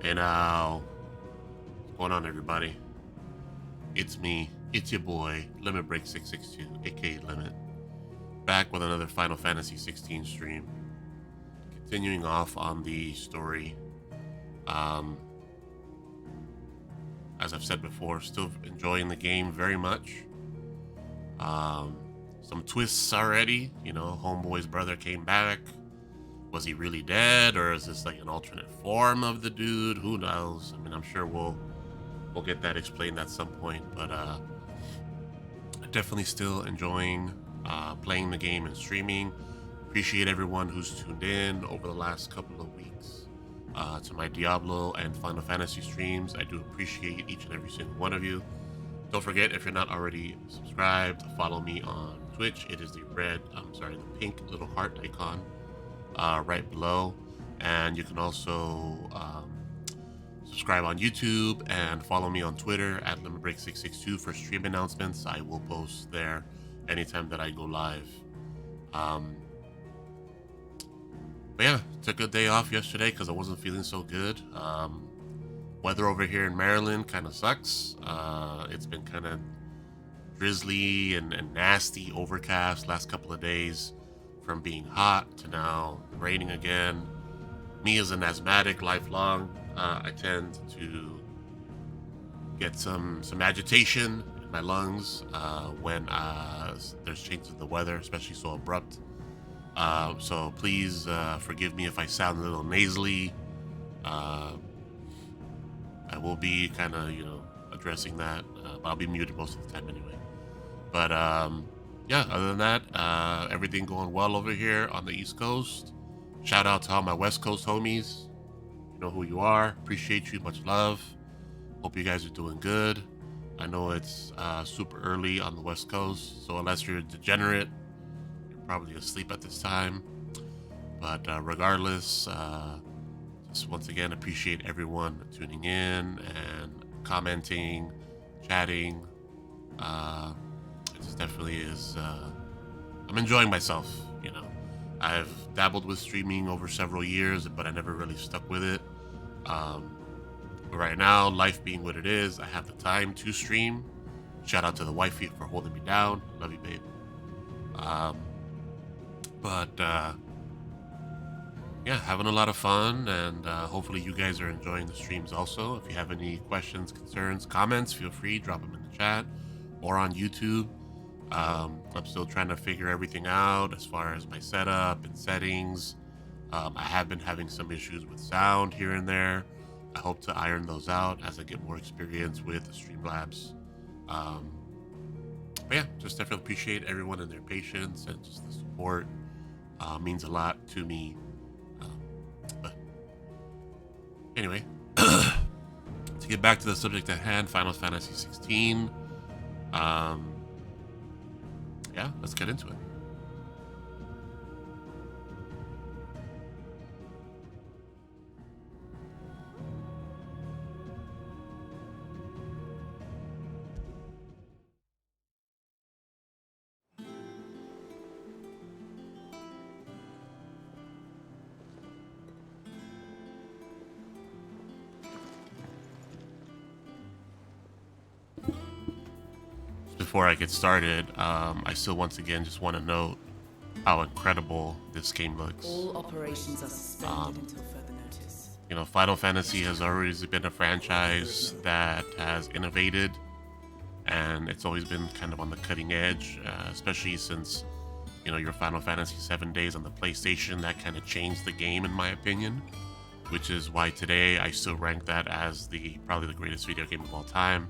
Hey now, what's going on, everybody? It's me, it's your boy, Limit Break 662, aka Limit, back with another Final Fantasy XVI stream. Continuing off on the story. Um, as I've said before, still enjoying the game very much. Um, some twists already. Homeboy's brother came back. Was he really dead, or is this like an alternate form of the dude? Who knows? I mean, I'm sure we'll get that explained at some point, but definitely still enjoying playing the game and streaming. Appreciate everyone who's tuned in over the last couple of weeks to my Diablo and Final Fantasy streams. I do appreciate each and every single one of you. Don't forget, if you're not already subscribed, follow me on Twitch. It is the the pink little heart icon right below. And you can also subscribe on YouTube and follow me on Twitter at LimitBreak662 for stream announcements. I will post there anytime that I go live. But yeah, took a day off yesterday because I wasn't feeling so good. Weather over here in Maryland kind of sucks. It's been kind of drizzly and nasty, overcast last couple of days, from being hot to now raining again. Me as an asthmatic lifelong, I tend to get some agitation in my lungs when there's changes in the weather, especially so abrupt. So please forgive me if I sound a little nasally. I will be kind of, addressing that, but I'll be muted most of the time anyway. But yeah, other than that, everything going well over here on the East Coast. Shout out to all my West Coast homies. You know who you are. Appreciate you. Much love. Hope you guys are doing good. I know it's super early on the West Coast, so unless you're a degenerate, you're probably asleep at this time. But regardless, just once again appreciate everyone tuning in and commenting, chatting. It just definitely is. I'm enjoying myself. I've dabbled with streaming over several years, but I never really stuck with it. But right now, life being what it is, I have the time to stream. Shout out to the wifey for holding me down. Love you, babe. But yeah, having a lot of fun, and hopefully you guys are enjoying the streams also. If you have any questions, concerns, comments, feel free, drop them in the chat or on YouTube. I'm still trying to figure everything out as far as my setup and settings. I have been having some issues with sound here and there. I hope to iron those out as I get more experience with the Streamlabs. But yeah, just definitely appreciate everyone and their patience and just the support. Means a lot to me. But anyway, to get back to the subject at hand, Final Fantasy XVI. Yeah, let's get into it. Before I get started, I still once again just want to note how incredible this game looks. All operations are suspended until further notice. Final Fantasy has always been a franchise that has innovated, and it's always been kind of on the cutting edge, especially since, your Final Fantasy VII days on the PlayStation. That kind of changed the game, in my opinion, which is why today I still rank that as probably the greatest video game of all time.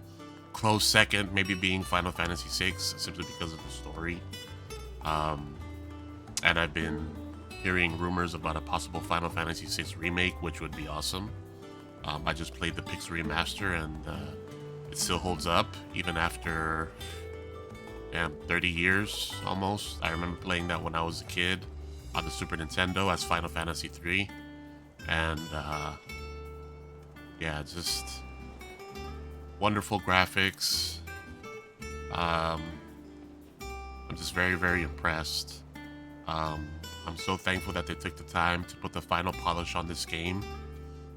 Close second, maybe being Final Fantasy VI, simply because of the story. And I've been hearing rumors about a possible Final Fantasy VI remake, which would be awesome. I just played the Pixel Remaster, and it still holds up, even after 30 years almost. I remember playing that when I was a kid on the Super Nintendo as Final Fantasy III. And yeah, just wonderful graphics. I'm just very, very impressed. I'm so thankful that they took the time to put the final polish on this game.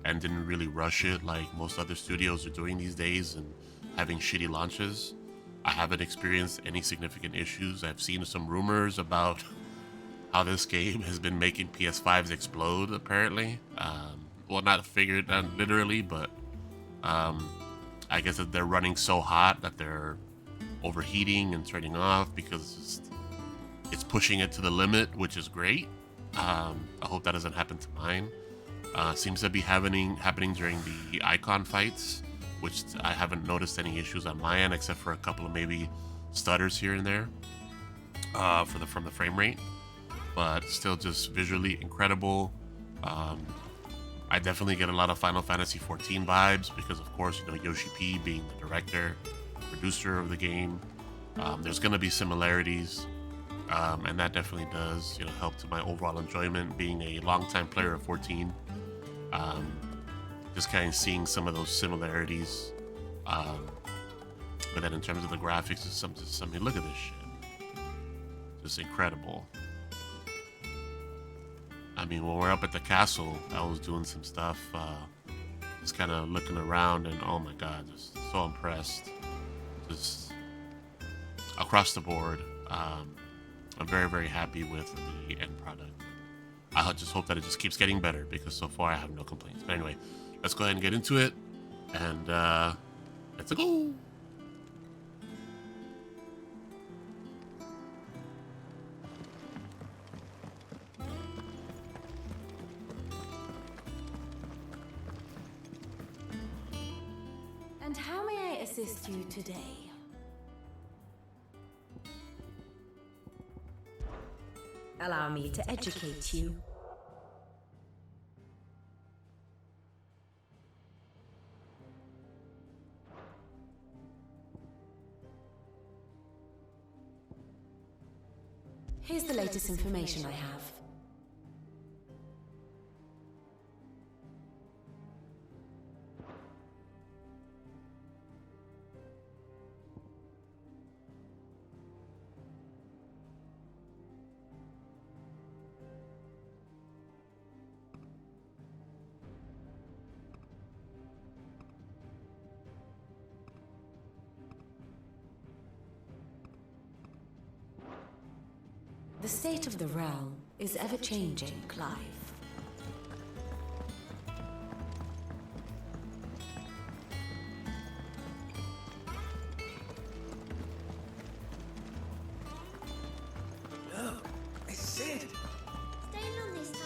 and didn't really rush it like most other studios are doing these days and having shitty launches. I haven't experienced any significant issues. I've seen some rumors about how this game has been making PS5s explode, apparently. Well, not literally, but um, I guess that they're running so hot that they're overheating and turning off because it's pushing it to the limit, which is great. I hope that doesn't happen to mine. Seems to be happening during the icon fights, which I haven't noticed any issues on my end except for a couple of maybe stutters here and there from the frame rate. But still, just visually incredible. Um, I definitely get a lot of Final Fantasy XIV vibes because, of course, Yoshi P being the director, producer of the game. There's going to be similarities, and that definitely does, help to my overall enjoyment. Being a longtime player of 14, um, just kind of seeing some of those similarities. But then, in terms of the graphics, it's something. Look at this shit, just incredible. I mean, when we're up at the castle, I was doing some stuff, just kind of looking around, and oh my god, just so impressed. Just across the board, I'm very, very happy with the end product. I just hope that it just keeps getting better because so far I have no complaints. But anyway, let's go ahead and get into it, and let's go. And how may I assist you today? Allow me to educate you. Here's the latest information I have. The state of the realm is ever-changing, Clive. Look, it's Sid. Staying on this time?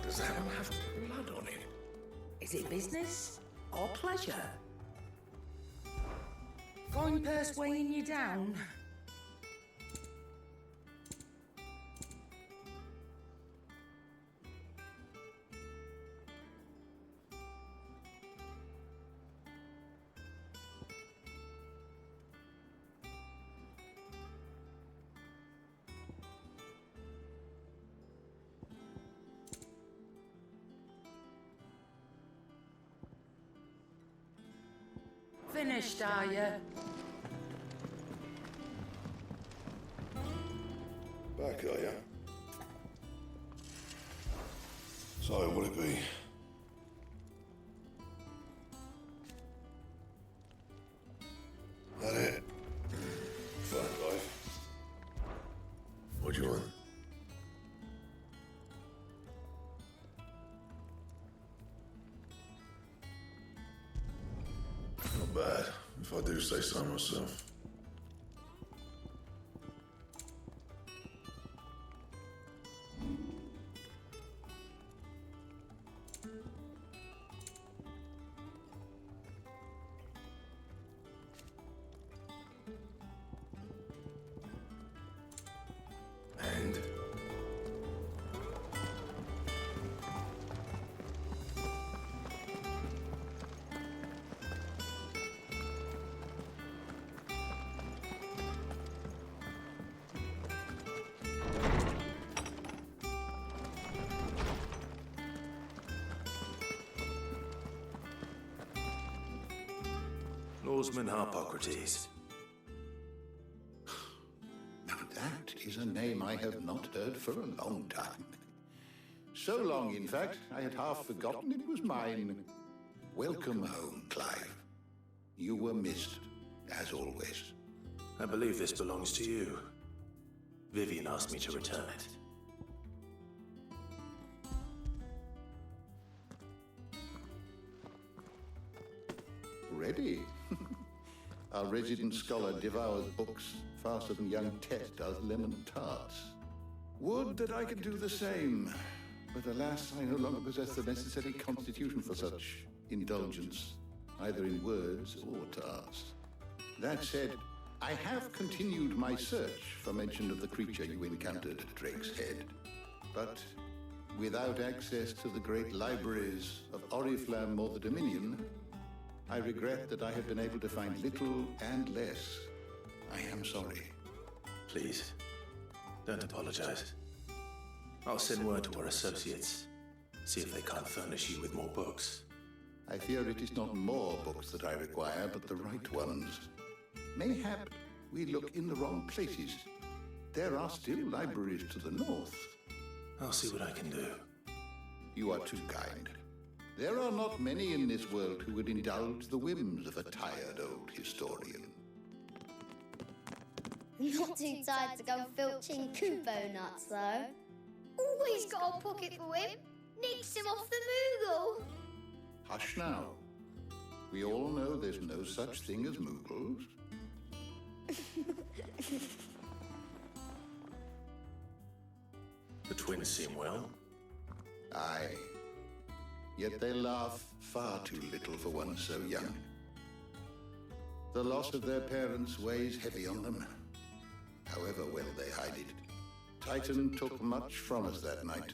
Does that one have blood on it? Is it business or pleasure? Coin purse weighing you down. Finished, are you? Back, are ya? So, what'll it be? That it? Fine, life. What do you want? Not bad, if I do say so myself. And? Oarsman Harpocrates. Now that is a name I have not heard for a long time. So long, in fact, I had half forgotten it was mine. Welcome home, Clive. You were missed, as always. I believe this belongs to you. Vivian asked me to return it. Ready? Our resident scholar devours books faster than young Tess does lemon tarts. Would that I could do the same, but alas, I no longer possess the necessary constitution for such indulgence, either in words or tarts. That said, I have continued my search for mention of the creature you encountered at Drake's Head, but without access to the great libraries of Oriflamme or the Dominion, I regret that I have been able to find little and less. I am sorry. Please, don't apologize. I'll send word to our associates, see if they can't furnish you with more books. I fear it is not more books that I require, but the right ones. Mayhap we look in the wrong places. There are still libraries to the north. I'll see what I can do. You are too kind. There are not many in this world who would indulge the whims of a tired old historian. Not too tired to go filching Kupo nuts, though. Always got a pocket for him. Nicks him off the Moogle. Hush now. We all know there's no such thing as Moogles. The twins seem well. Aye. Yet they laugh far too little for one so young. The loss of their parents weighs heavy on them, however well they hide it. Titan took much from us that night,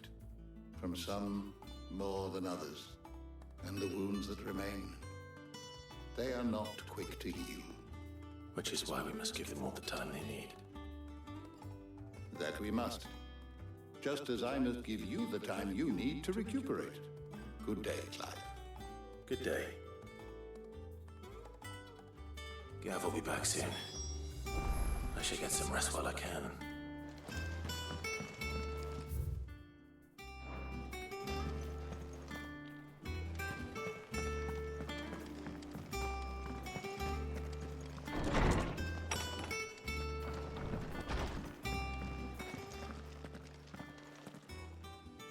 from some more than others, and the wounds that remain, they are not quick to heal. Which is why we must give them all the time they need. That we must. Just as I must give you the time you need to recuperate. Good day, Clive. Good day. Gav will be back soon. I should get some rest while I can.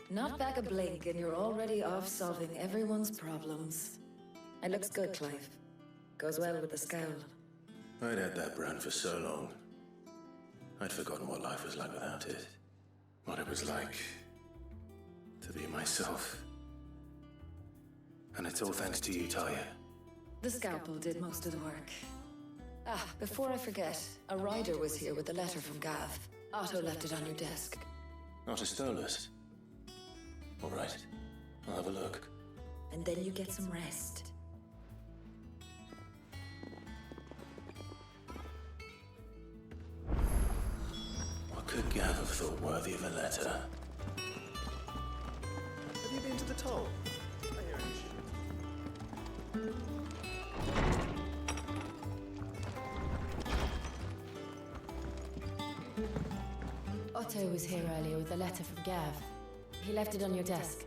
Not back a blink and you're already off solving everyone's problems. It looks good, Clive. Goes well with the scowl. I'd had that brand for so long. I'd forgotten what life was like without it. What it was like to be myself. And it's all thanks to you, Talia. The scalpel did most of the work. Ah, before I forget, a rider was here with a letter from Gav. Otto left it on your desk. Otto stole it. All right, I'll have a look. And then you get some rest. What could Gav have thought worthy of a letter? Have you been to the toll? I hear Otto was here earlier with a letter from Gav. He left it on your desk.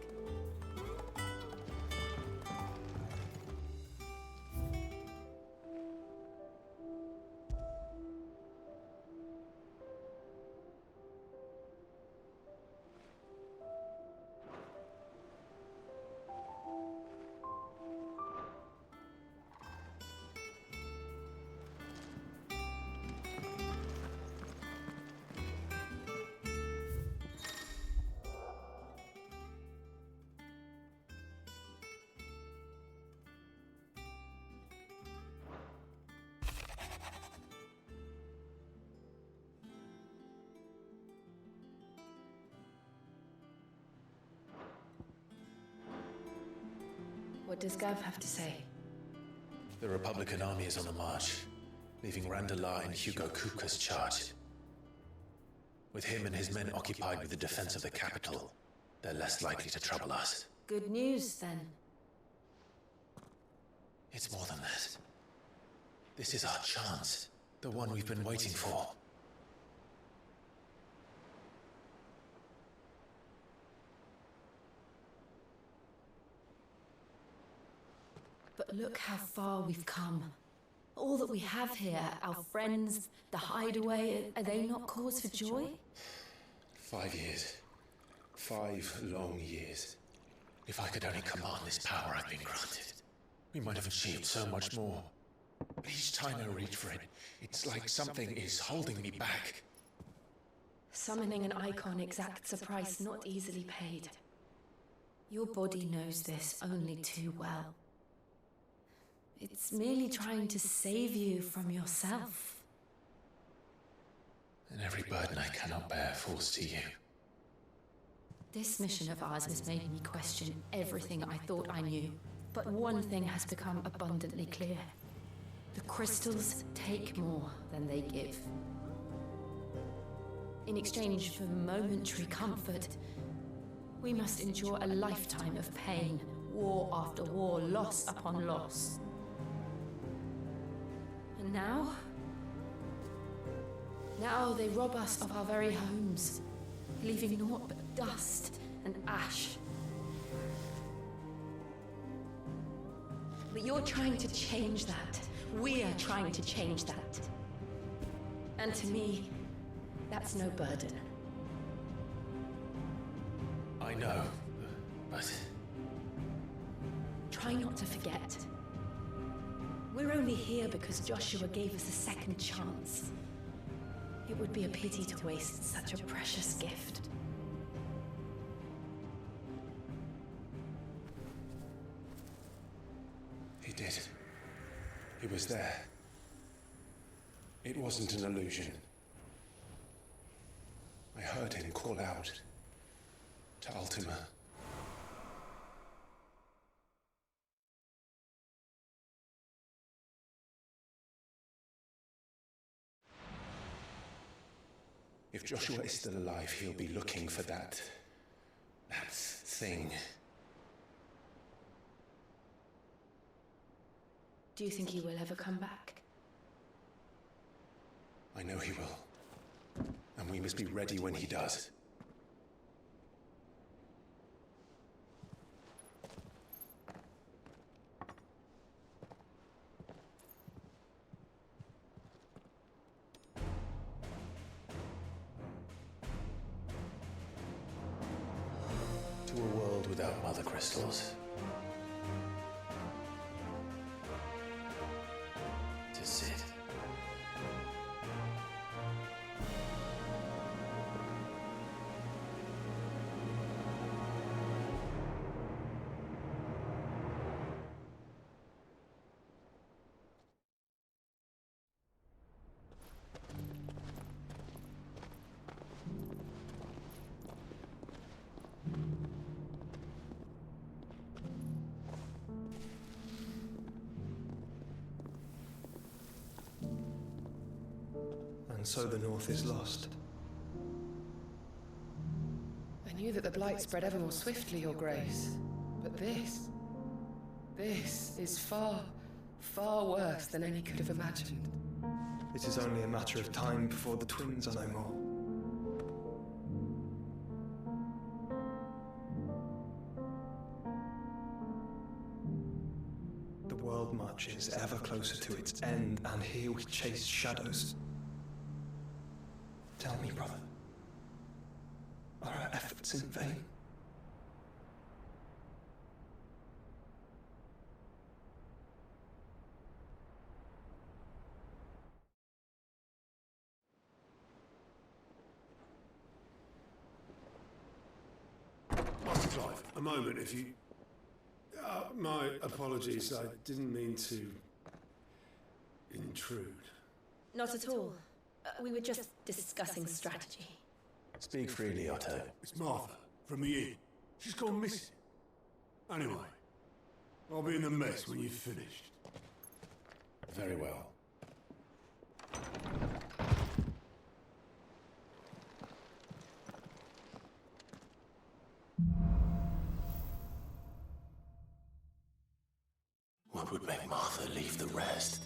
What does Gav have to say? The Republican army is on the march, leaving Randalar in Hugo Kupka's charge. With him and his men occupied with the defense of the capital, they're less likely to trouble us. Good news, then. It's more than that. This is our chance. The one we've been waiting for. But look how far we've come. All that we have here, our friends, the hideaway, are they not cause for joy? 5 years. 5 long years. If I could only command this power I've been granted, we might have achieved so much more. But each time I reach for it, it's like something is holding me back. Summoning an icon exacts a price not easily paid. Your body knows this only too well. It's merely trying to save you from yourself. And every burden I cannot bear falls to you. This mission of ours has made me question everything I thought I knew. But one thing has become abundantly clear. The crystals take more than they give. In exchange for momentary comfort, we must endure a lifetime of pain, war after war, loss upon loss. And now they rob us of our very homes, leaving naught but dust and ash. But you're trying to change that. We're trying to change that. And to me, that's no burden. I know, but... Try not to forget. We're only here because Joshua gave us a second chance. It would be a pity to waste such a precious gift. He did. He was there. It wasn't an illusion. I heard him call out to Ultima. If Joshua is still alive, he'll be looking for that thing. Do you think he will ever come back? I know he will. And we must be ready when he does. To a world without mother crystals. To Sid. And so the North is lost. I knew that the Blight spread ever more swiftly, Your Grace. But this is far, far worse than any could have imagined. It is only a matter of time before the twins are no more. The world marches ever closer to its end, and here we chase shadows. Tell me, brother, are our efforts in vain? Master Clive, a moment, if you... my apologies, I didn't mean to intrude. Not at all. We were just discussing strategy. Speak freely, Otto. It's Martha, from the inn. She's gone missing. Anyway, I'll be in the mess when you've finished. Very well. What would make Martha leave the rest?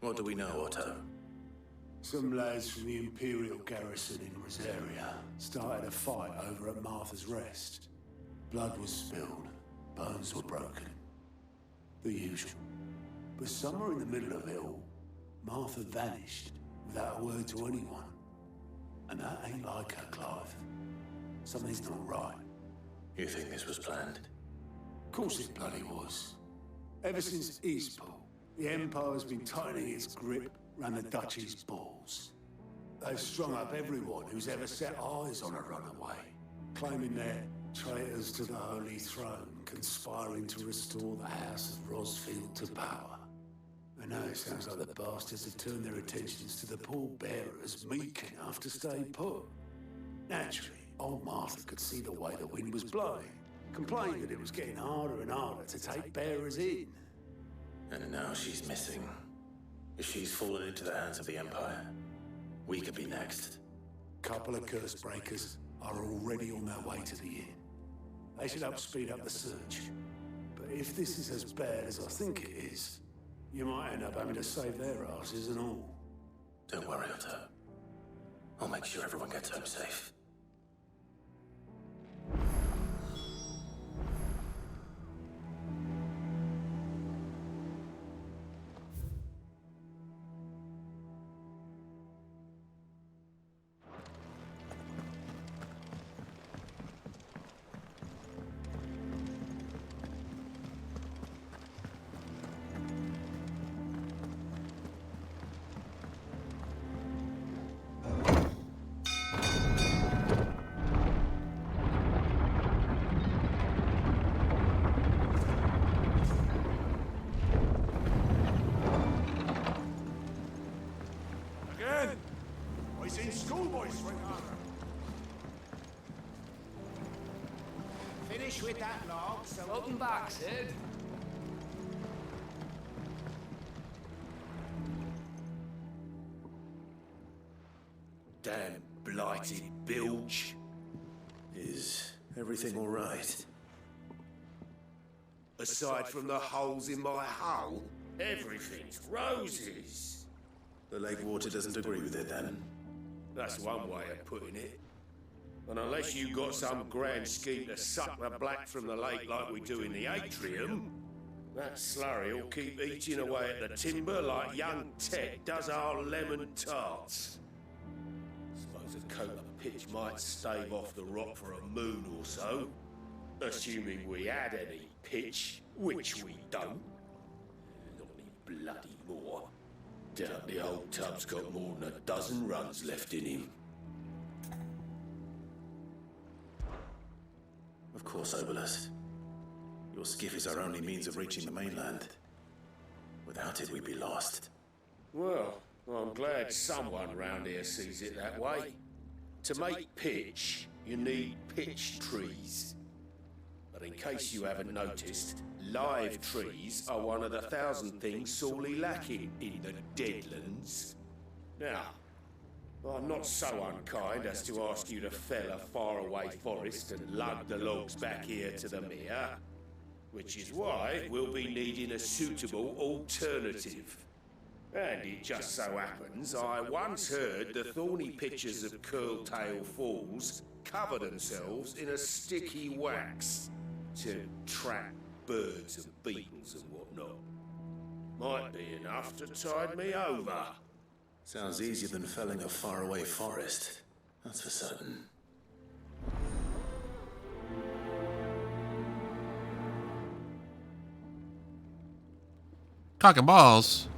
What do we know, Otto? Some lads from the Imperial garrison in Rosaria started a fight over at Martha's Rest. Blood was spilled, bones were broken. The usual. But somewhere in the middle of it all, Martha vanished without a word to anyone. And that ain't like her, Clive. Something's not right. You think this was planned? Of course it bloody was. Ever since Eastpool, the Empire's been tightening its grip round the Duchy's balls. They've strung up everyone who's ever set eyes on a runaway, claiming they're traitors to the Holy Throne, conspiring to restore the House of Rosfield to power. And now it sounds like the bastards have turned their attentions to the pallbearers meek enough to stay put. Naturally, old Martha could see the way the wind was blowing, complained that it was getting harder and harder to take bearers in. And now she's missing. If she's fallen into the hands of the Empire, we could be next. Couple of curse breakers are already on their way to the inn. They should help speed up the search. But if this is as bad as I think it is, you might end up having to save their asses and all. Don't worry, Otto. I'll make sure everyone gets home safe. Finish with that log, so... Welcome back, Sid. Damn blighted bilge. Is everything all right? Aside from the holes in my hull, everything's roses. The lake water doesn't agree with it, then? That's one way of putting it. And unless you got some grand scheme to suck the black from the lake like we do in the atrium, that slurry will keep eating away at the timber like young Ted does our lemon tarts. Suppose a coat of pitch might stave off the rock for a moon or so, assuming we had any pitch, which we don't. Not any bloody more. Doubt the old tub's got more than a dozen runs left in him. Of course, Obelisk. Your skiff is our only means of reaching the mainland. Without it, we'd be lost. Well, I'm glad someone round here sees it that way. To make pitch, you need pitch trees. But in case you haven't noticed, live trees are one of the 1,000 things sorely lacking in the Deadlands. Now, I'm not so unkind as to ask you to fell a faraway forest and lug the logs back here to the mere, which is why we'll be needing a suitable alternative. And it just so happens I once heard the thorny pitchers of Curltail Falls cover themselves in a sticky wax to trap birds and beetles and whatnot. Might be enough to tide me over. Sounds easier than felling a faraway forest. That's for certain. Cock and balls?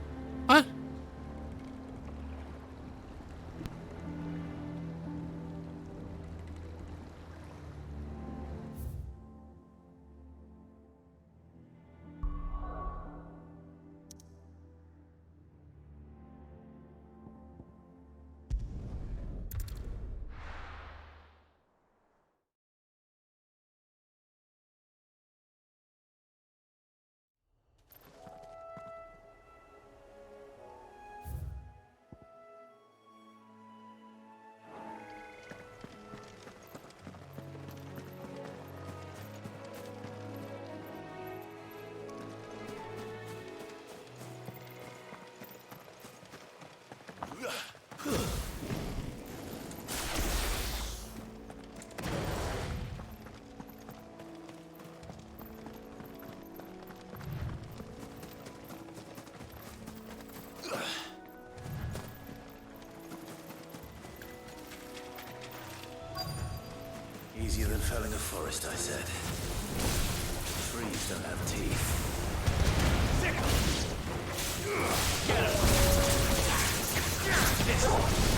What? felling a forest, I said. Trees don't have teeth. Get him! This one!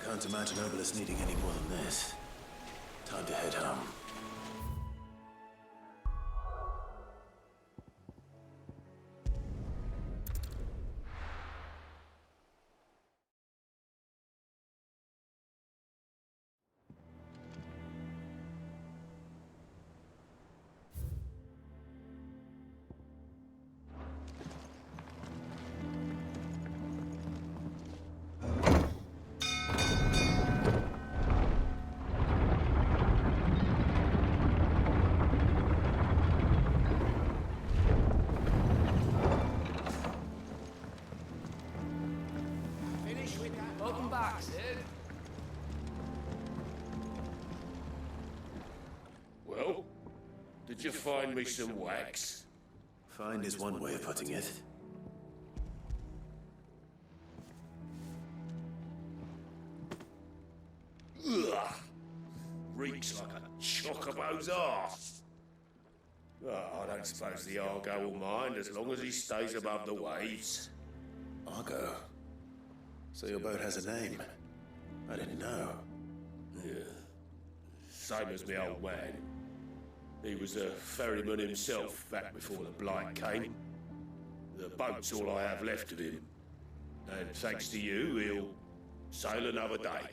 Can't imagine Obelisk needing any more than this. Time to head home. Welcome back, Sid. Well, did you find me some wax? Find is one way of putting it. Ugh! Reeks like a chocobo's arse. Oh, I don't suppose the Argo will mind as long as he stays above the waves. Argo? So your boat has a name? I didn't know. Yeah. Same as my old man. He was a ferryman himself back before the Blight came. The boat's all I have left of him. And thanks to you, he'll sail another day.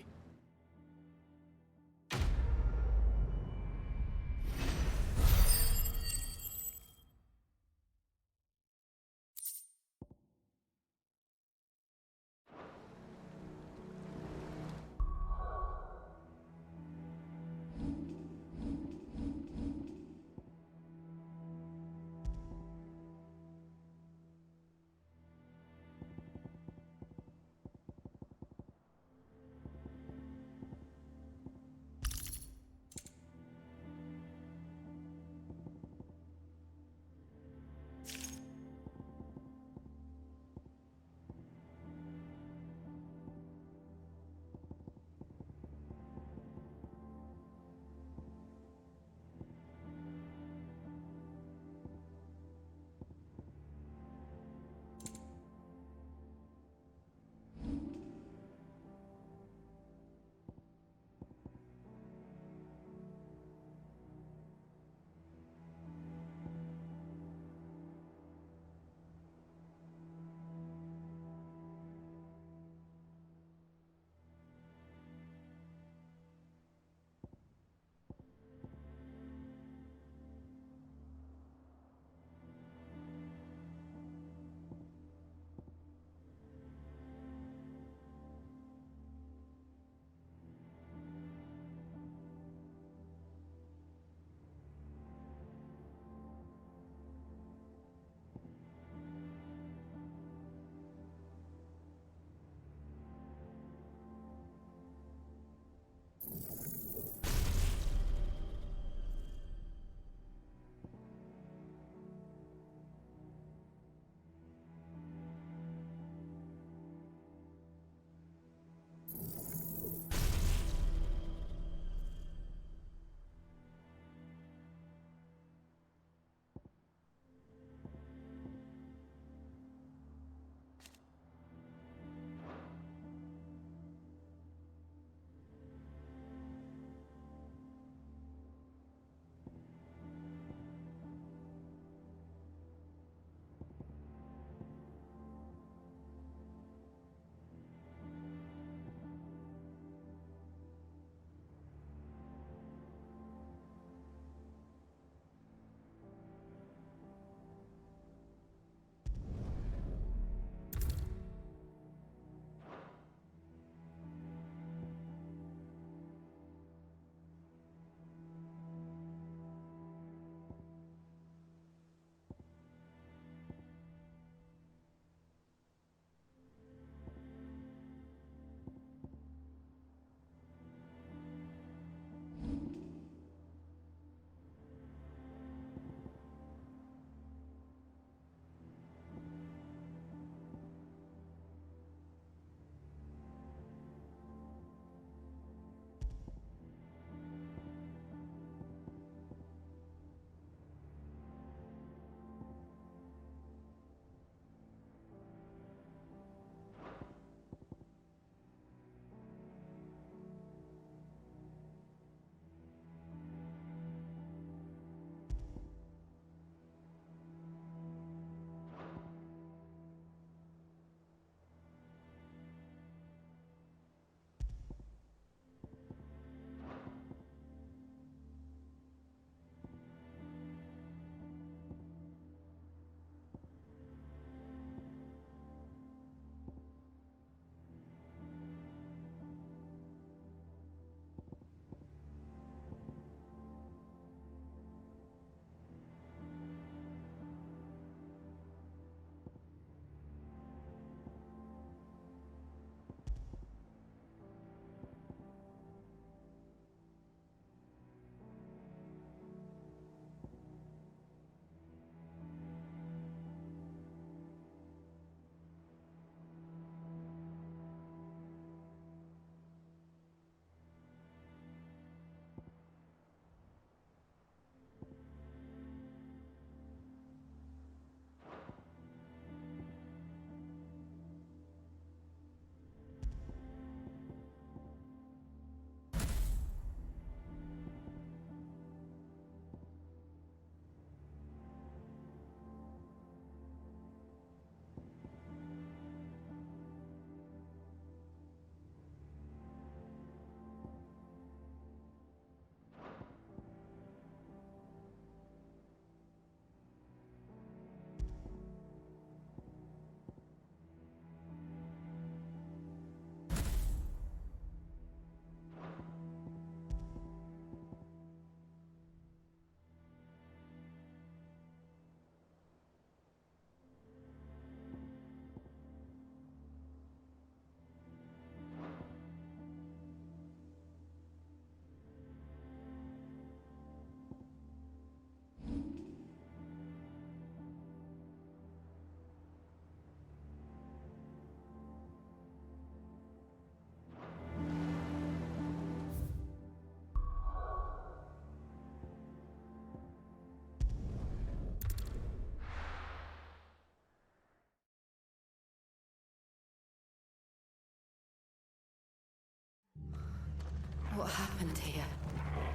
happened here?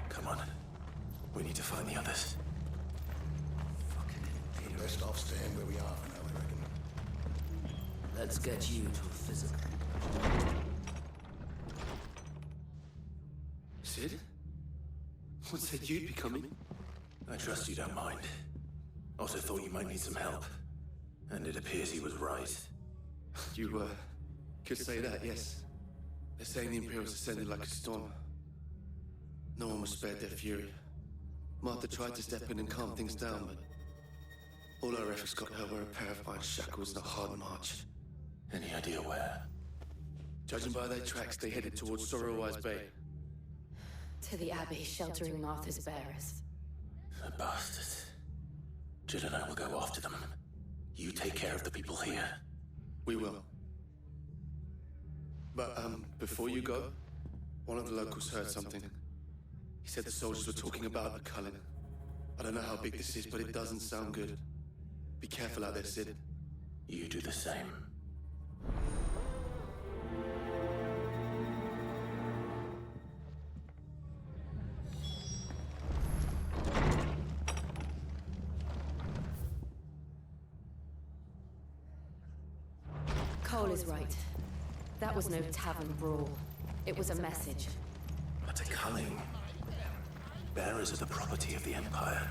Come on. We need to find the others. Fucking best off staying where we are for now, I reckon. Let's get you to a physical. Sid? What said you'd be coming? I trust you don't mind. Also thought you might need some help. And it appears he was right. You, could say that, yes. They're saying the Imperials ascended like a storm. No one was spared their fury. Martha tried to step in and calm things down, but all our efforts got her were a pair of iron shackles and a hard march. Any idea where? Judging by their tracks, they headed towards Sorrowwise Bay. To the Abbey, sheltering Martha's bearers. The bastards. Jid and I will go after them. You take care of the people here. We will. But, before you go, one of the locals heard something. He said the soldiers were talking about a culling. I don't know how big this is, but it doesn't sound good. Be careful out there, Sid. You do the same. Cole is right. That was no tavern brawl. It was a message. But a culling. Bearers are the property of the Empire.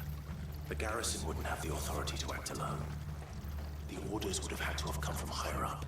The garrison wouldn't have the authority to act alone. The orders would have had to have come from higher up.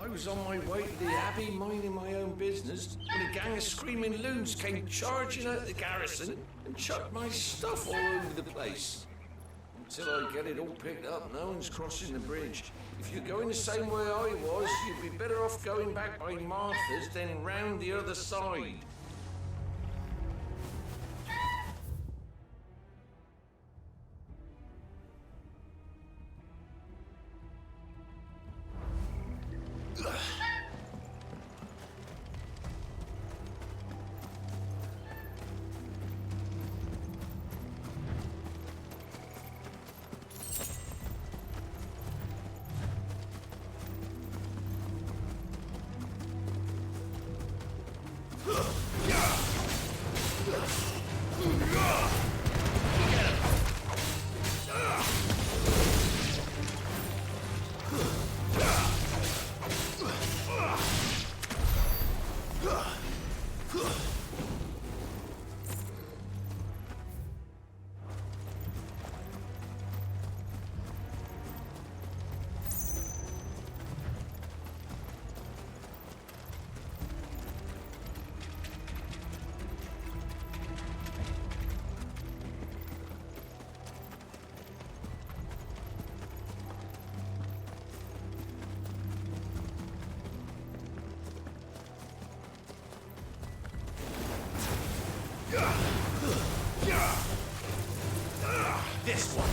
I was on my way to the Abbey minding my own business when a gang of screaming loons came charging out the garrison and chucked my stuff all over the place. Until I get it all picked up, no one's crossing the bridge. If you're going the same way I was, you'd be better off going back by Martha's than round the other side. This one.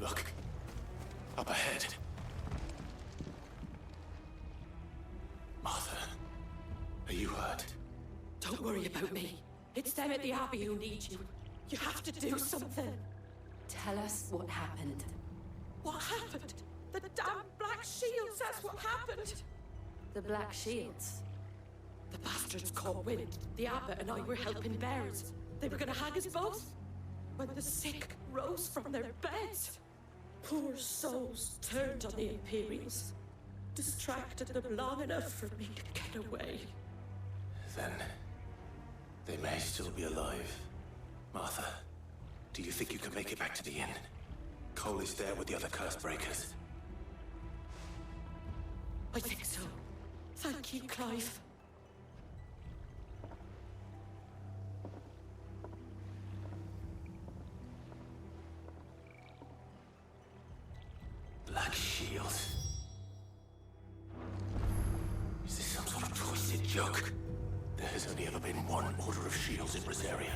Look. Up ahead. Martha, are you hurt? Don't worry about me. It's them at the Abbey who need you. You have to do something. Tell us what happened. What happened? The damn Black Shields, that's what happened. The Black Shields? The bastards caught wind. The Abbot and I were helping bearers. They were gonna hang us both. When the sick rose from their beds. Poor souls turned on the Imperials. Distracted them long enough for me to get away. Then they may still be alive. Martha, do you think you can make it back to the inn? Cole is there with the other curse breakers. I think so. Thank you, Clive. Black Shield. Is this some sort of twisted joke? There has only ever been one Order of Shields in Rosaria.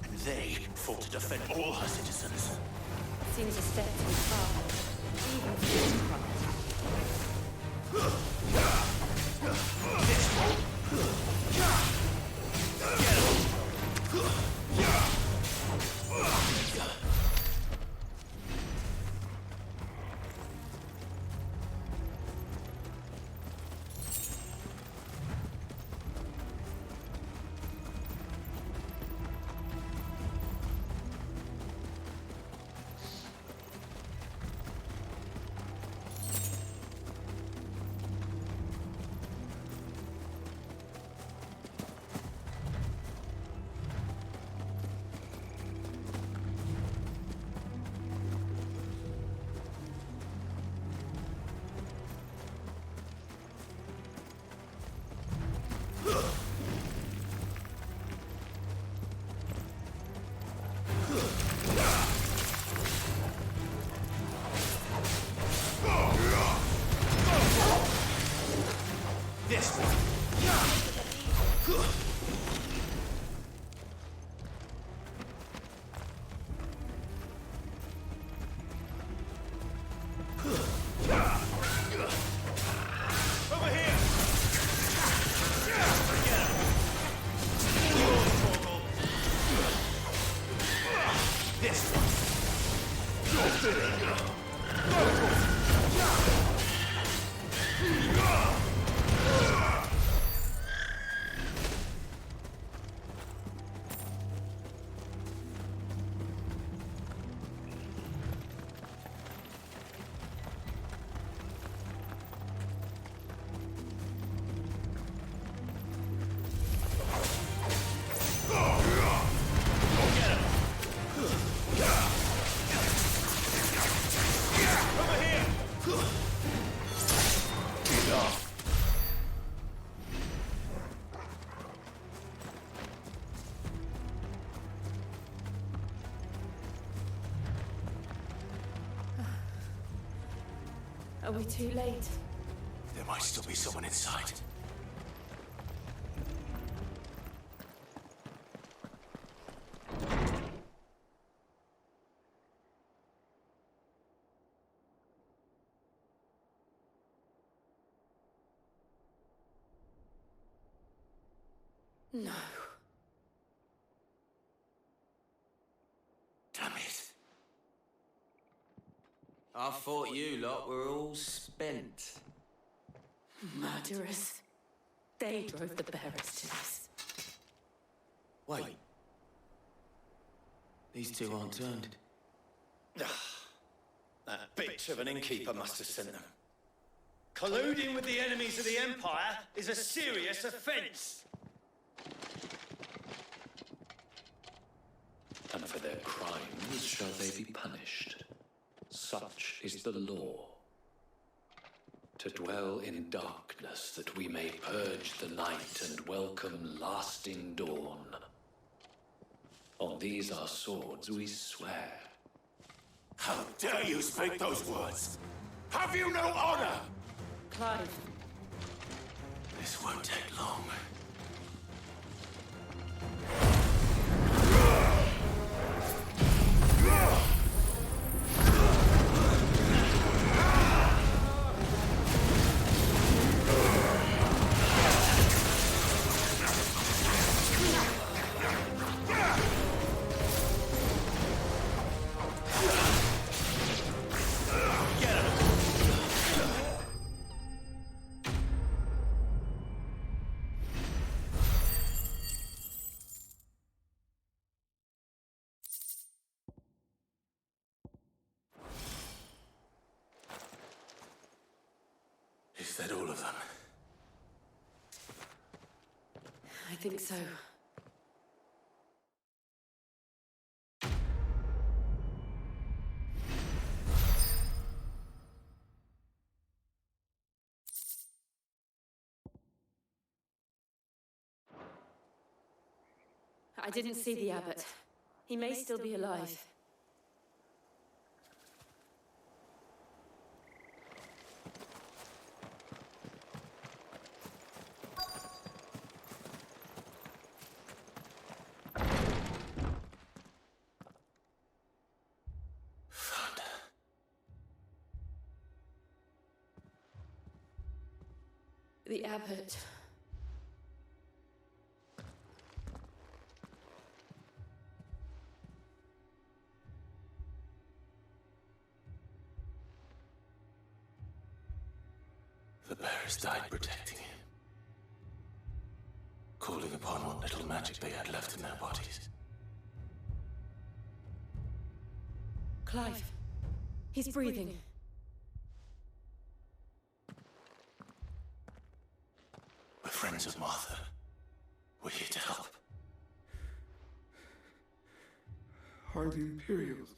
And they fought to defend all her citizens. Seems a step too far. Even for Are we too late? There might still be someone inside. No. Damn it. I thought you lot were all spent. Murderers. They drove the bearers to this. Wait. These two aren't turned. That bitch of an innkeeper must have sent them. Colluding with the enemies of the Empire is a serious offence. And for their crimes shall they be punished. Such is the law. To dwell in darkness that we may purge the night and welcome lasting dawn. On these our swords we swear. How dare you speak those words? Have you no honor? Clive. This won't take long. Is that all of them? I think so. I didn't see the abbot. He may still be alive. The abbot. The bearers died protecting him. Calling upon what little magic they had left in their bodies. Clive. He's breathing. We're friends of Martha. We're here to help. Are the Imperials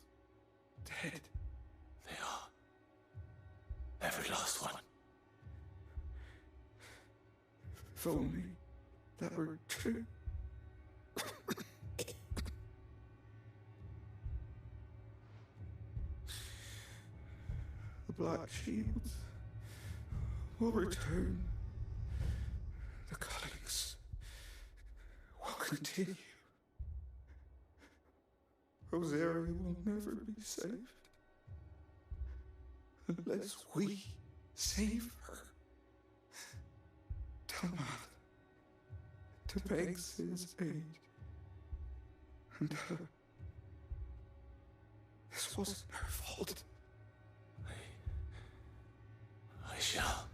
dead? They are. Every last one. If only that were true. The Black Shields will return. The cuttings will continue. Rosaria will never be saved unless we save her. Tell Martha to beg his aid. And this wasn't her fault. I shall.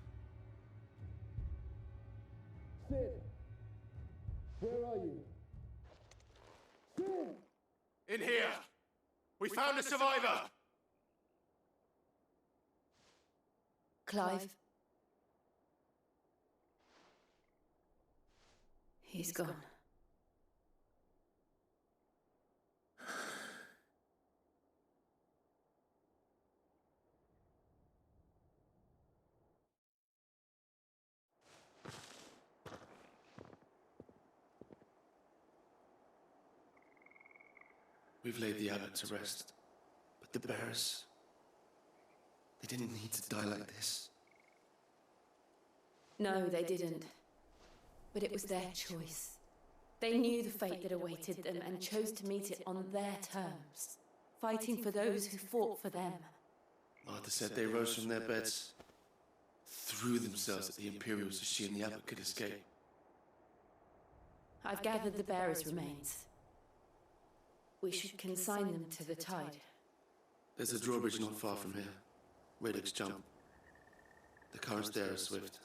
Sid! Where are you? Sid! In here! We found a survivor! Clive. He's gone. We've laid the abbot to rest, but the bearers, He didn't need to die like this. No, they didn't. But it was their choice. They knew the fate that awaited them and chose to meet it on their terms, fighting for those who fought for them. Martha said they rose from their beds, threw themselves at the Imperials so she and the Abbot could escape. I've gathered the bearers' remains. We should consign them to the tide. There's a drawbridge not far from here. Radix jump. The currents there are swift.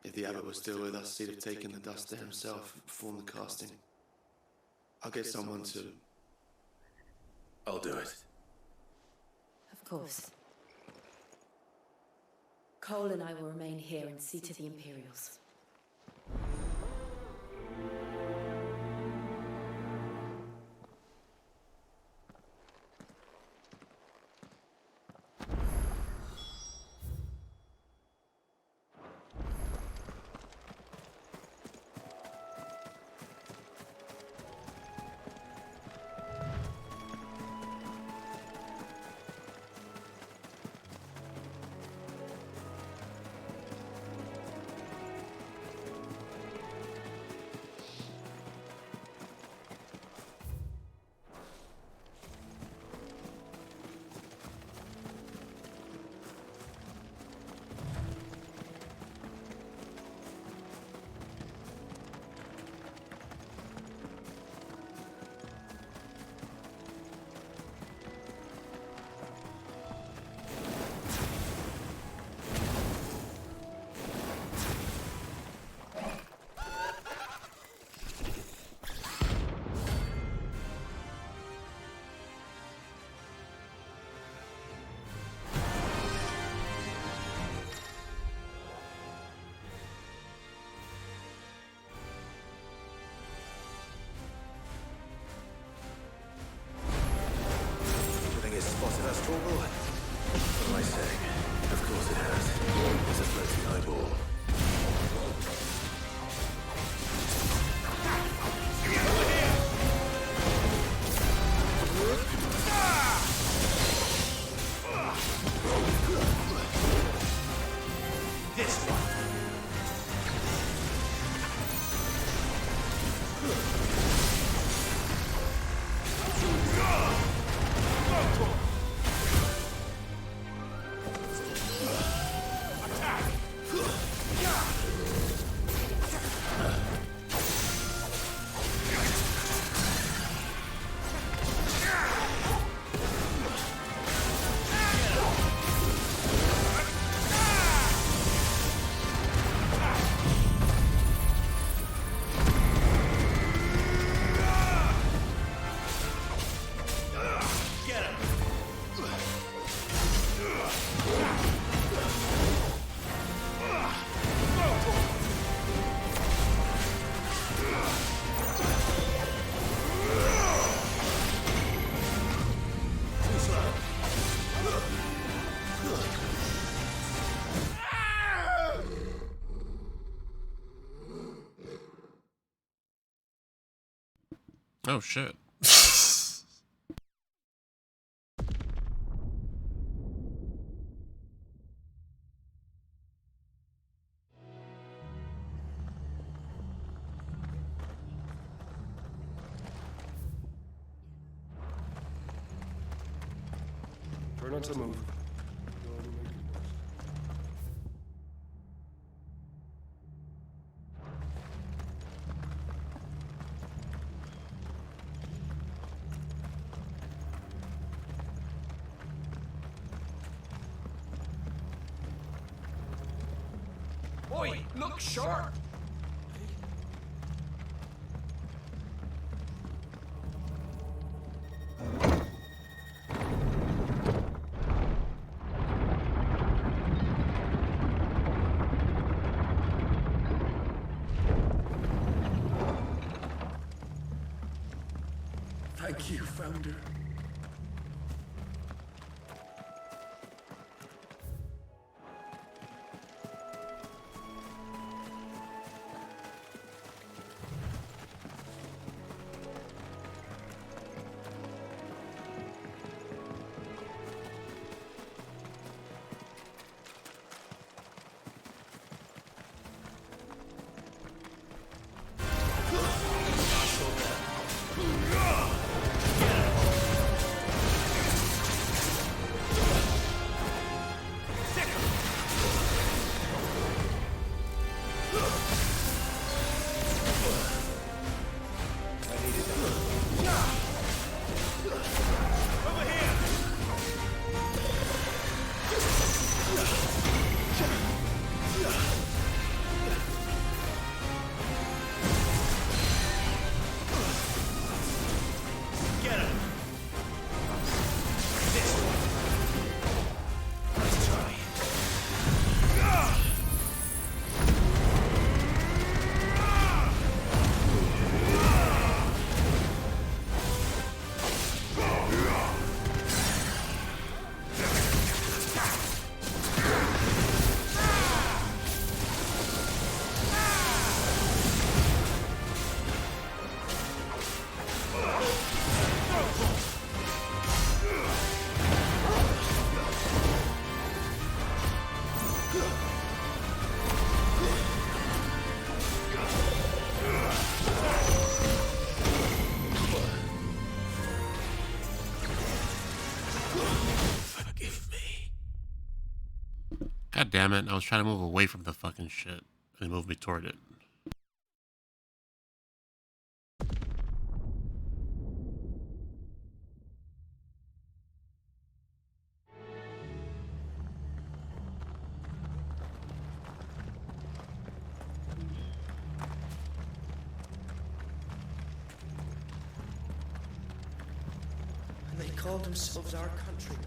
If the Abbot was still with us, he'd have taken the dust there himself and performed the casting. I'll get someone to... I'll do it. Of course. Cole and I will remain here and see to the Imperials. Spotted us, Torgal? What am I saying? Of course it has. It's a floating eyeball. This one. Oh shit. Try not to move. Oi, look sharp! Thank you, Founder. Get him! This one. Let's try. God damn it. I was trying to move away from the fucking shit. And it moved me toward it. And they called themselves our country.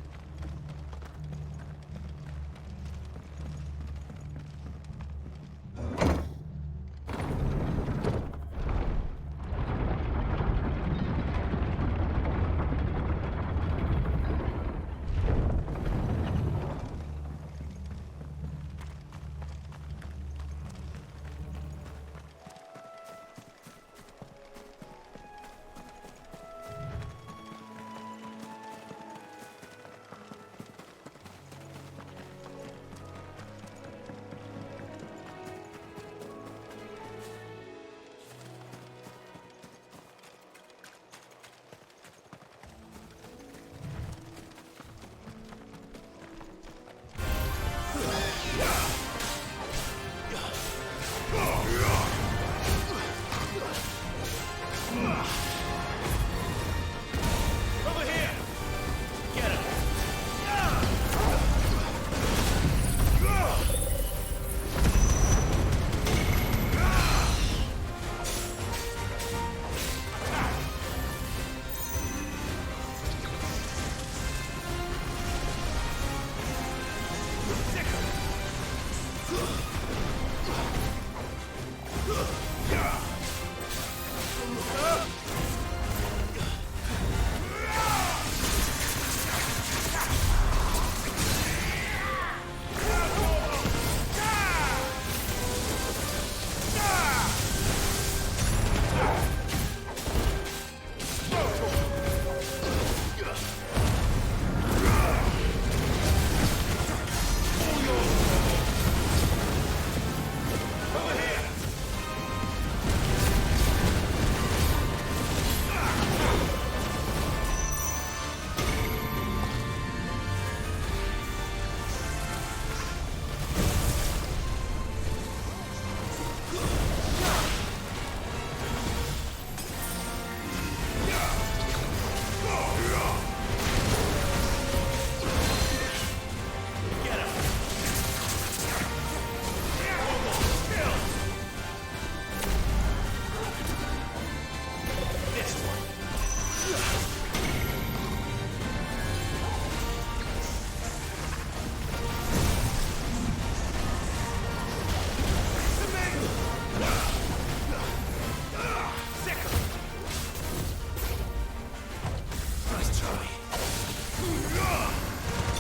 Over here! Get him!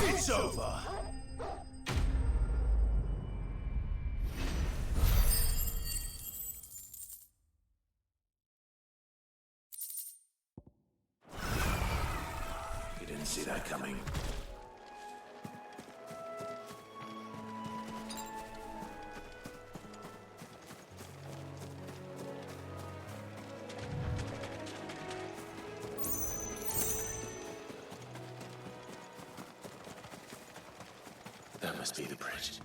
It's over. You didn't see that coming. That must be the bridge.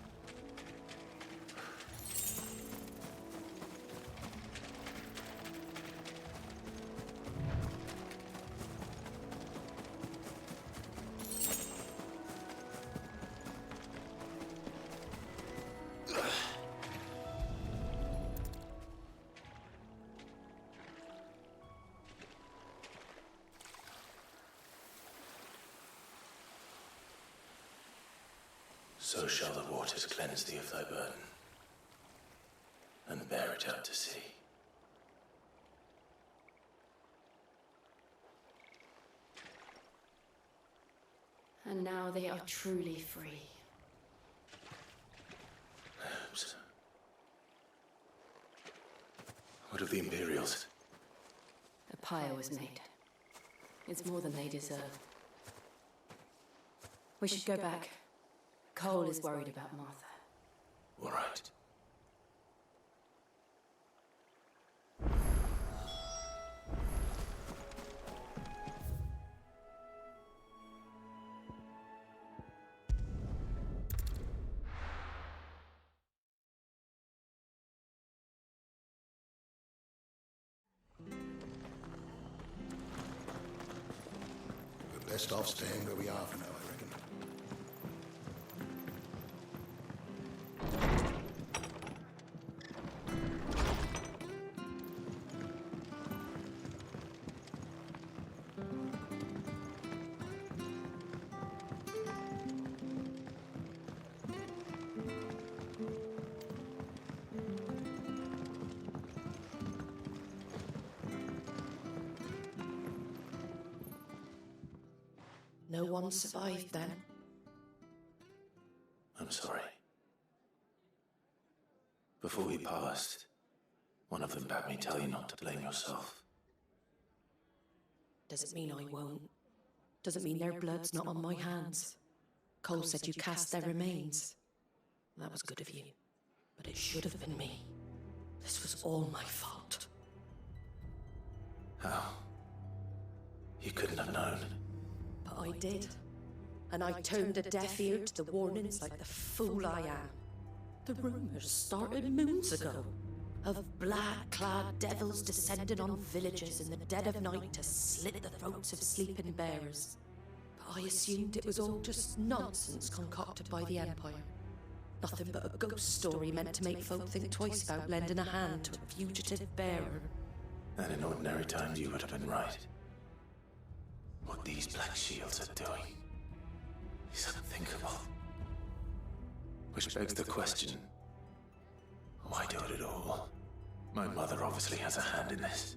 So shall the waters cleanse thee of thy burden, and bear it out to sea. And now they are truly free. I hope so. What of the Imperials? A pyre was made. It's more than they deserve. We should go back. Cole is worried about Martha. All right. We're best off staying where we are for now, I reckon. No one survived then. I'm sorry. Before we passed, one of them bade me tell you not to blame yourself. Does it mean I won't? Does it mean their blood's not on my hands? Cole said you cast their remains. That was good of you. But it should have been me. This was all my fault. How? You couldn't have known. But I did. And I turned a deaf ear to the warnings like the fool I am. The rumours started moons ago of black-clad devils descending on villages in the dead of night to slit the throats of sleeping bearers. But I assumed it was all just nonsense concocted by the Empire. Nothing but a ghost story meant to make folk think twice about lending a hand to a fugitive bearer. And in ordinary times you would have been right. What these Black Shields are doing is unthinkable. Which begs the question, why do it at all? My mother obviously has a hand in this.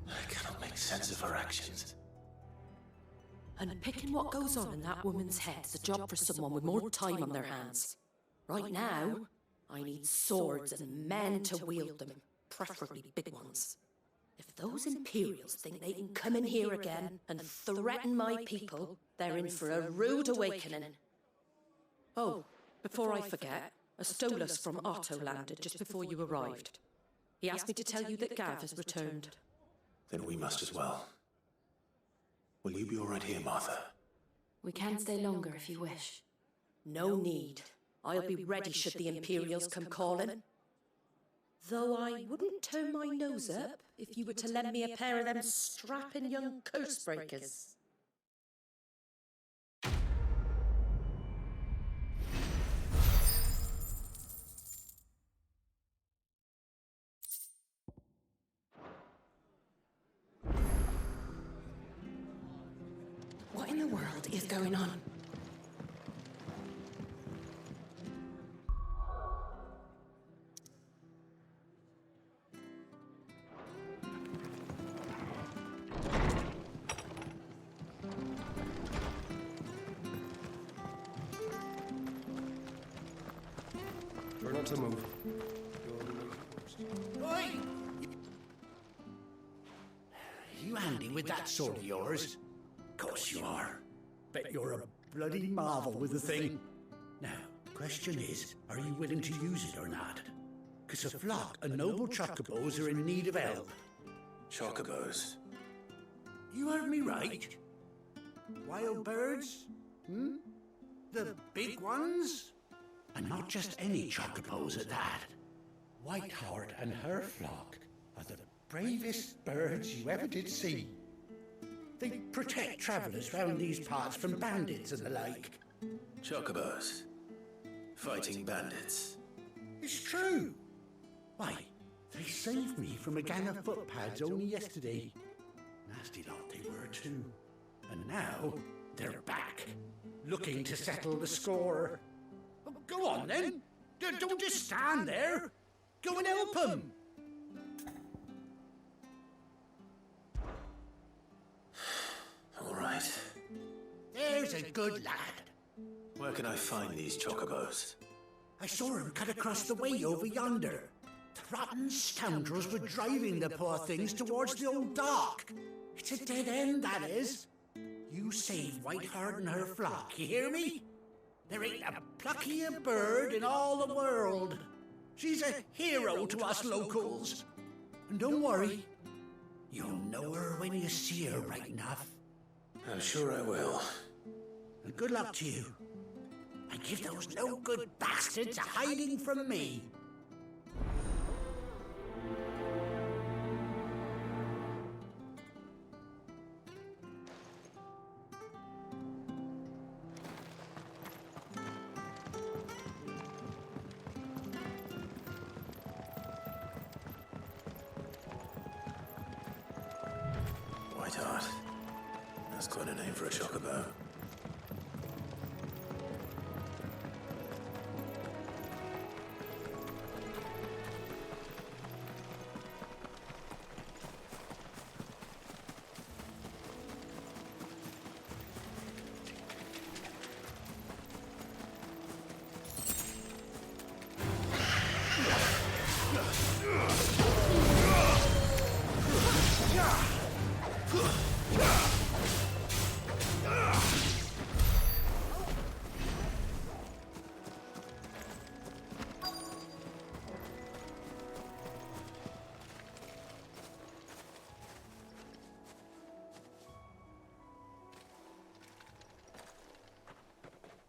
I cannot make sense of her actions. And picking what goes on in that woman's head is a job for someone with more time on their hands. Right now, I need swords and men to wield them, preferably big ones. If those Imperials think they can come in here again and threaten my people, they're in for a rude awakening. Oh, before I forget, a Stolas from Otto landed just before you arrived. He asked me to tell you that Gav has returned. Then we must as well. Will you be all right here, Martha? We can stay longer if you wish. No need. I'll be ready should the Imperials come calling. Though I wouldn't turn my nose up if you were to lend me a pair of them strapping young cursebreakers. What in the world is going on? Try not to move. Oi! You handy with that sword of yours? Course you are. Bet you're a bloody marvel with the thing. Now, question is, are you willing to use it or not? 'Cause a flock of noble chocobos are in need of help. Chocobos? You heard me right. Wild birds? Hmm? The big ones? And not just any chocobos at that. Whiteheart and her flock are the bravest birds you ever did see. They protect travellers round these parts from bandits and the like. Chocobos? Fighting bandits? It's true. Why, they saved me from a gang of footpads only yesterday. Nasty lot they were too. And now they're back, looking to settle the score. Go on then. Don't just stand there. Go and help him. All right. There's a good lad. Where can I find these chocobos? I saw him cut across the way over yonder. The rotten scoundrels were driving the poor things towards the old dock. It's a dead end, that is. You save Whiteheart and her flock, you hear me? There ain't a pluckier bird in all the world. She's a hero to us locals. And don't worry, you'll know her when you see her right enough. I'm sure I will. And good luck to you. And give those no-good bastards a hiding from me. Whiteheart. That's quite a name for a chocobo.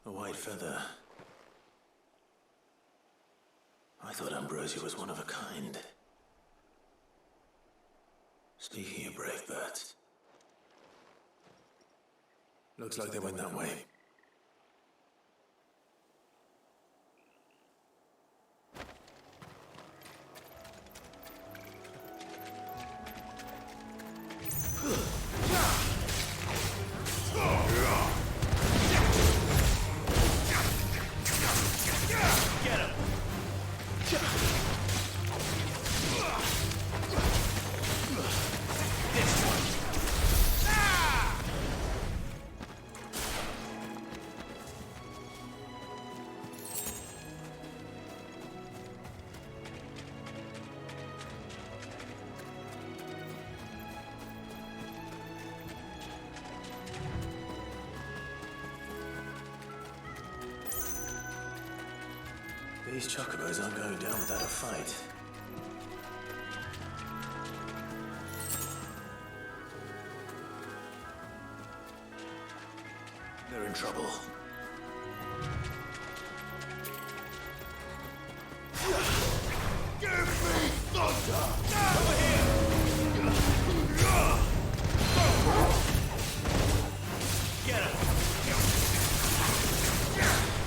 A white feather. I thought Ambrosia was one of a kind. Speaking of brave birds. Looks like they went that way. These chocobos aren't going down without a fight. They're in trouble. Give me thunder! Over here! Get him!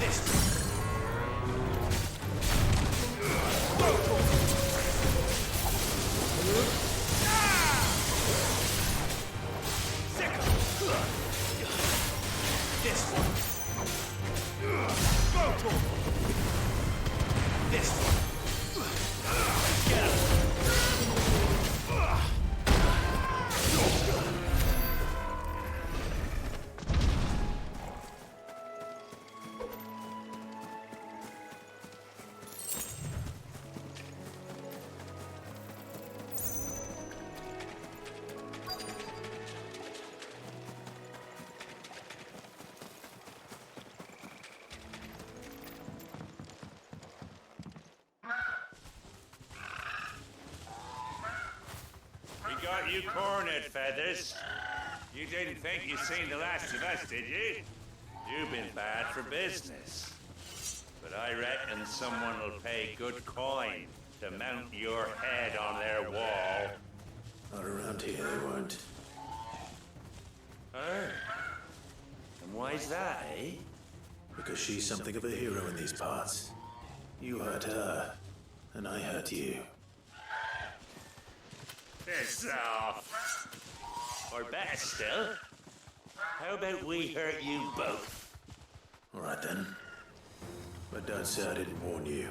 This. Got you cornered, Feathers. You didn't think you'd seen the last of us, did you? You've been bad for business. But I reckon someone will pay good coin to mount your head on their wall. Not around here, they won't. Oh. And why's that, eh? Because she's something of a hero in these parts. You hurt her, and I hurt you. Piss off. Or better still, how about we hurt you both? All right then. But don't say I didn't warn you.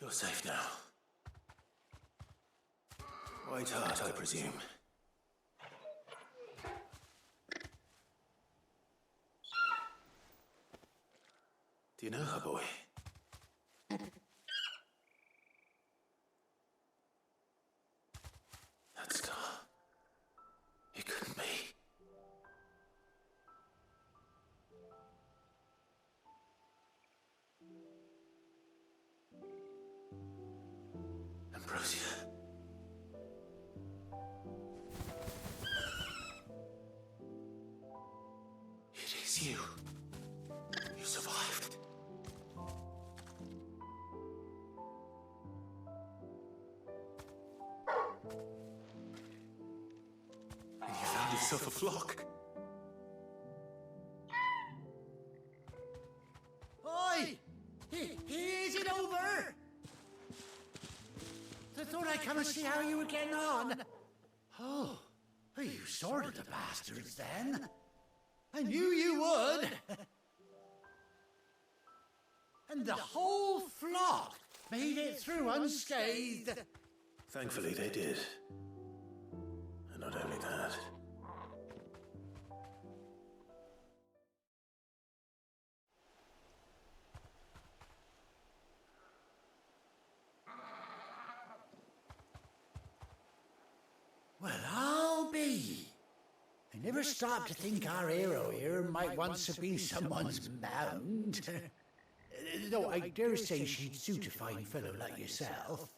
You're safe now. White Hart, I presume. Do you know her, boy? That scar. It couldn't be. Ambrosia. It is you. You survived. And you found yourself a flock. Oi! Is it over? I thought I'd come and see how you were getting on. Oh, you sorted the bastards then. I knew you would. And the whole flock made it through unscathed. Thankfully, they did. And not only that. Well, I'll be. I never stopped to think our hero here might once have been someone's mount. Though I dare say she'd suit a fine fellow like yourself.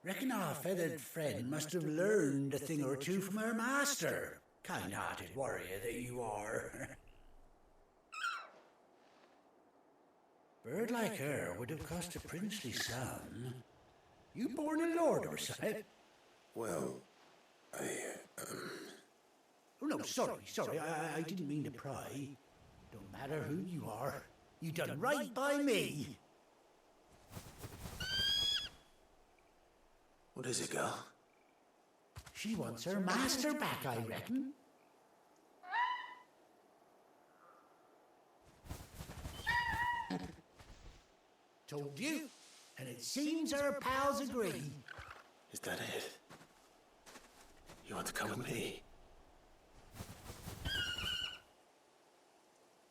Reckon our feathered friend must have learned a thing or two from her master. Kind-hearted warrior that you are. Bird like her would have cost a princely sum. You born a lord or something? Well, Oh, no, sorry, I didn't mean to pry. Don't matter who you are. You done right by me. What is it, girl? She wants her master back, I reckon. Told you, and it seems our pals agree. Is that it? You want to come with me?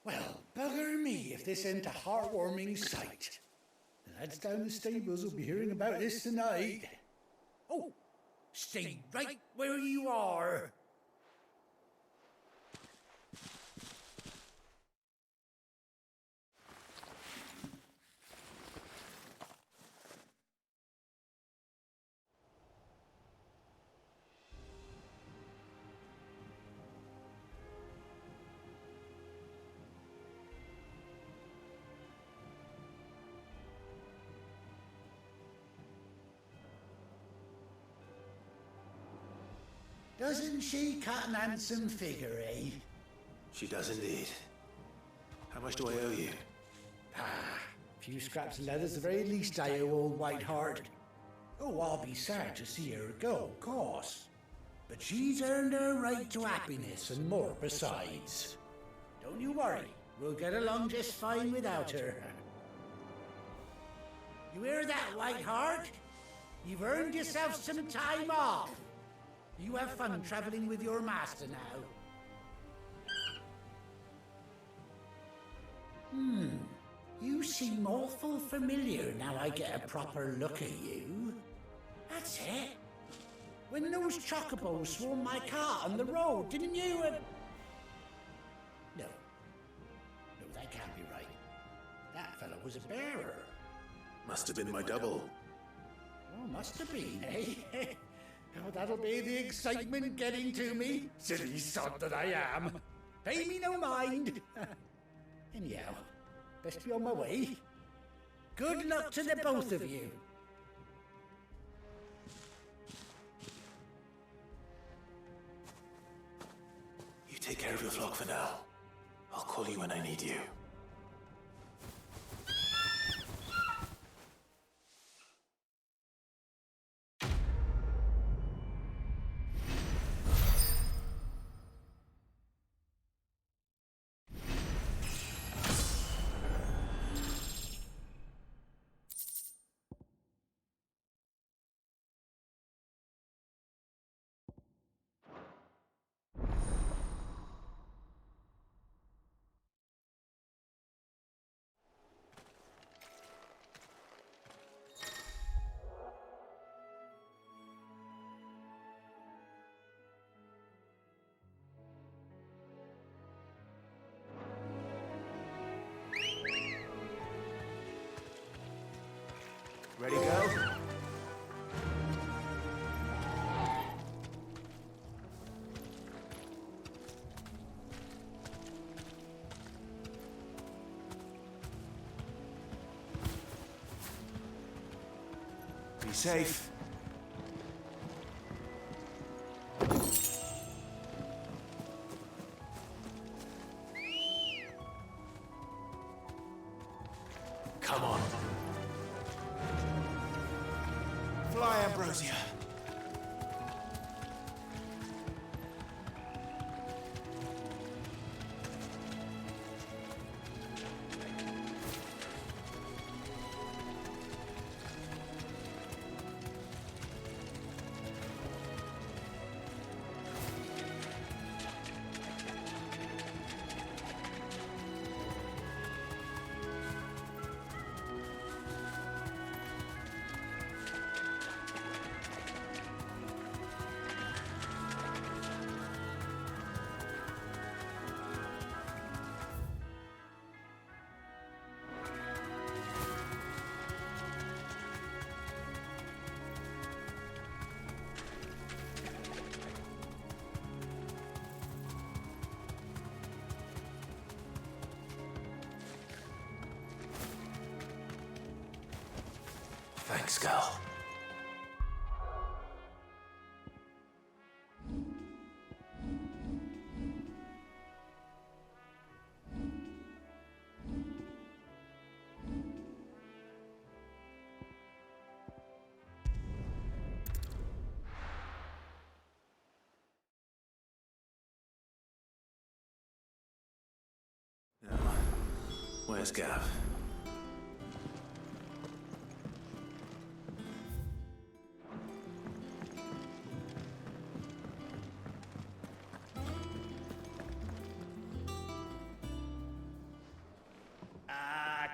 Well, bugger me if this ain't a heartwarming sight. The lads down the stables will be hearing about this tonight. Oh, stay right where you are. Doesn't she cut an handsome figure, eh? She does indeed. How much do I owe you? Ah, a few scraps of leather's the very least I owe old Whiteheart. Oh, I'll be sad to see her go, of course. But she's earned her right to happiness and more besides. Don't you worry, we'll get along just fine without her. You hear that, Whiteheart? You've earned yourself some time off. You have fun traveling with your master now. You seem awful familiar now I get a proper look at you. That's it. When those chocobos swarmed my car on the road, didn't you? No, that can't be right. That fellow was a bearer. Must have been my double. Oh, must have been, eh? Oh, that'll be the excitement getting to me. Silly sod that I am. Pay me no mind. Anyhow, best be on my way. Good luck to the both of you. You take care of your flock for now. I'll call you when I need you. Ready to go? Be safe. Come on. Fly, Ambrosia. Thanks, Gal. Now, where's Gav?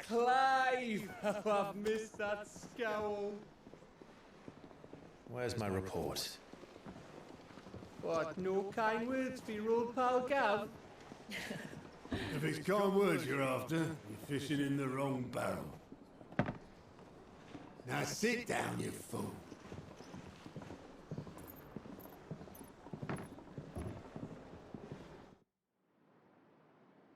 Clive! Oh, I've missed that scowl. Where's my report? What, no kind words for your old pal Gav? If it's kind words you're after, you're fishing in the wrong barrel. Now sit down, you fool.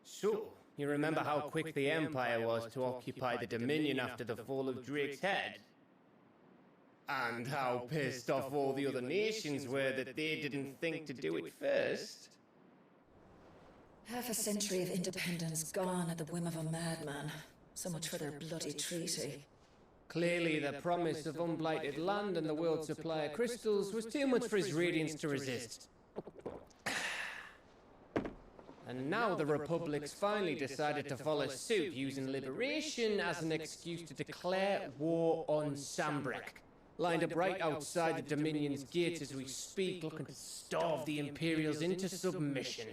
So, you remember how quick the Empire was to occupy the Dominion after the fall of Drake's Head? And how pissed off all the other nations were that they didn't think to do it first. Half a century of independence gone at the whim of a madman. So much for their bloody treaty. Clearly, the promise of unblighted land and the world's supply of crystals was too much for his radiance to resist. And now the Republic's finally decided to follow suit, using liberation as an excuse to declare war on Sambrek. Lined up right outside the Dominion's gates as we speak, looking to starve the Imperials into submission.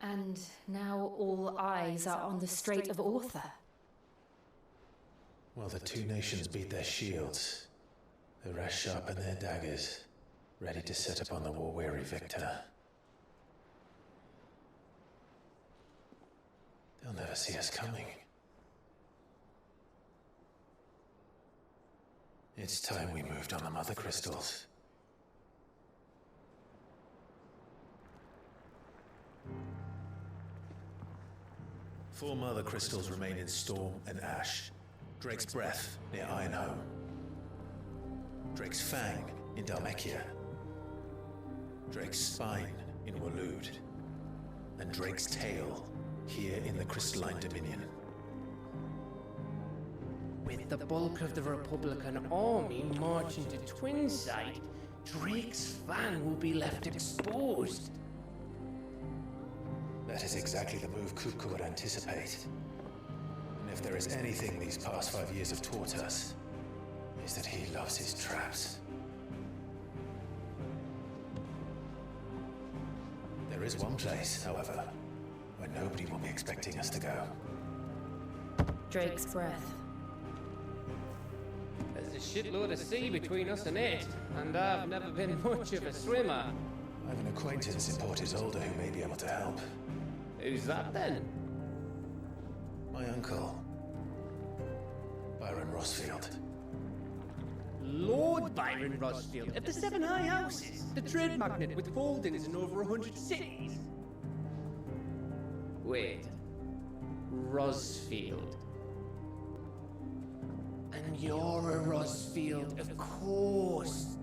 And now all eyes are on the Strait of Author. While the two nations beat their shields, the rest sharpen their daggers, ready to set upon the war-weary victor. They'll never see us coming. It's time we moved on the Mother Crystals. Four Mother Crystals remain in Storm and Ash. Drake's Breath near Ironhome. Drake's Fang in Dhalmekia. Drake's Spine in Waloed. And Drake's Tail here in the Crystalline Dominion. With the bulk of the Republican army marching to Twinside, Drake's Fang will be left exposed. That is exactly the move Kupka would anticipate. And if there is anything these past 5 years have taught us, is that he loves his traps. There is one place, however, where nobody will be expecting us to go. Drake's Breath. There's a shitload of sea between us and it, and I've never been much of a swimmer. I have an acquaintance in Port Isolde who may be able to help. Who's that then? My uncle, Byron Rosfield. Lord Byron Rosfield of the Seven High Houses, the trade magnate with holdings in over 100 cities. Wait, Rosfield. And you're a Rosfield, of course.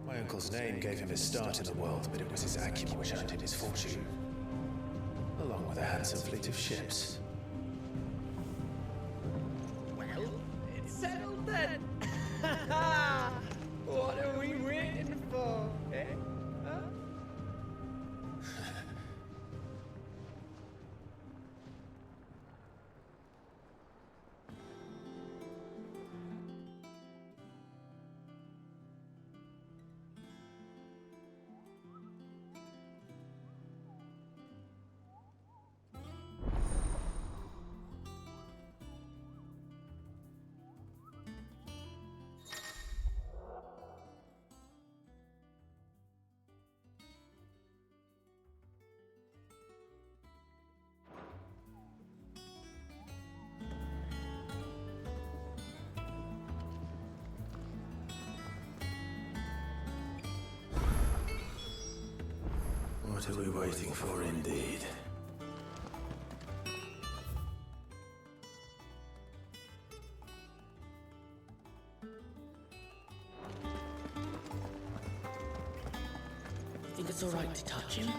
My uncle's name gave him his start in the world, but it was his acumen which earned him his fortune, along with a handsome fleet of ships. Well, it's settled then. What are we waiting for, eh? Huh? What are we waiting for, indeed? Think it's all right to touch him?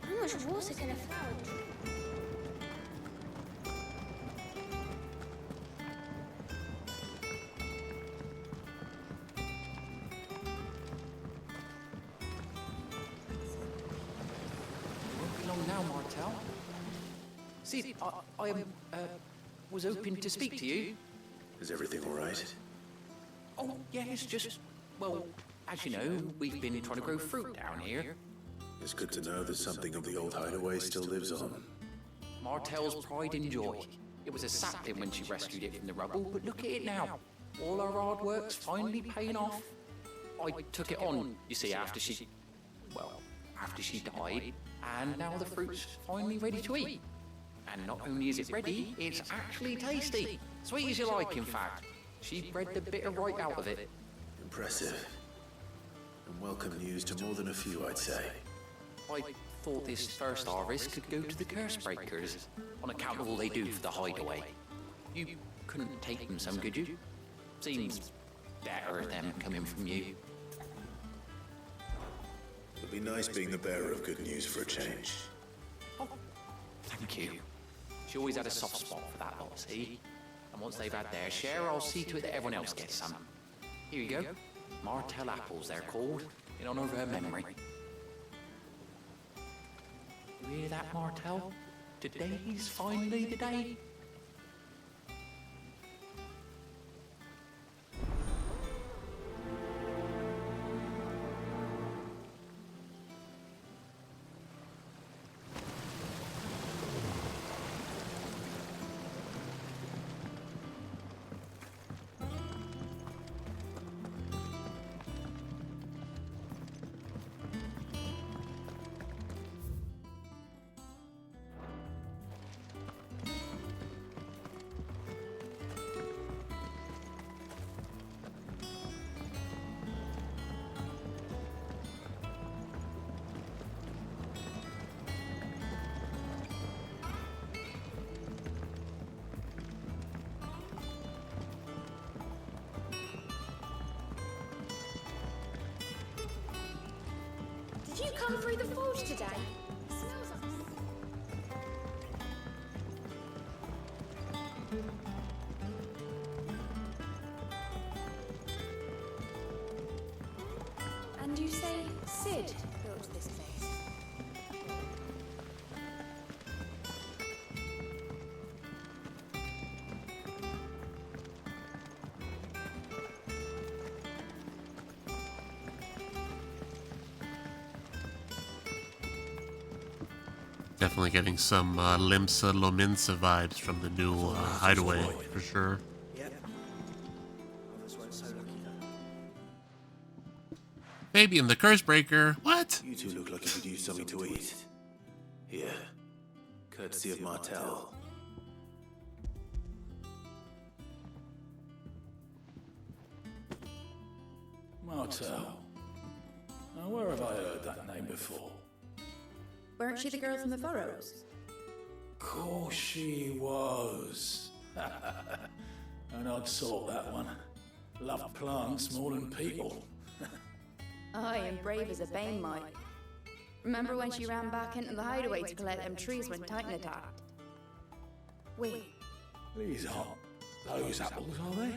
How much water can a flower drink? Won't be long now, Martel. See, I was hoping to speak to you. Is everything all right? Oh, yes, just, well, as you know, we've been trying to grow fruit down here. It's good to know that something of the old hideaway still lives on. Martel's pride and joy. It was a sapling when she rescued it from the rubble, but look at it now. All our hard work's finally paying off. I took it on, you see, after she died, and now the fruit's finally ready to eat. And not only is it ready, it's actually tasty. Sweet as you like, in fact. She bred the bitter right out of it. Impressive. And welcome news to more than a few, I'd say. I thought this first harvest could go to the curse breakers, on account of all they do for the hideaway. You couldn't take them some, could you? Seems better them coming from you. It'll be nice being the bearer of good news for a change. Thank you. She always had a soft spot for that lot, see? And once they've had their share, I'll see to it that everyone else gets some. Here you go. Martell apples, they're called, in honor of her memory. You hear that, Martell? Today's finally the day. Did you come through the forge today? Smells like... And you say Sid built this place? Definitely getting some Limsa Lominsa vibes from the new hideaway, for sure. Yep. Others weren't so lucky though. Fabian the Cursebreaker. What? You two look like you could use something to eat. Here. Courtesy of Martell. Martell. Now, where have I heard that name before? Weren't she the girl from the Furrows? Course she was. An odd sort, that one. Loved plants more than people. Aye, and brave as a bane might. Remember when she ran back into the hideaway to collect them trees when Titan attacked? Wait. These aren't those apples, are they?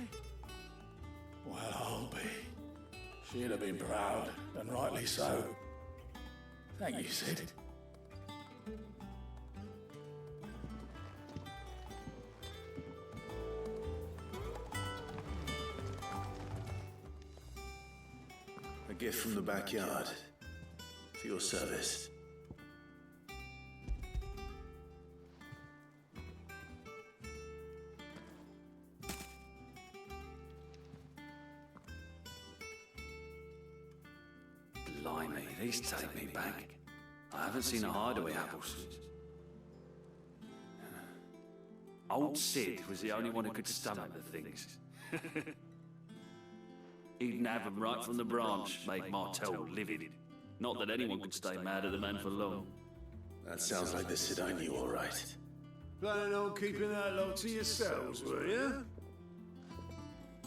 Well, I'll be. She'd have been proud, and rightly so. Thank you, Sid. A gift from the backyard. For your service. Blimey, these take me back. I haven't seen a hideaway apple since. Old Sid was the only one who could stomach the things. He'd nab them right from the branch, make Martell livid. Not that anyone could stay mad at the man for long. That sounds like the Sid I knew, all right. Planning on keeping that lot to yourselves, were you?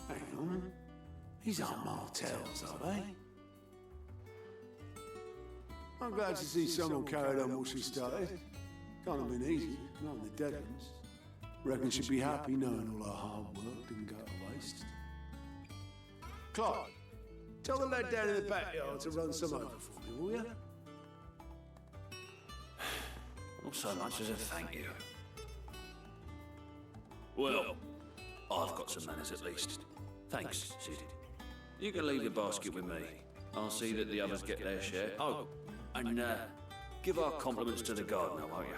Hang on. These aren't Martells, are they? I'm glad to see someone carried on what she started. Can't have been easy, not in the dead ones. Reckon she'd be happy knowing all her hard work didn't go to waste. Clyde, tell the lad down in the backyard to run some over for me, will you? Not so much as a thank you. Well, I've got some manners at least. Thanks, Sid. You can leave the basket with me. I'll see that the others get their share. Oh, and give our compliments to the gardener, won't you?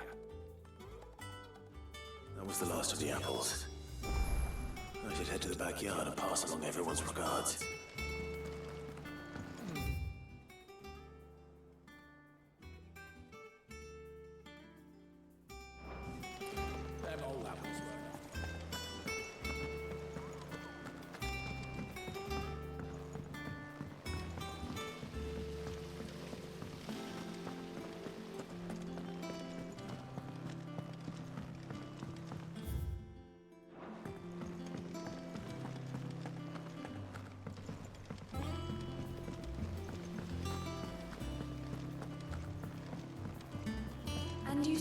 That was the last of the apples. I should head to the backyard and pass along everyone's regards. Them old apples were enough.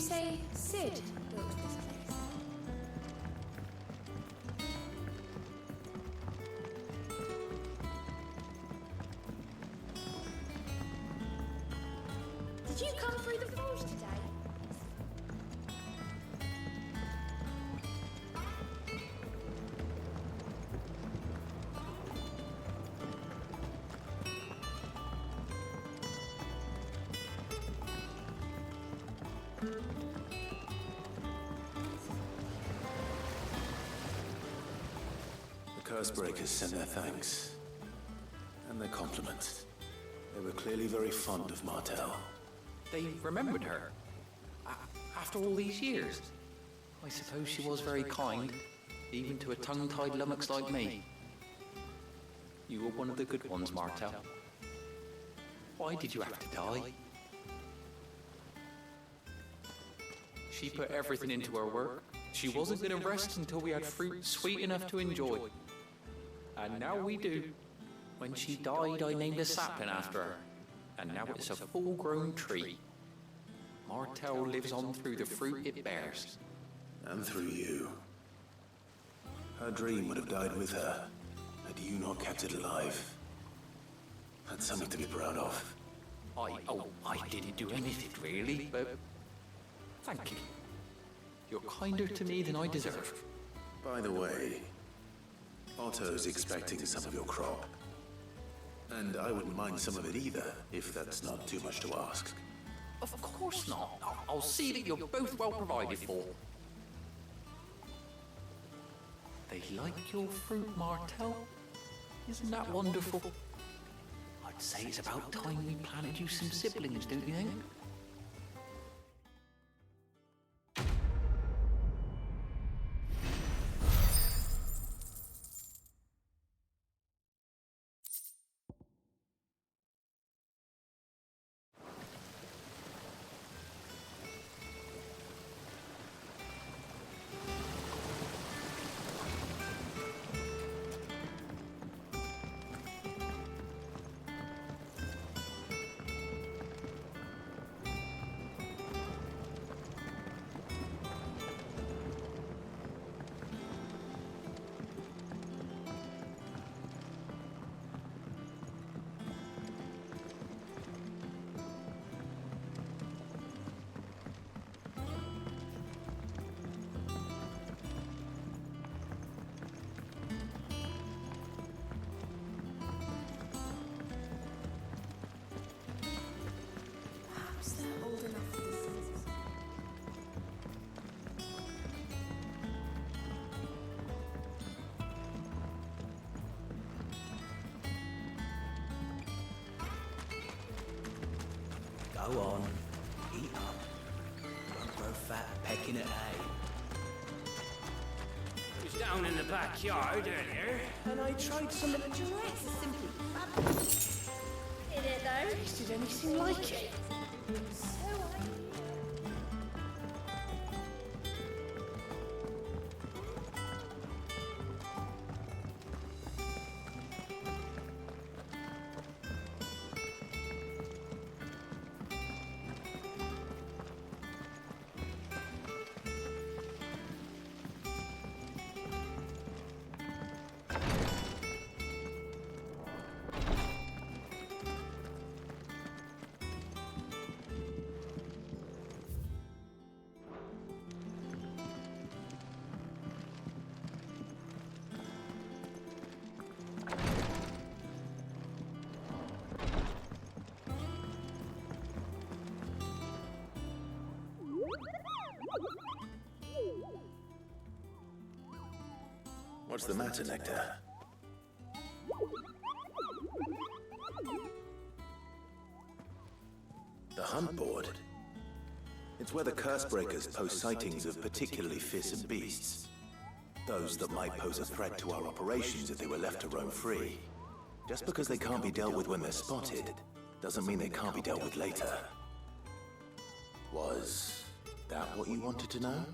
say Sid built this place? Did you come through the forge today? The Cursebreakers sent their thanks. And their compliments. They were clearly very fond of Martel. They remembered her. After all these years. I suppose she was very kind, even to a tongue-tied lummox like me. You were one of the good ones, Martel. Why did you have to die? She put everything into her work. She wasn't going to rest until we had fruit sweet enough to enjoy. And now we do. When she died, I named a sapling after her. And now it's a full-grown tree. Martel lives on through the fruit it bears. And through you. Her dream would have died with her, had you not kept it alive. That's something to be proud of. I didn't do anything really, but thank you. You're kinder to me than I deserve. By the way, Otto's expecting some of your crop. And I wouldn't mind some of it either, if that's not too much to ask. Of course not. I'll see that you're both well provided for. They like your fruit, Martel. Isn't that wonderful? I'd say it's about time we planted you some siblings, don't you think? Perhaps they're old enough for this. Go on, eat up. Won't grow fat pecking at hay. I was down in the backyard earlier, and I tried some of the giraffes. Simply fabulous. Did it though? Tasted anything like it? So What's the matter, Nectar? The hunt board? It's where the Cursebreakers post sightings of particularly fearsome beasts. Those that might pose a threat to our operations if they were left to roam free. Just because they can't be dealt with when they're spotted, doesn't mean they can't be dealt with later. Was that what you wanted to know?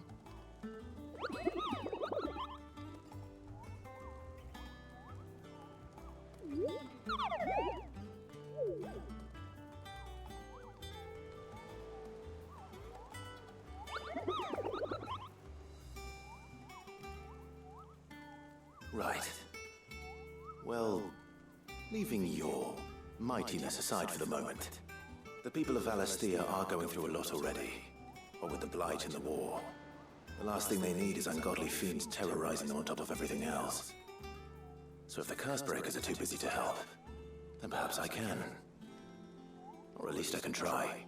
Well, leaving your mightiness aside for the moment, the people of Valastia are going through a lot already. What with the Blight and the war, the last thing they need is ungodly fiends terrorizing them on top of everything else. So if the Curse-breakers are too busy to help, then perhaps I can. Or at least I can try.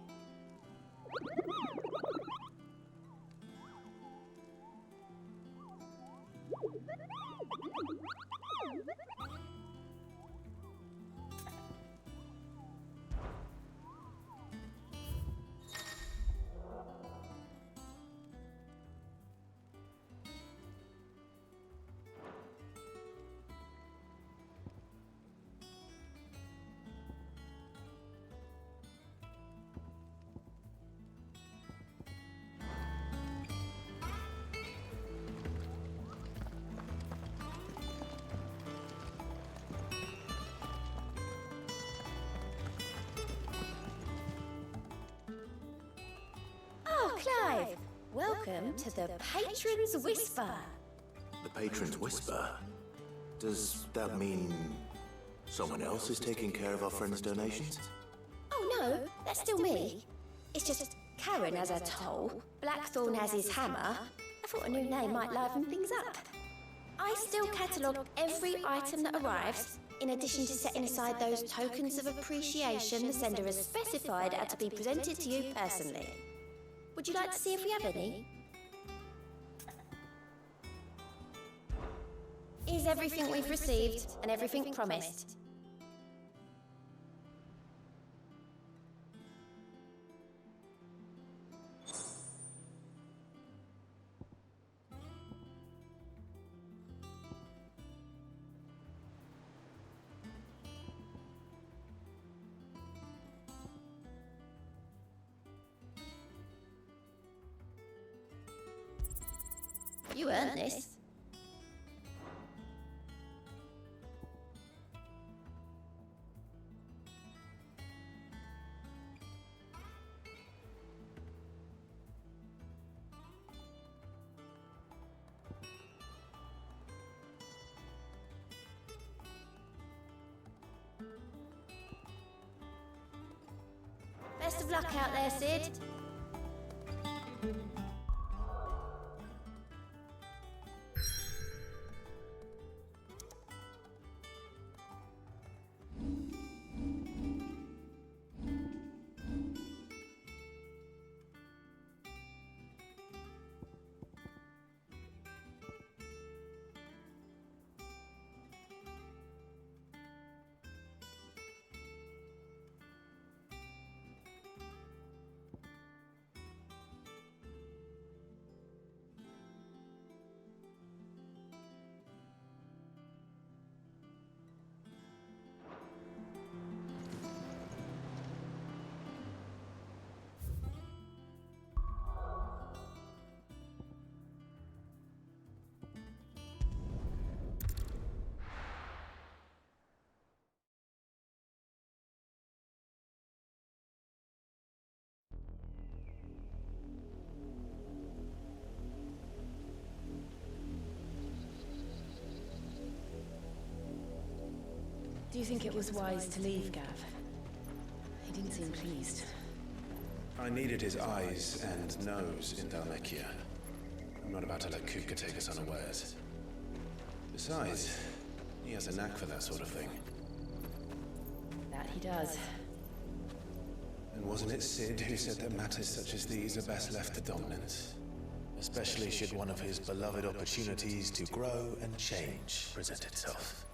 Oh, Clive! Welcome to the Patron's Whisper. The Patron's Whisper? Does that mean someone else is taking care of our friend's donations? Oh no, that's still me. It's just Karen has her toll, Blackthorn has his hammer. I thought a new name might liven things up. I still catalogue every item that arrives, in addition to setting aside those tokens of appreciation the sender has specified are to be presented to you personally. Would you like to see if we have any? Here's everything we've received and everything promised. You earned this. Best of luck out there, Sid. Do you think it was wise to leave, Gav? He didn't seem pleased. I needed his eyes and nose in Dhalmekia. I'm not about to let Kupka take us unawares. Besides, he has a knack for that sort of thing. That he does. And wasn't it Sid who said that matters such as these are best left to dominance? Especially should one of his beloved opportunities to grow and change present itself.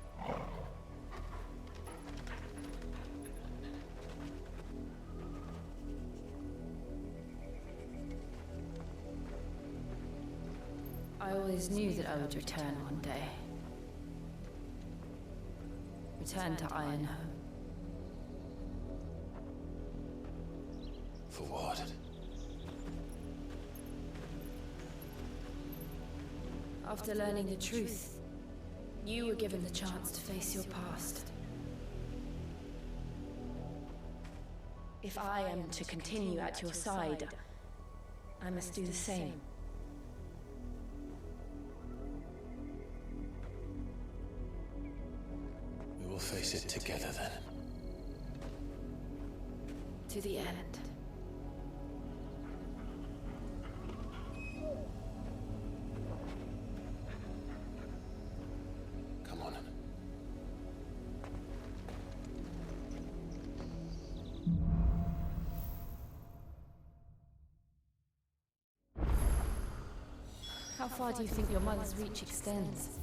I always knew that I would return one day. Return to Ironhome. For what? After learning the truth, you were given the chance to face your past. If I am to continue at your side, I must do the same. face it together then. To the end. Come on. How far do you think your mother's reach extends?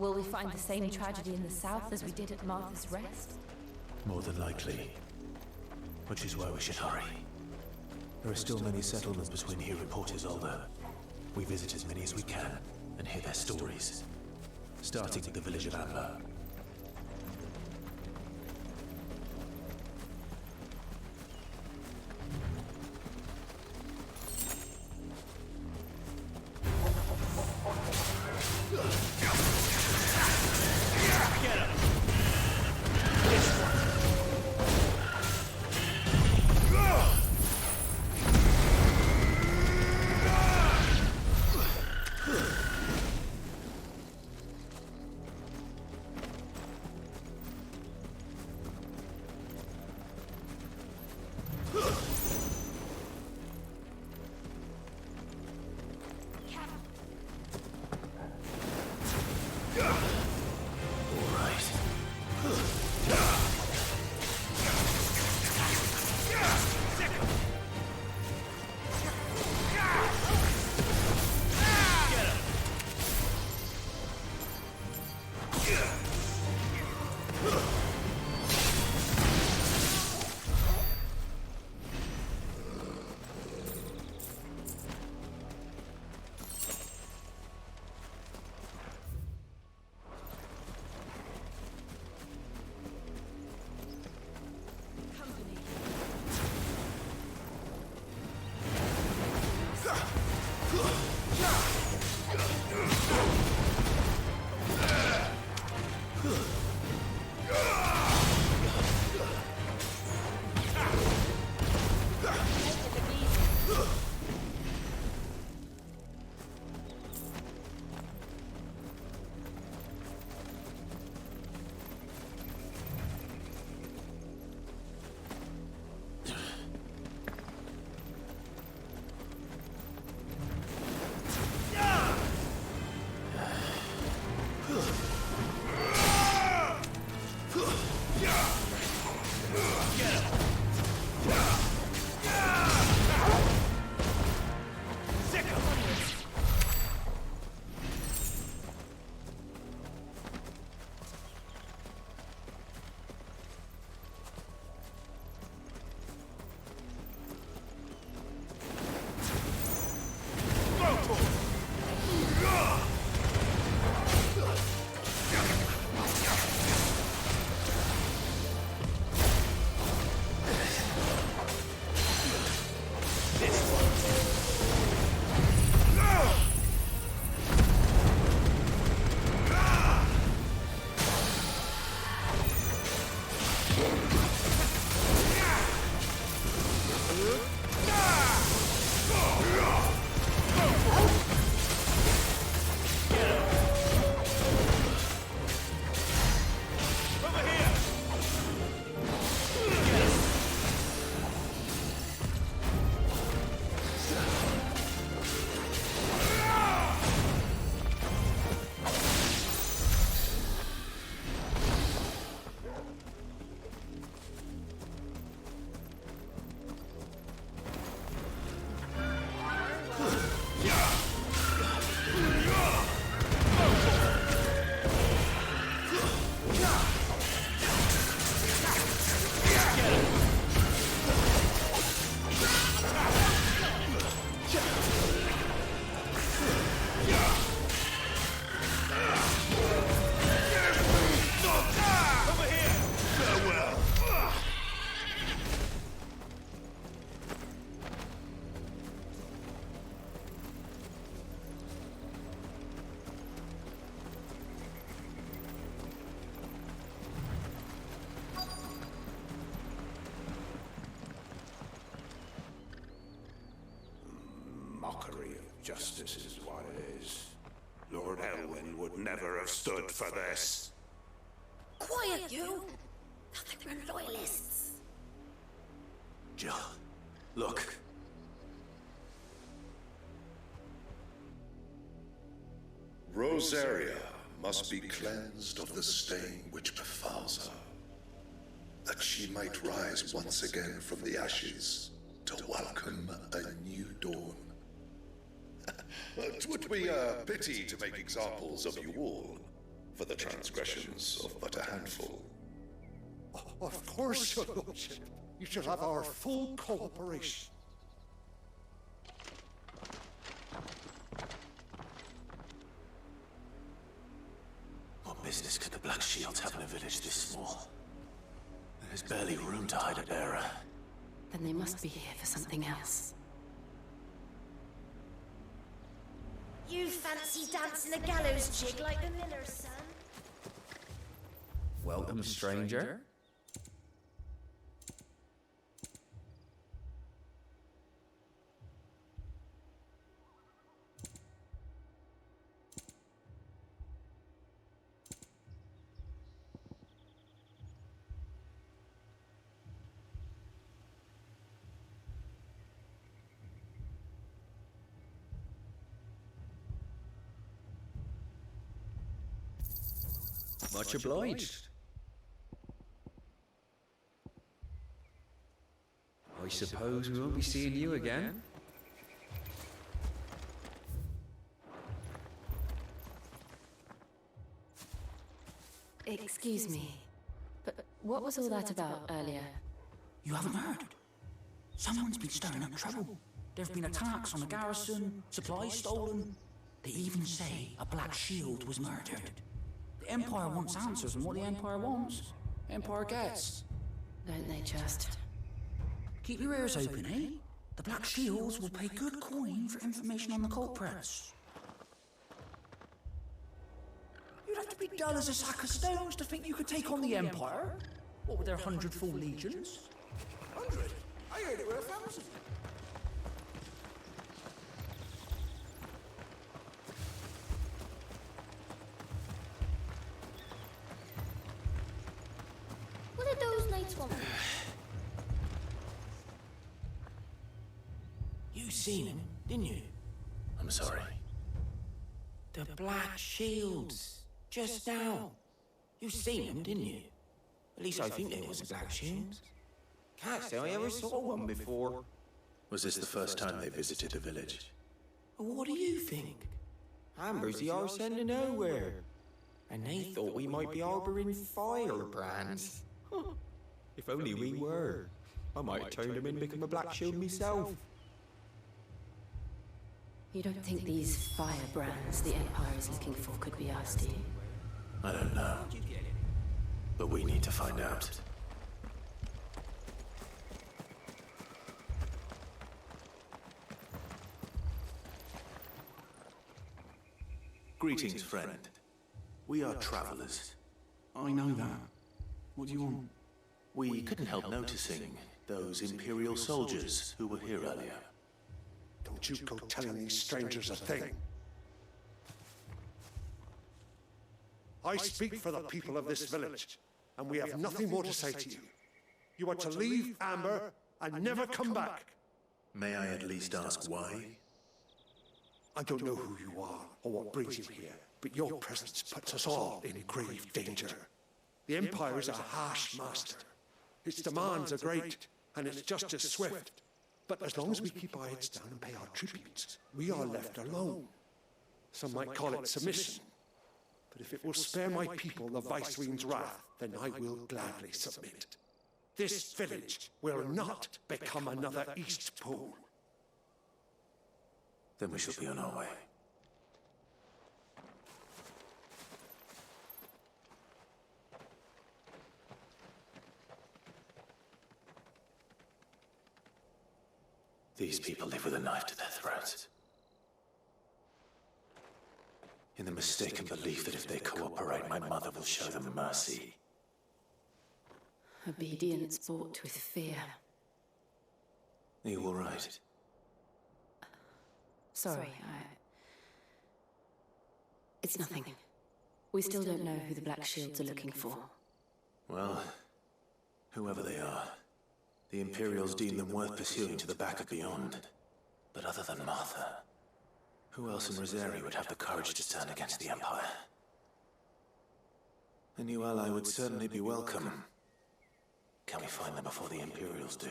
Will we find the same tragedy in the south as we did at Martha's Rest? More than likely. Which is why we should hurry. There are still many settlements between here and Port Isolde. We visit as many as we can and hear their stories. Starting with the village of Amber. Mockery of Justice is what it is. Lord Elwyn would never have stood for this. Quiet, you! Nothing we're loyalists. Jill, look. Rosaria must be cleansed of the stain which befalls her, that she might rise once again from the ashes to welcome a new dawn. It would be a pity to make examples of you all for the transgressions of but a handful. Of course, Your Lordship. You shall have our full cooperation. What business could the Black Shields have in a village this small? There's barely room to hide a bearer. Then they must be here for something else. You fancy dancing a gallows jig like the miller's son? Welcome, stranger. Much obliged. I suppose we won't be seeing you again. Excuse me, but what was all that about earlier? You haven't heard? Someone's been stirring up trouble. There have been attacks on the garrison, supplies stolen. They even say a Black Shield was murdered. The Empire wants answers, and what the Empire wants, Empire gets. Don't they just? Keep your ears open, eh? The Black Shields will pay good coin for information on the culprits. You'd have to be dull as a sack of stones to think you could take on the Empire. What with their 100 full legions? 100? I heard it were 1,000. What did those knights want? You seen him, didn't you? I'm sorry. The Black Shields. Just now. You seen them, didn't you? At least I think there was a Black Shield. Can't say I ever saw one before. Was this the first time they visited the village? What do you think? Amber's the arse end of nowhere. And they thought we might be harboring firebrands. If only we were. I might have turned them in and become a Black Shield myself. You don't think these firebrands the Empire is looking for could be ours, do you? I don't know. But we need to find out. Greetings, friend. We are travelers. I know that. What do you want? We couldn't help noticing those Imperial soldiers who were here earlier. Don't you go telling these strangers a thing. I speak for the people of this village, and we have nothing more to say to you. You are to leave Amber and never come back. May I at least ask why? I don't know who you are or what brings you here, but your presence puts us all in grave danger. The Empire is a harsh master. Its demands are great, and its justice swift. But as long as we keep our heads down and pay our tributes, we are left alone. Some might call it submission. But if it will spare my people the Viceroy's wrath, then I will gladly submit. This village will not become another East Pool. Then we shall be on our way. These people live with a knife to their throats. In the mistaken belief that if they cooperate, my mother will show them mercy. Obedience bought with fear. Are you all right? Sorry, It's nothing. We still don't know who the Black Shields are looking for. Well, whoever they are, the Imperials deem them worth pursuing to the back of beyond. But other than Martha, who else in Rosari would have the courage to stand against the Empire? A new ally would certainly be welcome. Can we find them before the Imperials do?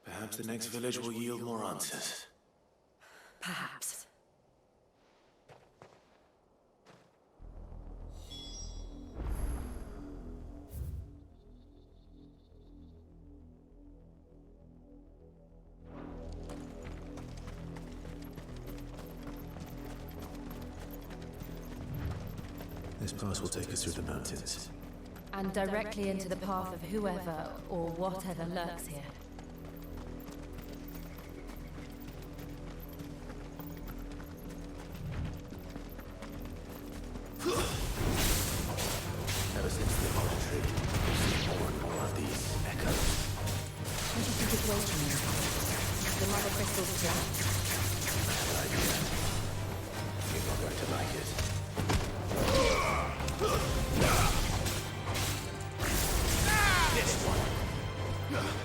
Perhaps the next village will yield more answers. Perhaps. This pass will take us through the mountains. And directly into the path of whoever or whatever lurks here. Ever since the monastery, we've seen more and more of these echoes. What do you think it's waiting in? The mother crystal's trap? Bad idea. You're not going to like it. This one. This one.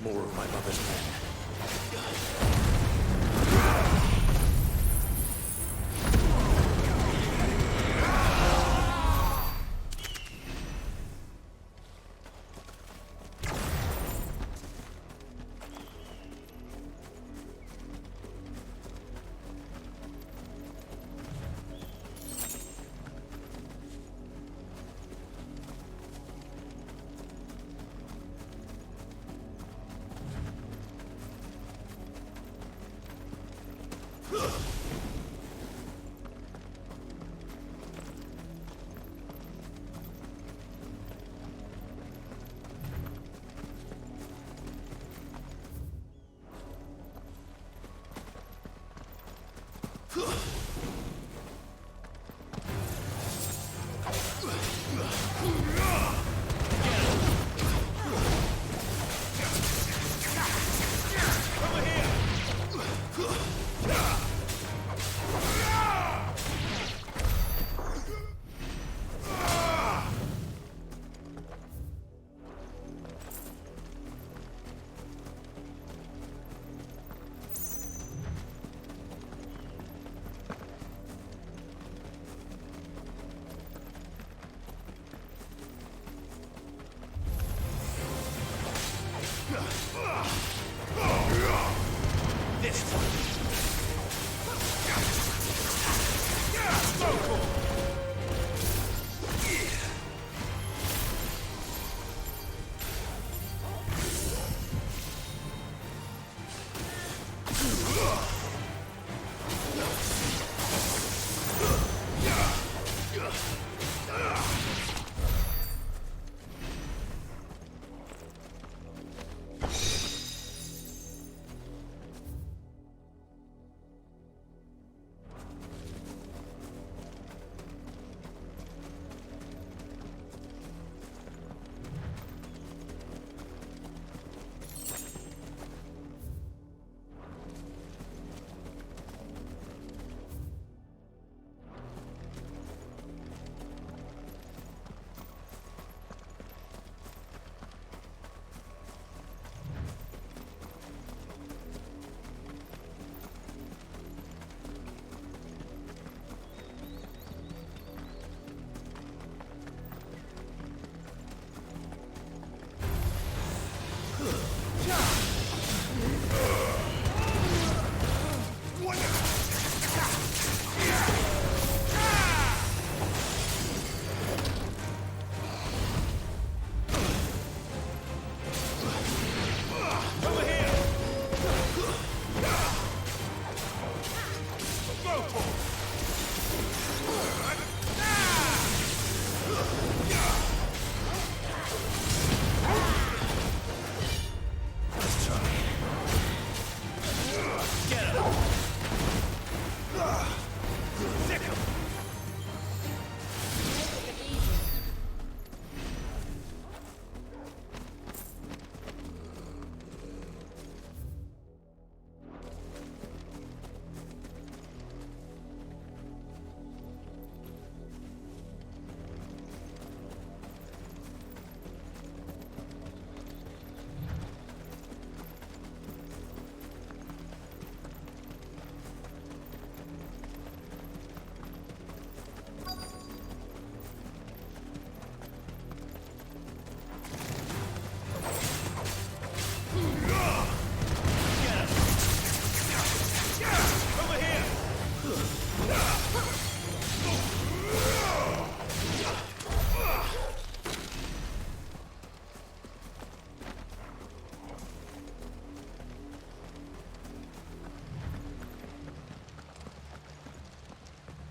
More of my mother's men.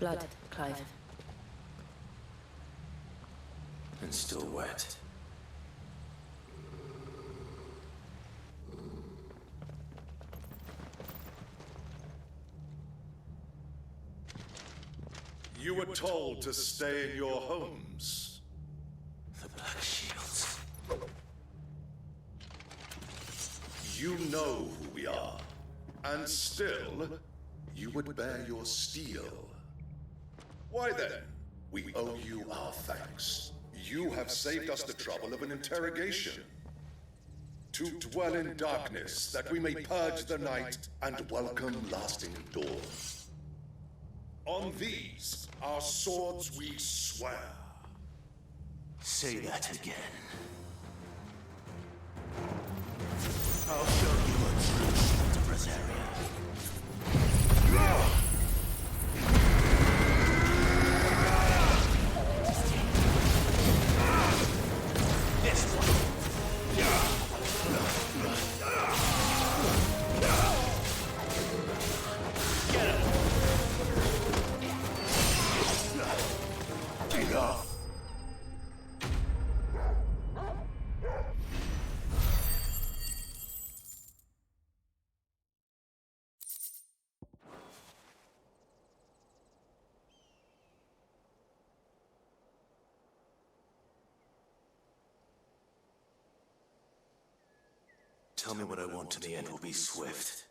blood, Clive. And still wet. You were told to stay in your homes. The Black Shields. You know who we are. And still, you would bear your steel. Why then, we owe you our thanks. You have saved us the trouble of an interrogation. To dwell in darkness, that we may purge the night and welcome lasting dawn. On these, our swords we swear. Say that again. I'll show you a true shield of Rosaria. This one. Get him. Enough. Tell me what I want, and the end will be swift.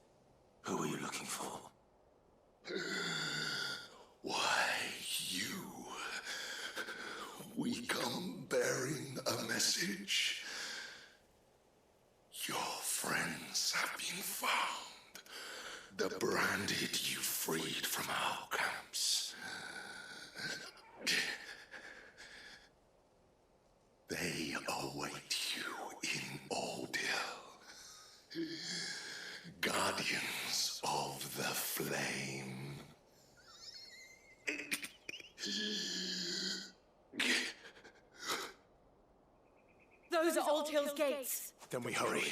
Who are you looking for? Why, you? We come bearing a message. Your friends have been found. The branded you freed from our camps. They await you in Aldil. Guardians of the Flame. Those are Old Hill's gates. Then we hurry.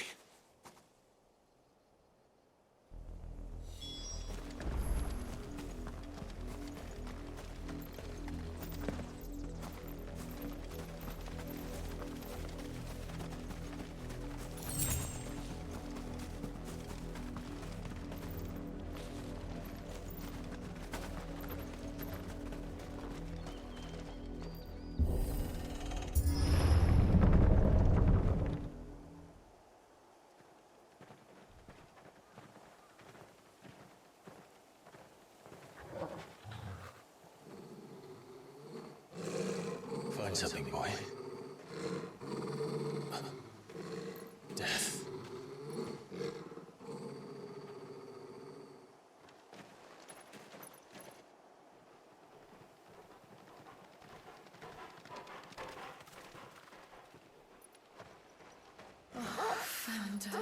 Find something, boy. Death. Found her.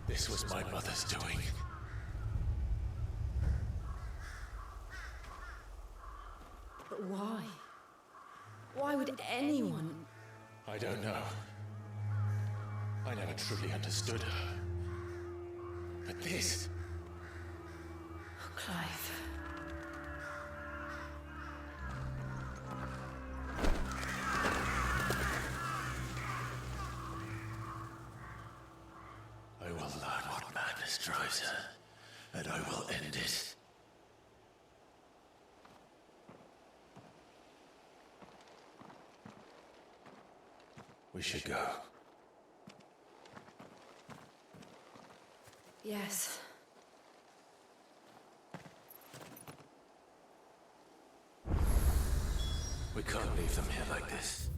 This was my mother's doing. But why? Why would anyone? I don't know. I never truly understood her. But this... Clive. I will learn what madness drives her, and I will end it. We should go. Yes. We can't leave them here like this.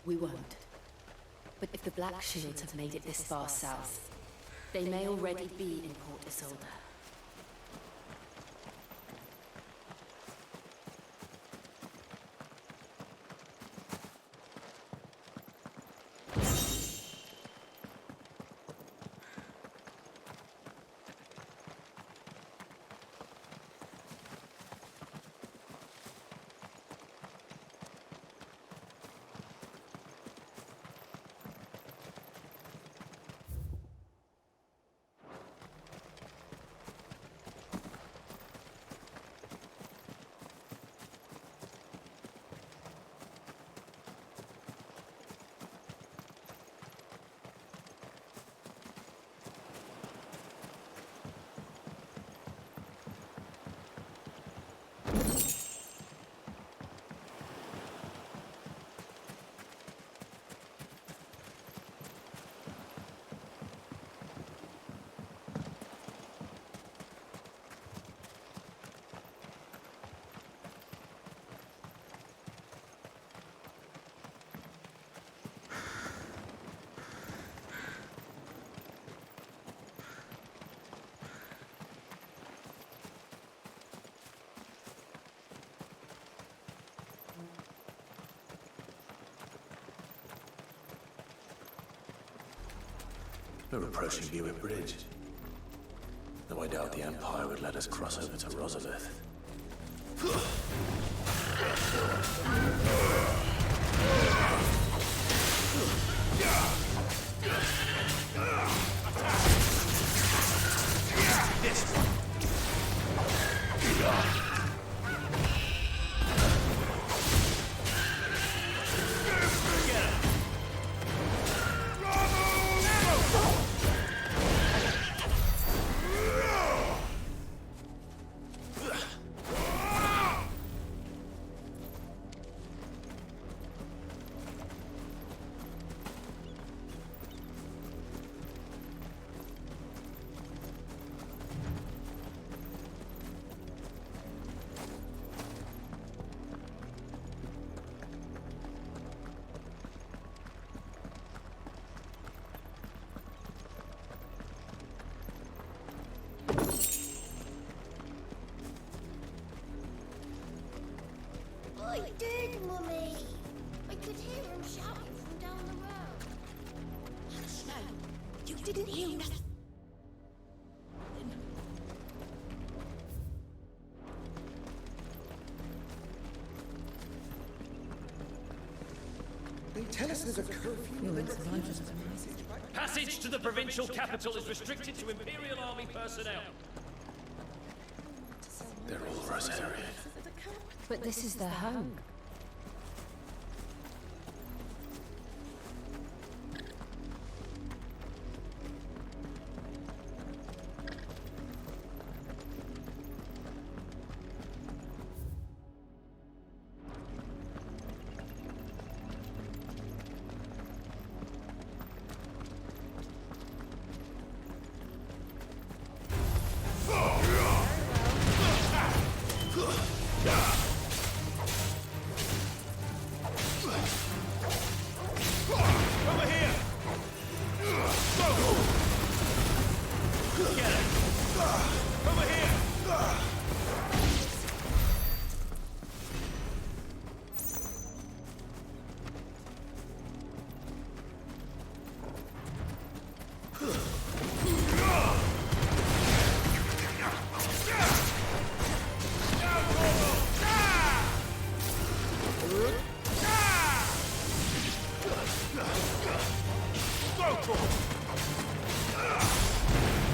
We won't. But if the Black Shields have made it this far south, they may already be in Port Isolde. We're approaching Buick Bridge. Though I doubt the Empire would let us cross over to Rosalith. This one. I did, Mummy. I could hear him shouting from down the road. Hush, no. You didn't hear nothing. They tell us there's a curfew. Passage to the provincial capital is restricted to Imperial Army personnel. They're all Rosarian. But this is their home.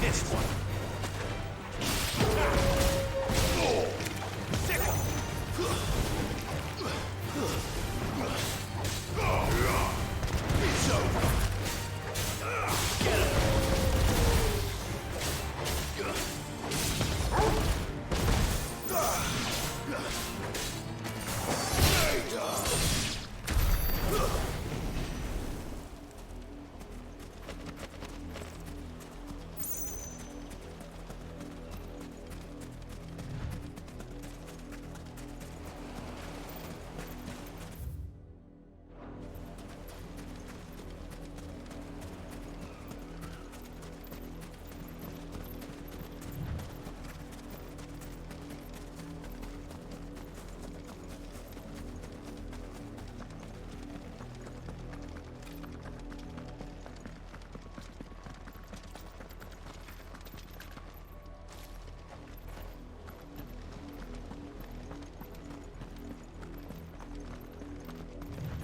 This one.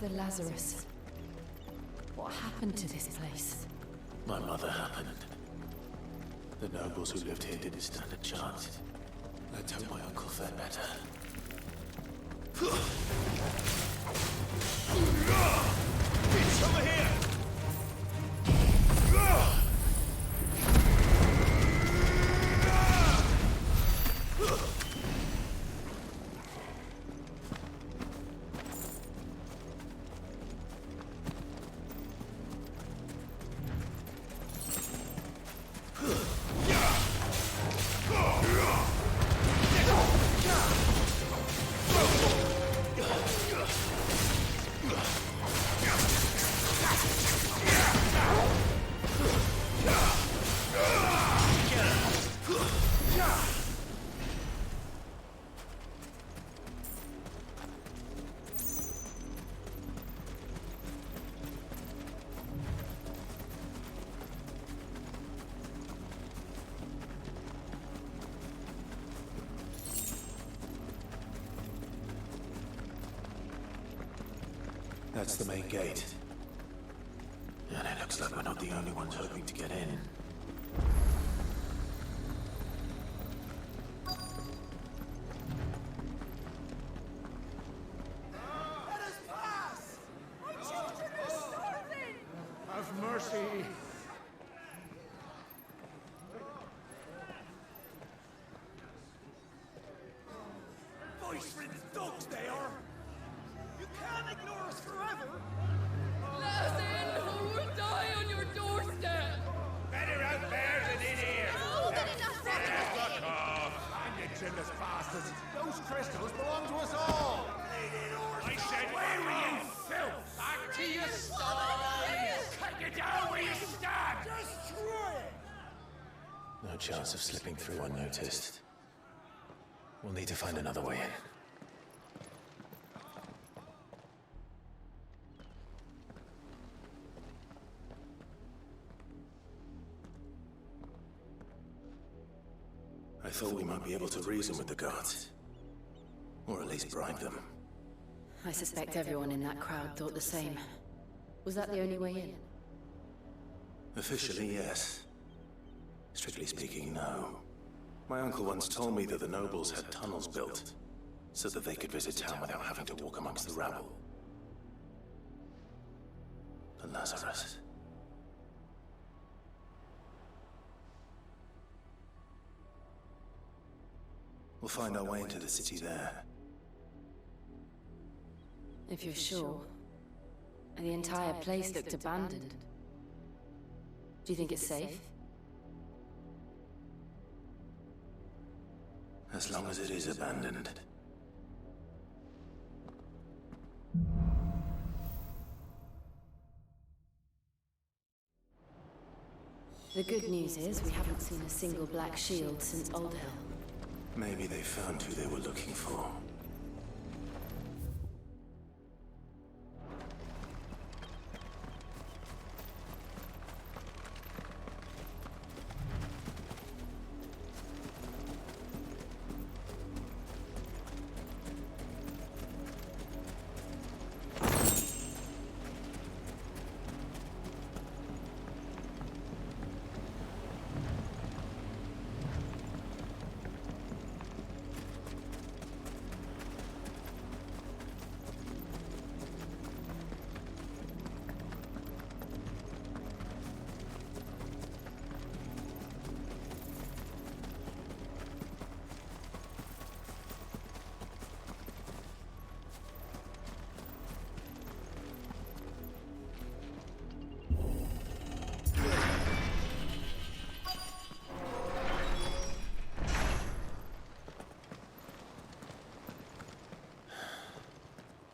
the Lazarus. What happened to this place? My mother happened. The nobles who lived here didn't stand a chance. Let's hope my uncle fared better. It's over here! That's the main gate. And it looks like we're not the only ones hoping to get in. Let us pass! My children are starving! Have mercy! Voice-ridden dogs they are! You can't ignore us forever! Let us in, or we'll die on your doorstep! Better out bears than in here! Oh, get enough Fuck off! And you chinless bastards! Those crystals belong to us all! I said, where were you, filth? Back to your stalls! Cut you down where you stand! Destroy it! No chance of slipping through unnoticed. We'll need to find another way in. I thought we might be able to reason with the guards. Or at least bribe them. I suspect everyone in that crowd thought the same. Was that the only way in? Officially, yes. Strictly speaking, no. My uncle once told me that the nobles had tunnels built, so that they could visit town without having to walk amongst the rabble. The Lazarus. We'll find our way into the city there. If you're sure. The entire place looked abandoned. Do you think it's safe? As long as it is abandoned. The good news is we haven't seen a single black shield since Old Hill. Maybe they found who they were looking for.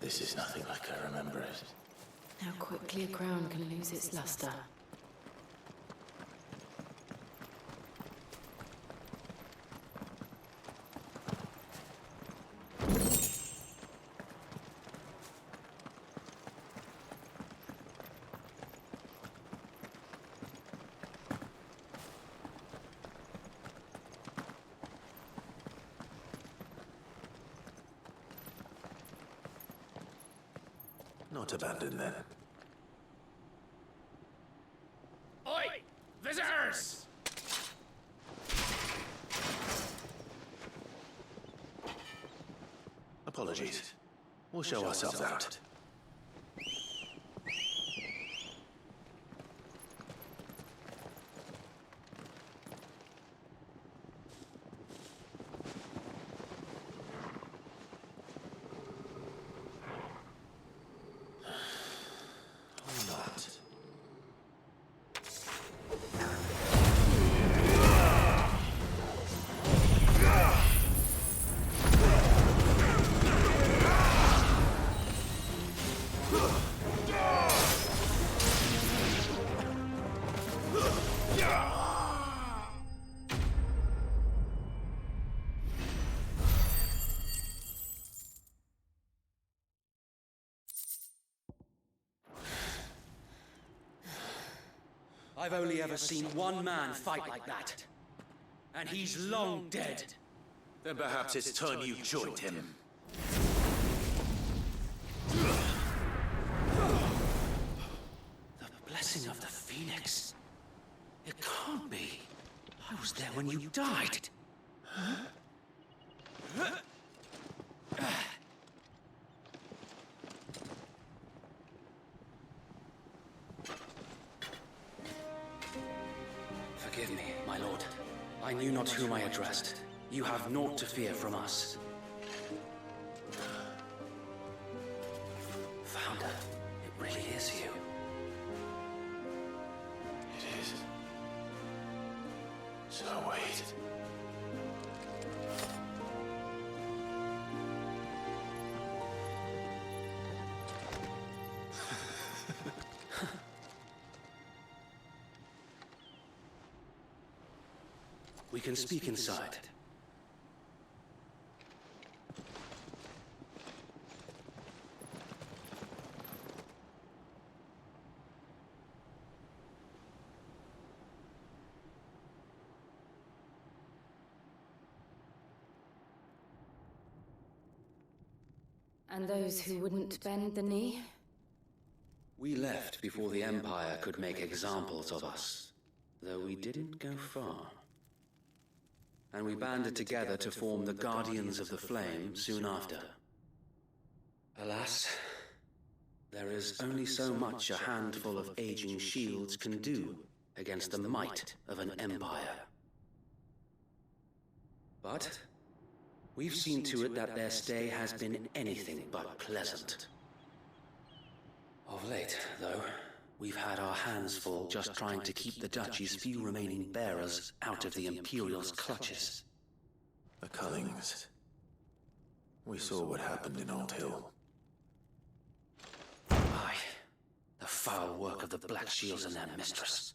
This is nothing like I remember it. How quickly a crown can lose its luster. Not abandoned then. Oi! Visitors! Apologies. We'll show ourselves out. I've only ever seen one man fight like that. And he's long dead. Then perhaps it's time you joined him. The blessing of the Phoenix. It can't be. I was there when you died. Forgive me, my lord. I knew not whom I addressed. You have naught to fear from us. Founder, it really is you. It is. So wait. We can speak inside. And those who wouldn't bend the knee? We left before the Empire could make examples of us, though we didn't go far. And we banded together to form the Guardians of the Flame soon after. Alas, there is only so much a handful of aging shields can do against the might of an empire. But we've seen to it that their stay has been anything but pleasant. Of late, though, we've had our hands full just trying to keep the Duchy's few remaining bearers out of the Imperial's clutches. The Cullings. We saw what happened in Old Hill. Aye. The foul work of the Black Shields and their mistress.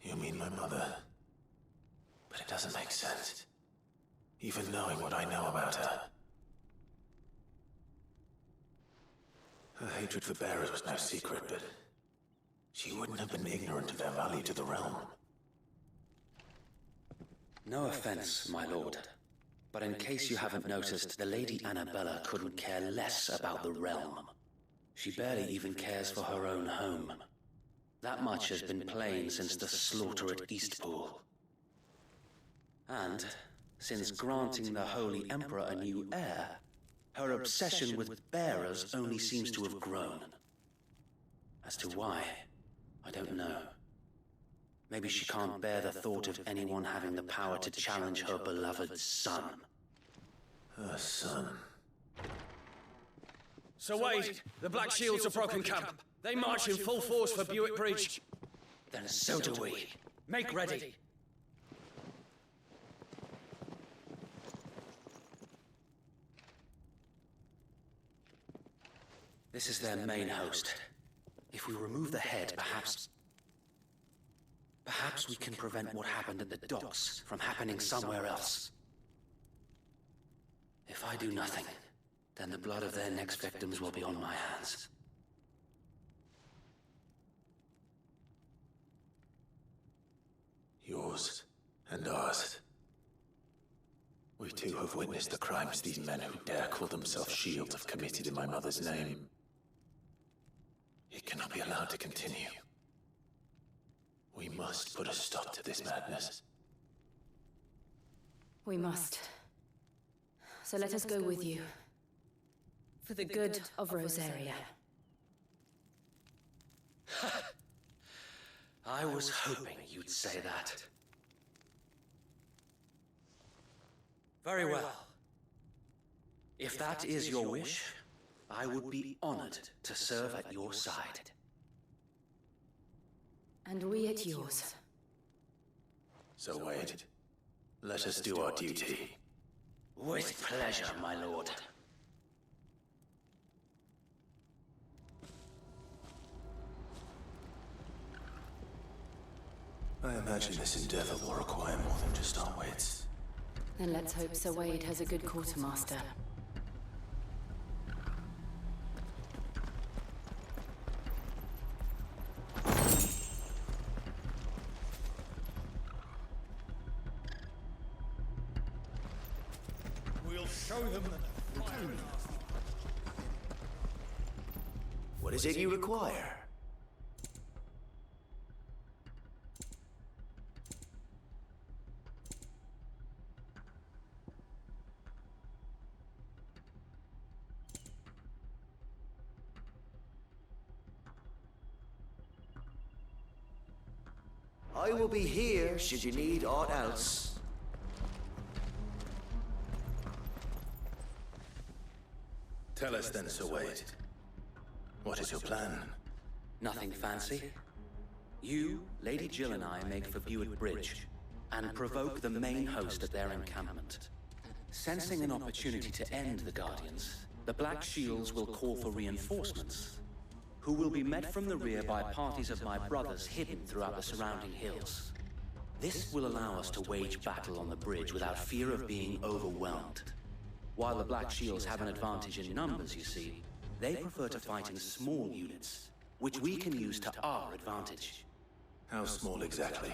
You mean my mother? But it doesn't make sense. Even knowing what I know about her. Her hatred for bearers was no secret, but she wouldn't have been ignorant of their value to the realm. No offense, my lord, but in case you haven't noticed, the Lady Annabella couldn't care less about the realm. She barely even cares for her own home. That much has been plain since the slaughter at Eastpool. And, since granting the Holy Emperor a new heir, her obsession with bearers only seems to have grown. As to why, I don't know. Maybe she can't bear the thought of anyone having the power to challenge her beloved son. Her son. So wait, the Black Shields have broken camp. They march in full force for Buick Bridge. Then so do we. Make ready. This is their main host. If we remove the head, perhaps we can prevent what happened at the docks from happening somewhere else. If I do nothing, then the blood of their next victims will be on my hands. Yours and ours. We too have witnessed the crimes these men who dare call themselves shields have committed in my mother's name. It cannot be allowed to continue. We must put a stop to this madness. We must. So let us go with you. For the good of Rosaria. I was hoping you'd say that. Very well. If that is your wish, I would be honored to serve at your side. And we at yours. So Wade, let us do our duty. With pleasure, my lord. I imagine this endeavor will require more than just our wits. Then let's hope Sir Wade has a good quartermaster. We'll show them that. What is it you require? I will be here should you need aught else. Tell us then, Sir Wade. What is your plan? Nothing fancy. You, Lady Jill and I make for Buick Bridge and provoke the main host at their encampment. Sensing an opportunity to end the Guardians, the Black Shields will call for reinforcements, who will be met from the rear by parties of my brothers hidden throughout the surrounding hills. This will allow us to wage battle on the bridge without fear of being overwhelmed. While the Black Shields have an advantage in numbers, you see, they prefer to fight in small units, which we can use to our advantage. How small exactly?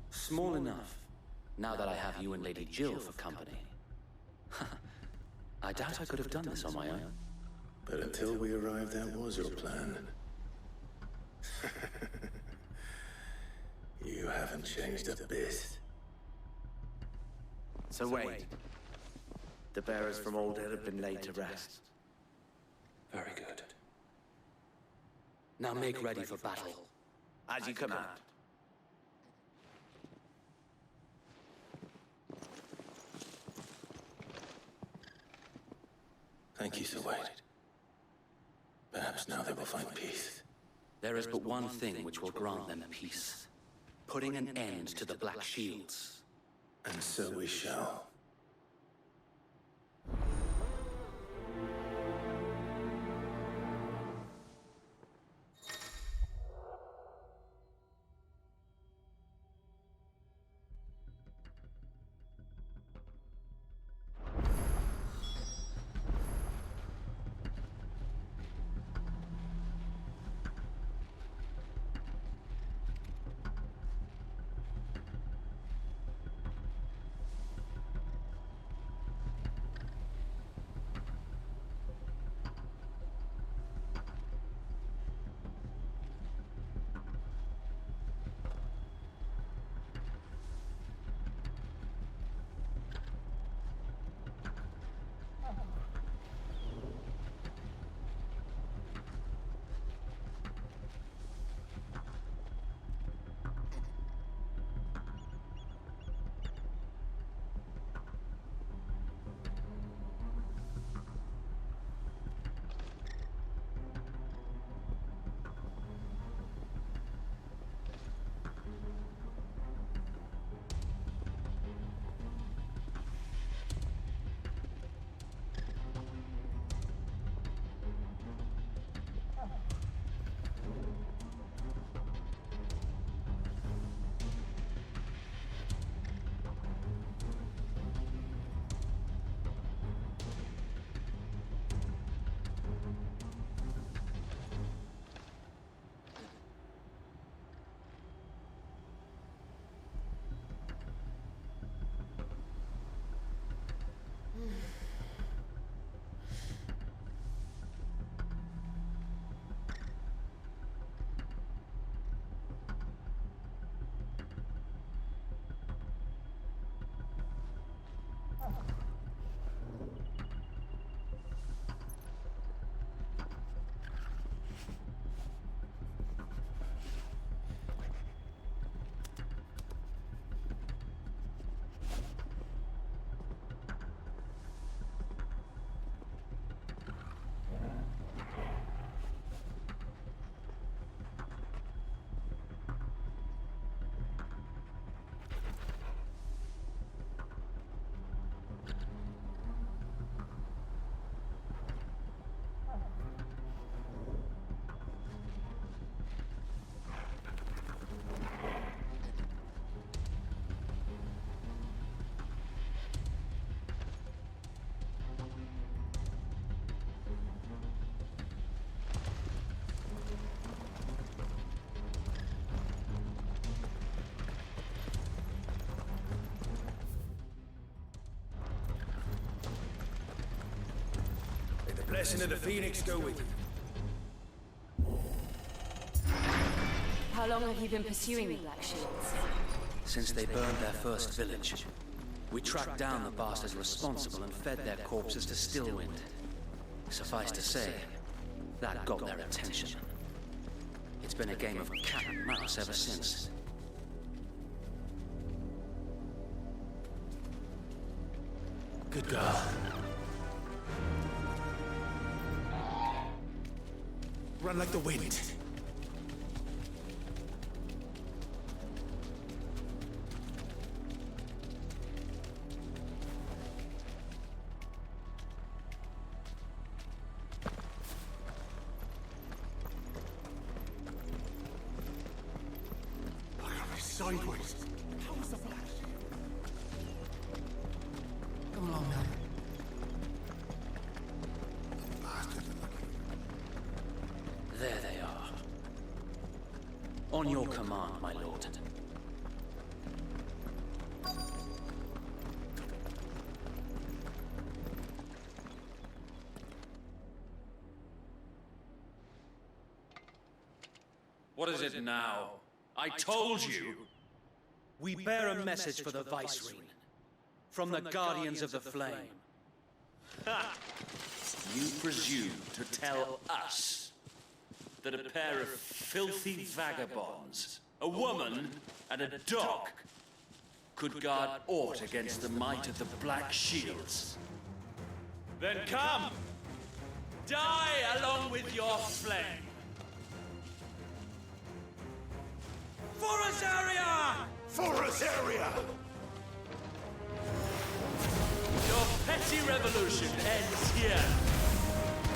Small enough, now that I have you and Lady Jill for company. I doubt I could have done this on my own. But until we arrived, that was your plan. You haven't changed a bit. So wait. The bearers from Oldhead have been laid to rest. Very good. Now make ready for battle. As you command. Thank you, Sir Wade. Perhaps now they will find peace. There is but one thing which will grant them peace. Putting an end to the Black Shields. And so we shall. blessing of the Phoenix go with you. How long have you been pursuing the Black Shields? Since they burned their first village, we tracked down the bastards responsible and fed their corpses to Stillwind. Suffice to say, that got their attention. It's been a game of cat and mouse ever since. Good girl. Run like the wind. Sideways. How was the flash? Come along now. There they are. On your command, my lord. What is it now? I told you! We bear a message for the Vicereine. From the Guardians of the Flame. Ha! You presume to tell us that a pair of filthy vagabonds, a woman and a dog, could guard aught against the might of the Black Shields? Then come! Die along with your flame! For Azaria! For Azaria! Your petty revolution ends here.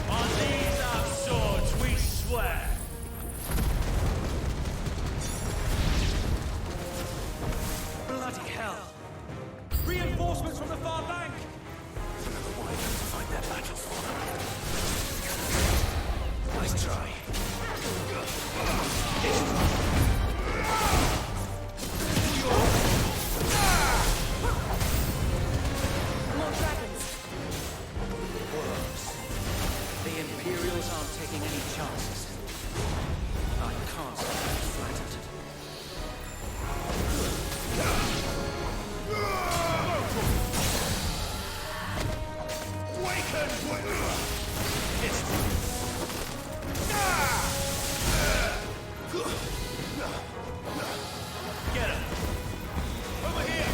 On these our swords we swear. Bloody hell! Reinforcements from the far bank! Another way to fight that battle for them. Nice try. More dragons. Worms. The Imperials aren't taking any chances. I can't say I'm flattered. Waken! Get him! Over here!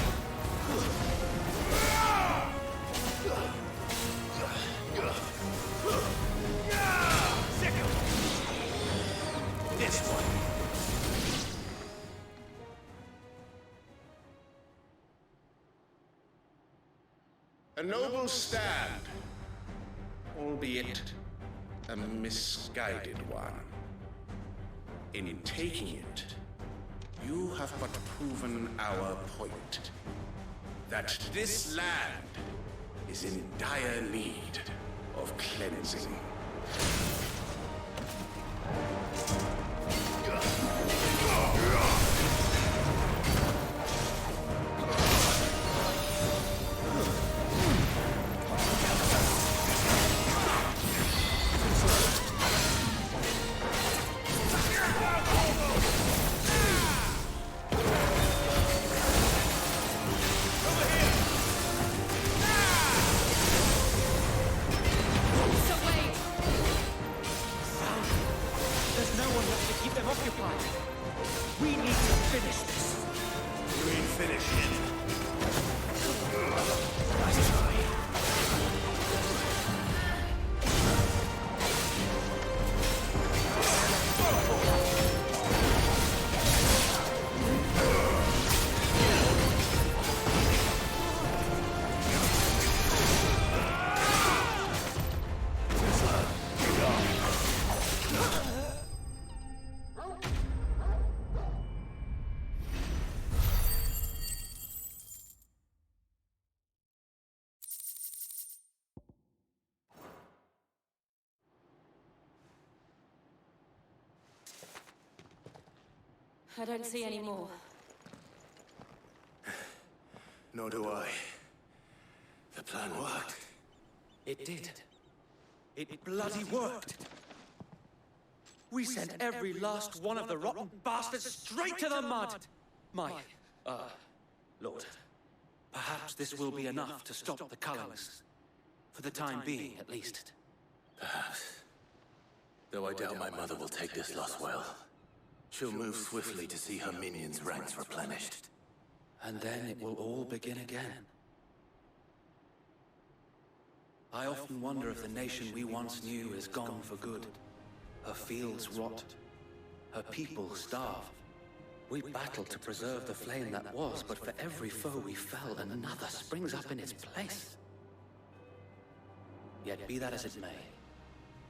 This one. A noble stand, albeit a misguided one. In taking it, you have but proven our point. That this land is in dire need of cleansing. I don't see any more. Nor do I. The plan worked. It did. It bloody worked! We sent every last one of the rotten bastards straight to the mud! My, Lord, perhaps this will be enough to stop the Cullings. For the time being, at least. Perhaps. Though I doubt my mother will take this loss well. She'll move swiftly to see her minions' ranks replenished. And then it will all begin again. I often wonder if the nation we once knew is gone for good. Her fields rot. Her people starve. We battled to preserve the flame that was, but for every foe we fell, another springs up in its place. Yet be that as it may,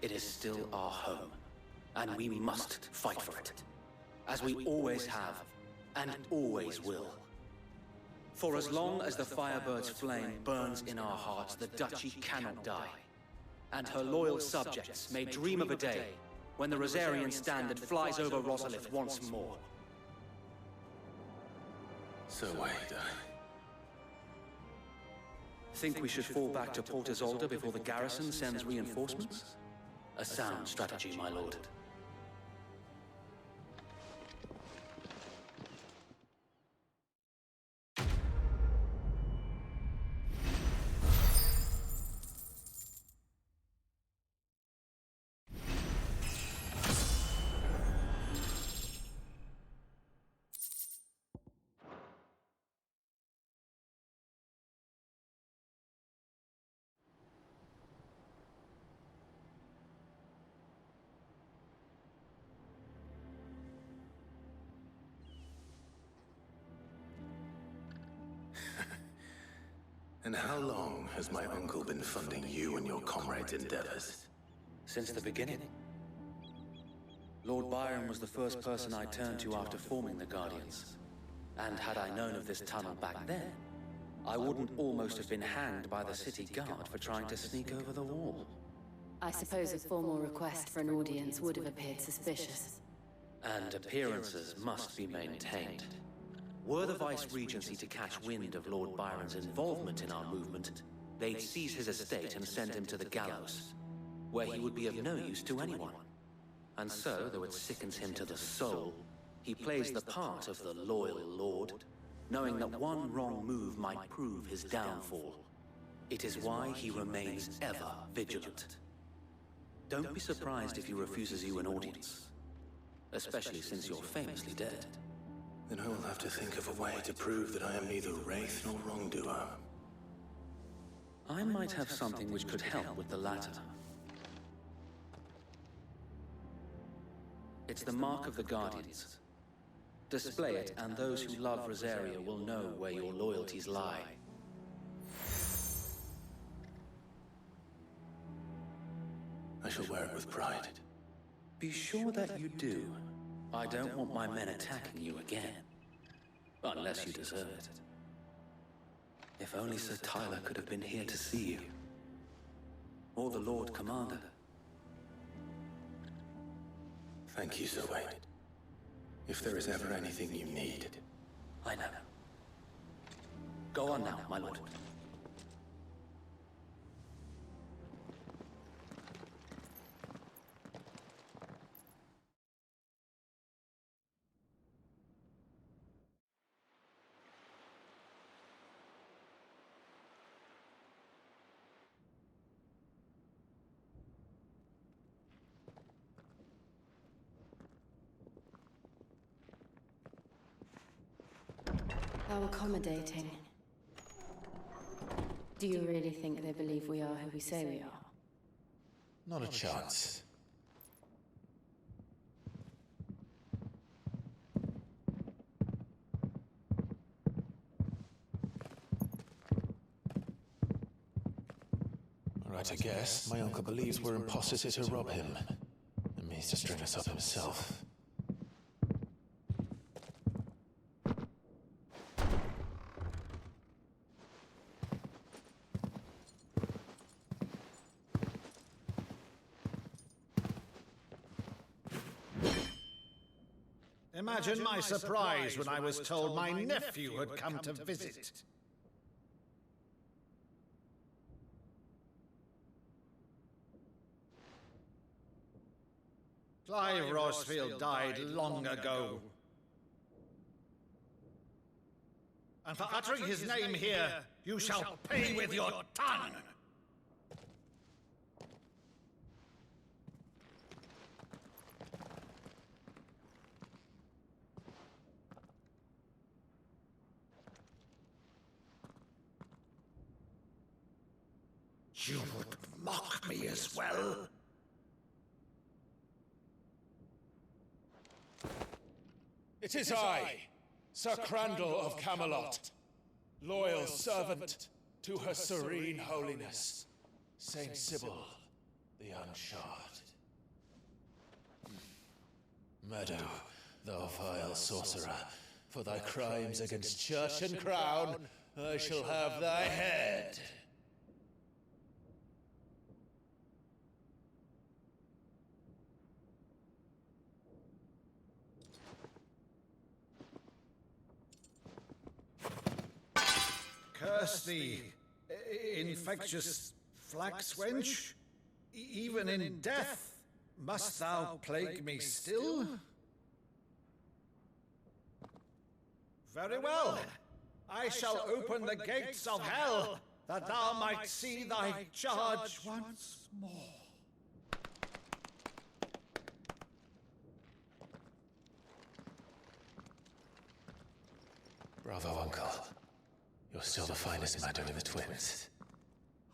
it is still our home, and we must fight for it, as we always have, and always will. For as long as the Firebird's flame burns in our hearts, the Duchy cannot die, and her loyal subjects may dream of a day when the Rosarian standard flies over Rosalith once more. So wait, Think we should fall back to Port Isolde before the garrison sends reinforcements? A sound strategy, my lord. And how long has my uncle been funding you and your comrades' endeavors? Since the beginning. Lord Byron was the first person I turned to after forming the Guardians. And had I known of this tunnel back then, I wouldn't almost have been hanged by the city guard for trying to sneak over the wall. I suppose a formal request for an audience would have appeared suspicious. And appearances must be maintained. Were the Vice-Regency to catch wind of Lord Byron's involvement in our movement, they'd seize his estate and send him to the gallows, where he would be of no use to anyone. And so, though it sickens him to the soul, he plays the part of the loyal lord, knowing that one wrong move might prove his downfall. It is why he remains ever vigilant. Don't be surprised if he refuses you an audience, especially since you're famously dead. Then I will have to think of a way to prove that I am neither wraith nor wrongdoer. I might have something which could help with the latter. It's the mark of the Guardians. Display it, and those who love Rosaria will know where your loyalties lie. I shall wear it with pride. Be sure that you do. I don't want my men attacking you again. Unless you deserve it. If only Sir Tyler could have been here to see you. Or the Lord Commander. Thank you, Sir Wayne. If there is ever anything you need. I know. Go on now, my lord. How accommodating. Do you really think they believe we are who we say we are? Not a chance. Right, I guess. My uncle believes we're imposters here to rob him. And means to string us up himself. Imagine my surprise when I was told my nephew had come to visit. Clive Rossfield died long ago. And for uttering his name here, you shall pay with your tongue! You would mock me as well? It is I, Sir Crandall of Camelot, loyal servant to Her Serene Holiness, Saint Sybil the Unshod. Meadow, thou vile sorcerer, for thy crimes against church and crown, I shall have thy head. Curse thee, infectious flax wench. Even in death, must thou plague me still? Very well. I shall open the gates of hell, that thou might see thy charge once more. Bravo, Uncle. You're still the finest Meadow in the twins.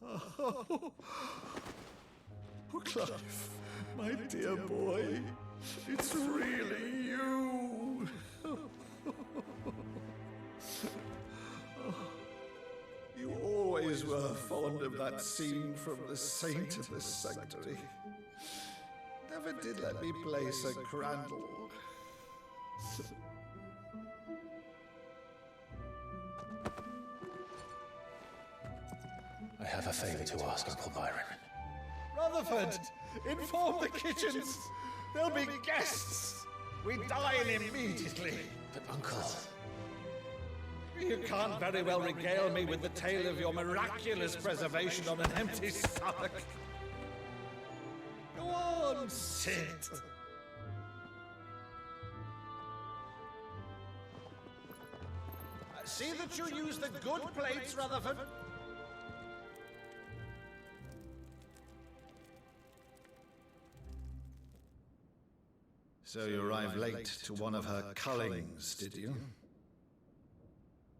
Oh, Clive, my dear boy, it's really you. You always were fond of that scene from The Saint of the Sanctuary. Never did let me play Sir Crandall. I have a favor to ask, Uncle Byron. Rutherford, inform the kitchens. There'll be guests. We dine immediately. But, Uncle... You can't very well regale me with the tale of your miraculous preservation on an empty stomach. Go on, sit. See that you use the good plates, Rutherford. So you arrived late to one of her cullings, did you?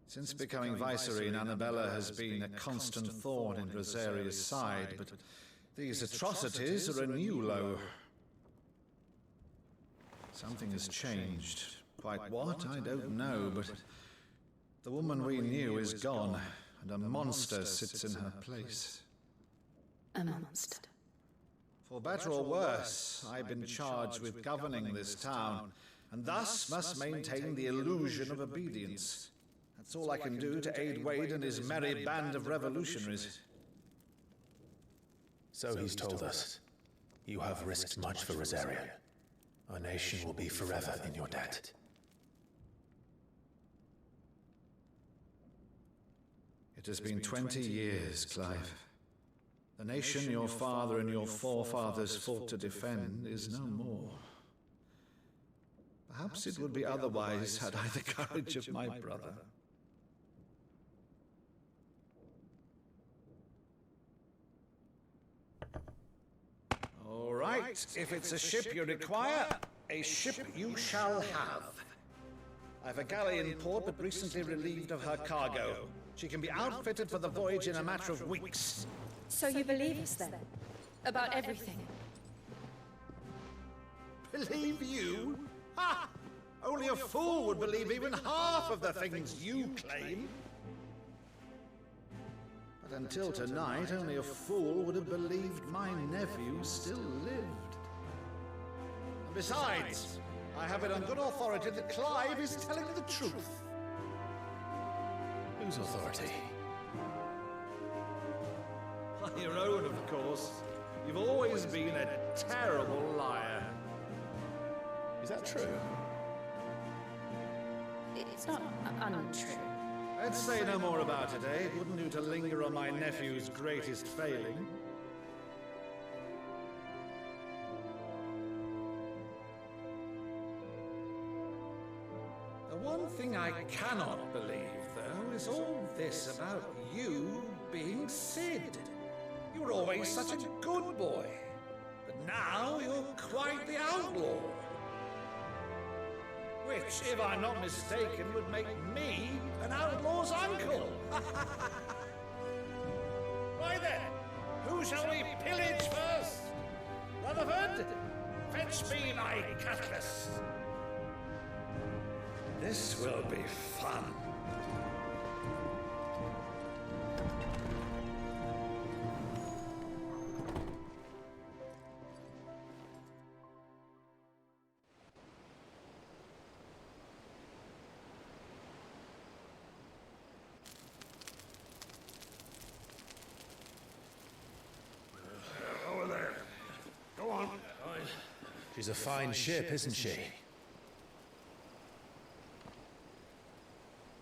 Since becoming Vicereine, Annabella has been a constant thorn in Rosaria's side, but these atrocities are a new low. Something has changed. Quite what, I don't know, but the woman we knew is gone, and a monster sits in her place. A monster? For better or worse, I've been charged with governing this town, and thus must maintain the illusion of obedience. That's all I can do to aid Wade and his merry band of revolutionaries. So he's told us. You have risked much for Rosaria. Our nation will be forever in your debt. It has been 20 years, Clive. The nation your father and your forefathers fought to defend is no more. Perhaps it would be otherwise had I the courage of my brother. All right, if it's a ship you require, a ship you shall have. I've a galley in port, but recently relieved of her cargo. She can be outfitted for the voyage in a matter of weeks. So you believe us then? About everything? Believe you? Ha! Only a fool would believe even half of the things you claim. But until tonight, only a fool would have believed my nephew still lived. And besides, I have it on good authority that Clive is telling the truth. Whose authority? Your own, of course. You've always been a terrible liar. Is that true? It's not untrue. Let's say no more about it, eh? It wouldn't do to linger on my nephew's greatest failing. thing I cannot believe, though, is all this about you being Sid. You were always such a good boy, but now you're quite the outlaw. Which, if I'm not mistaken, would make me an outlaw's uncle. Right then, who shall we pillage first? Rutherford, fetch me my cutlass. This will be fun. Over there. Go on. She's a fine ship, isn't she?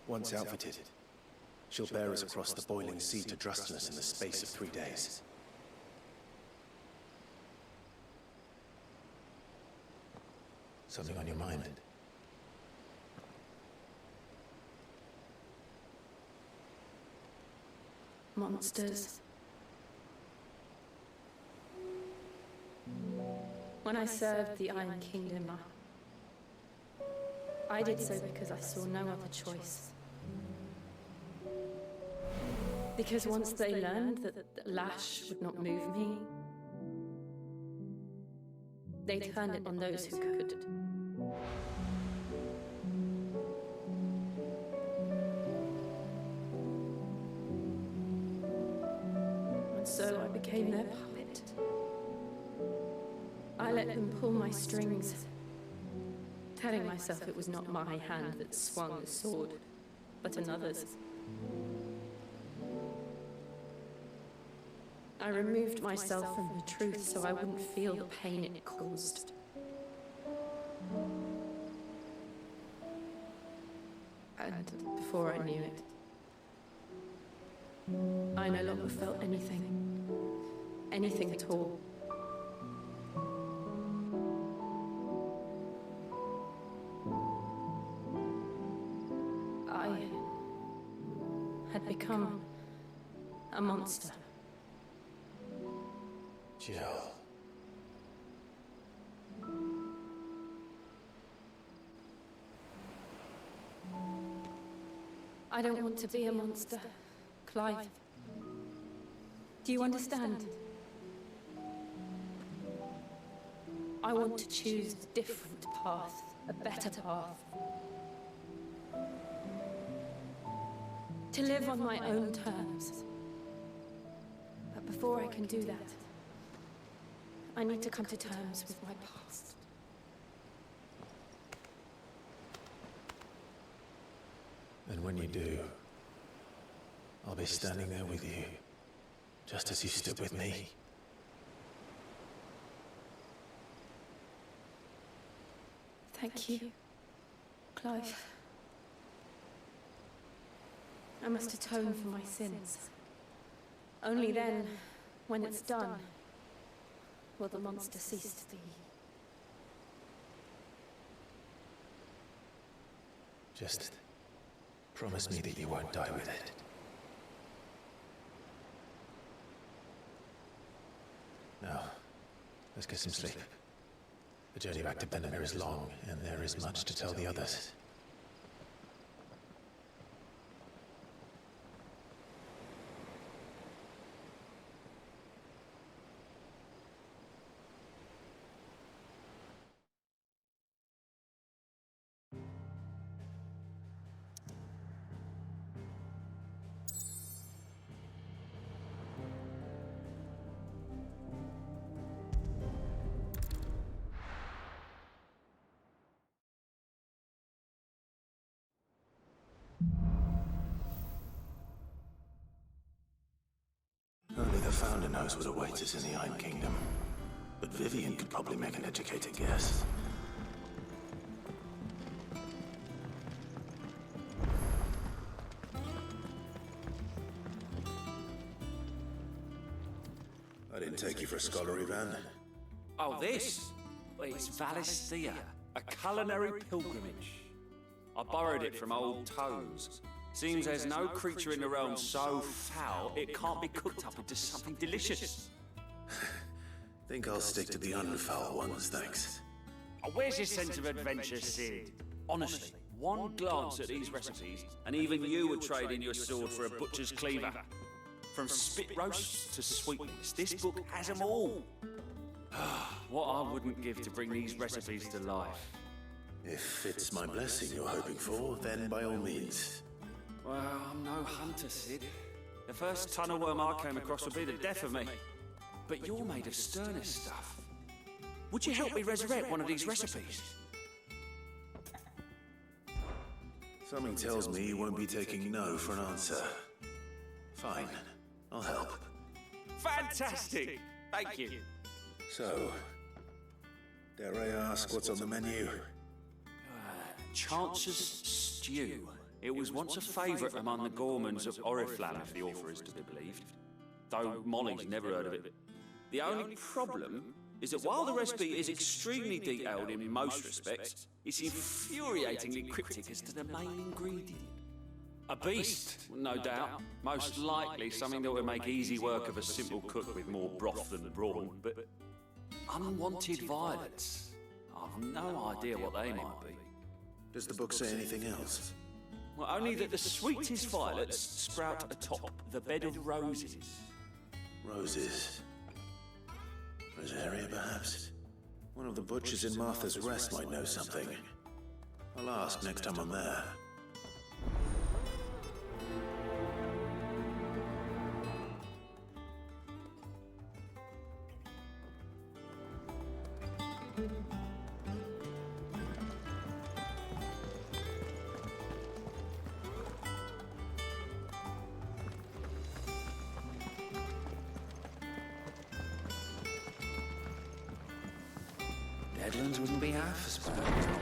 Once outfitted, she'll bear us across the boiling sea to Drustinus in the space of 3 days. Something on your mind? Monsters. When I served the Iron Kingdom, I did so because I saw no other choice. Because once they learned that the lash would not move me, they turned it on those who could. And so I became their puppet. I let them pull my strings, telling myself it was not my hand that swung the sword, but another's. I removed myself from the truth so I wouldn't feel the pain it caused. And before I knew it, I no longer felt anything. Anything at all. I had become a monster. Jill. I don't want to be a monster, Clive. Do you understand? I want to choose a different path, a better path. To live on my own terms. But before I can do that, I need to come to terms with my past. And when you do, I'll be standing there with you, just as you stood with me. Thank you, Clive. I must atone for my sins. Only then, when it's done, will the monster cease to be. Just promise me that you won't die with it. Now, let's get some sleep. The journey back to Benamir is long, and there is much to tell the others. Only the Founder knows what awaits us in the Iron Kingdom. But Vivian could probably make an educated guess. I didn't take you for a scholar, Ivan. Oh, this? Well, it's Valisthea, a culinary pilgrimage. I borrowed it from old Toes. Seems there's no creature in the realm so foul it can't be cooked up into something delicious. Think I'll stick to the unfoul ones, thanks. Oh, where's your sense of adventure, Sid? Honestly, one glance at these recipes, and even you would trade in your sword for a butcher's cleaver. From spit roasts to sweetmeats, this book has them all. What I wouldn't give to bring these recipes to life. If it's my blessing you're hoping for, then by all means. Well, I'm no hunter, Sid. The first tunnel worm I came across would be the death of me. But you're made of sterner stuff. Would you help me resurrect one of these recipes? Something tells me you won't be taking no for an answer. Fine, I'll help. Fantastic! Thank you. So, dare I ask what's on the menu? Chance's Stew. It was once a favourite among the gourmands of Oriflamme, if the author is to be believed. Though Molly's never heard of it. The only problem is that while the recipe is extremely detailed in most respects, it's infuriatingly cryptic as to the main ingredient. A beast, no doubt. Most likely something that would make easy work of a simple cook with more broth than brawn, but unwanted violets. I've no idea what they might be. Does the book say anything else? Well, only that the sweetest violets sprout atop the bed of roses. Roses. Rosaria, perhaps? One of the butchers in Martha's Rest might know something. I'll ask next time I'm there. Deadlands wouldn't be half as bad.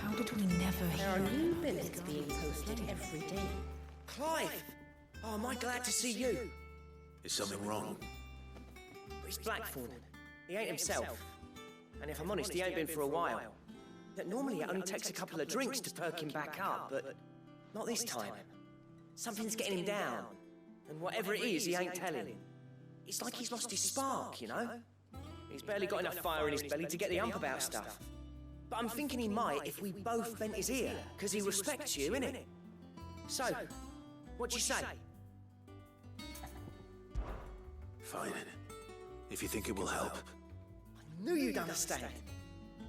How did we never There are hear? new billets being posted every day. Clive! Oh, am I glad to see you? Is something wrong? It's Blackthorn. He ain't himself. And if I'm honest, he ain't been for a while. That normally it only takes a couple of drinks to perk him back up, but not this time. Something's getting him down. And whatever it is, he ain't telling. It's like he's lost his spark, you know? He's barely got enough fire in his belly to get the ump about stuff. But I'm thinking he might if we both bent his ear, because he respects you, innit? So, what'd you say? Fine. If you think it will help. I knew you'd understand.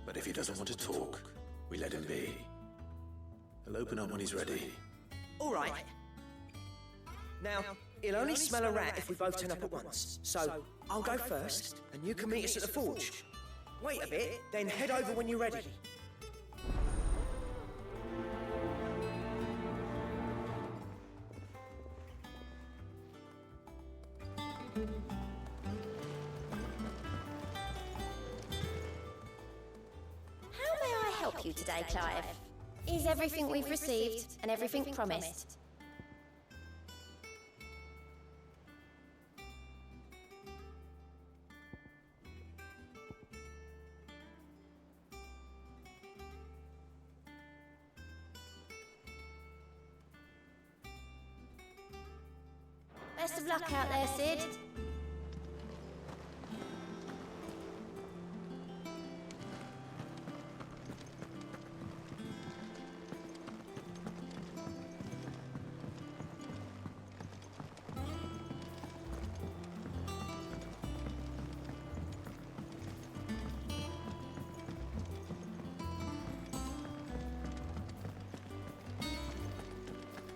But if he doesn't want to talk, we let him be. He'll open up when he's ready. All right. Now, he'll only smell a rat if we both turn up at once. So, I'll go first, and you can meet us at the forge. Wait a bit, then head over when you're ready. How may I help you today, Clive? Is everything we've received and everything promised. Best of luck out there, Sid.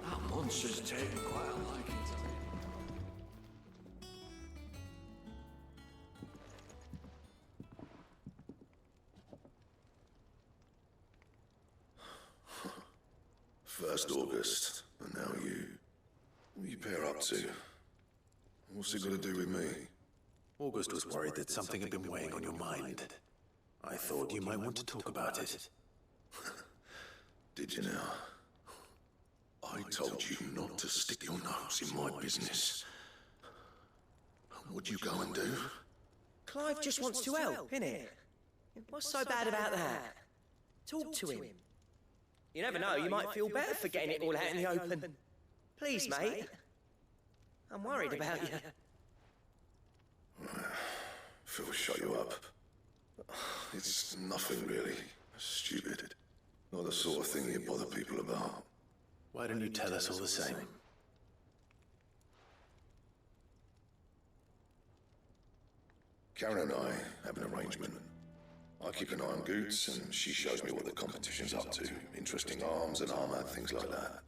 That monster's taking quite a liking to me. First August, and now you. What are you pair up to? What's it got to do with me? August was worried that something had been weighing on your mind. I thought you might want to talk about it. Did you now? I told you not to stick your nose in my business. What'd you go and do? Clive just wants to help, innit? What's so bad about that? Talk to him. You never know, you might feel better for getting it all out in the open. Please, mate. I'm worried about you. Phil shut you up. It's nothing really. Stupid. Not the sort of thing you bother people about. Why don't you tell us all the same? Karen and I have an arrangement. I keep an eye on Goots, and she shows me what the competition's up to. Interesting arms and armor, things like that.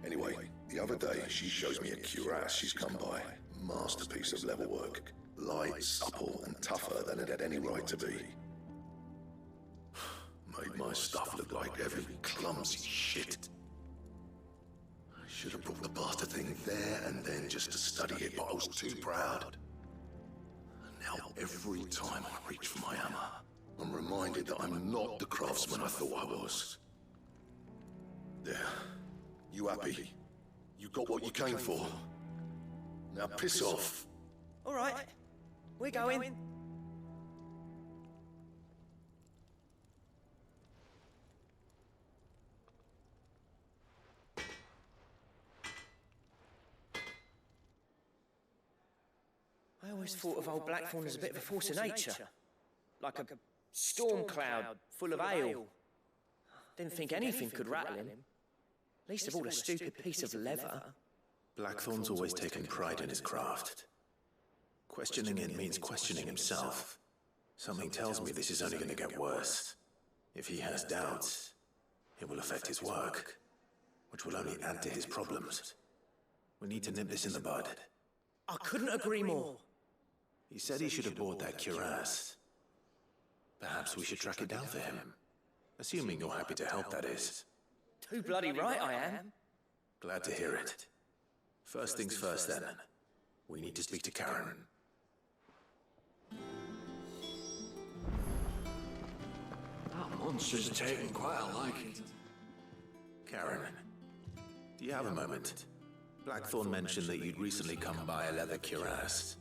Anyway, the other day, she shows me a cuirass she's come by. Masterpiece of level work. Light, supple, and tougher than it had any right to be. Made my stuff look like heavy, clumsy shit. I should have brought the bastard thing there and then just to study it, but I was too proud. Now, every time I reach for my hammer, I'm reminded that I'm not the craftsman I thought I was. There. You happy? You got what you came for. Now piss off. All right. We're going. I always thought of old Blackthorn as a bit of a force of nature. Like a storm cloud full of ale. Didn't think anything could rattle him. Least of all a stupid piece of leather. Blackthorn's always taken pride in his craft. Questioning it means questioning himself. Something tells me this is only going to get worse. If he has doubts, it will affect his work, which will only add to his problems. We need to nip this in the bud. I couldn't agree more. He said he should have bought that cuirass. Perhaps we should track it down for him. Assuming you're happy to help, that is. Too bloody right I am. Glad to hear it. First things first, then. We need to speak to Karen. That monster's taking quite a liking to me. Karen, do you have a moment? Blackthorn mentioned that you'd recently come by a leather cuirass.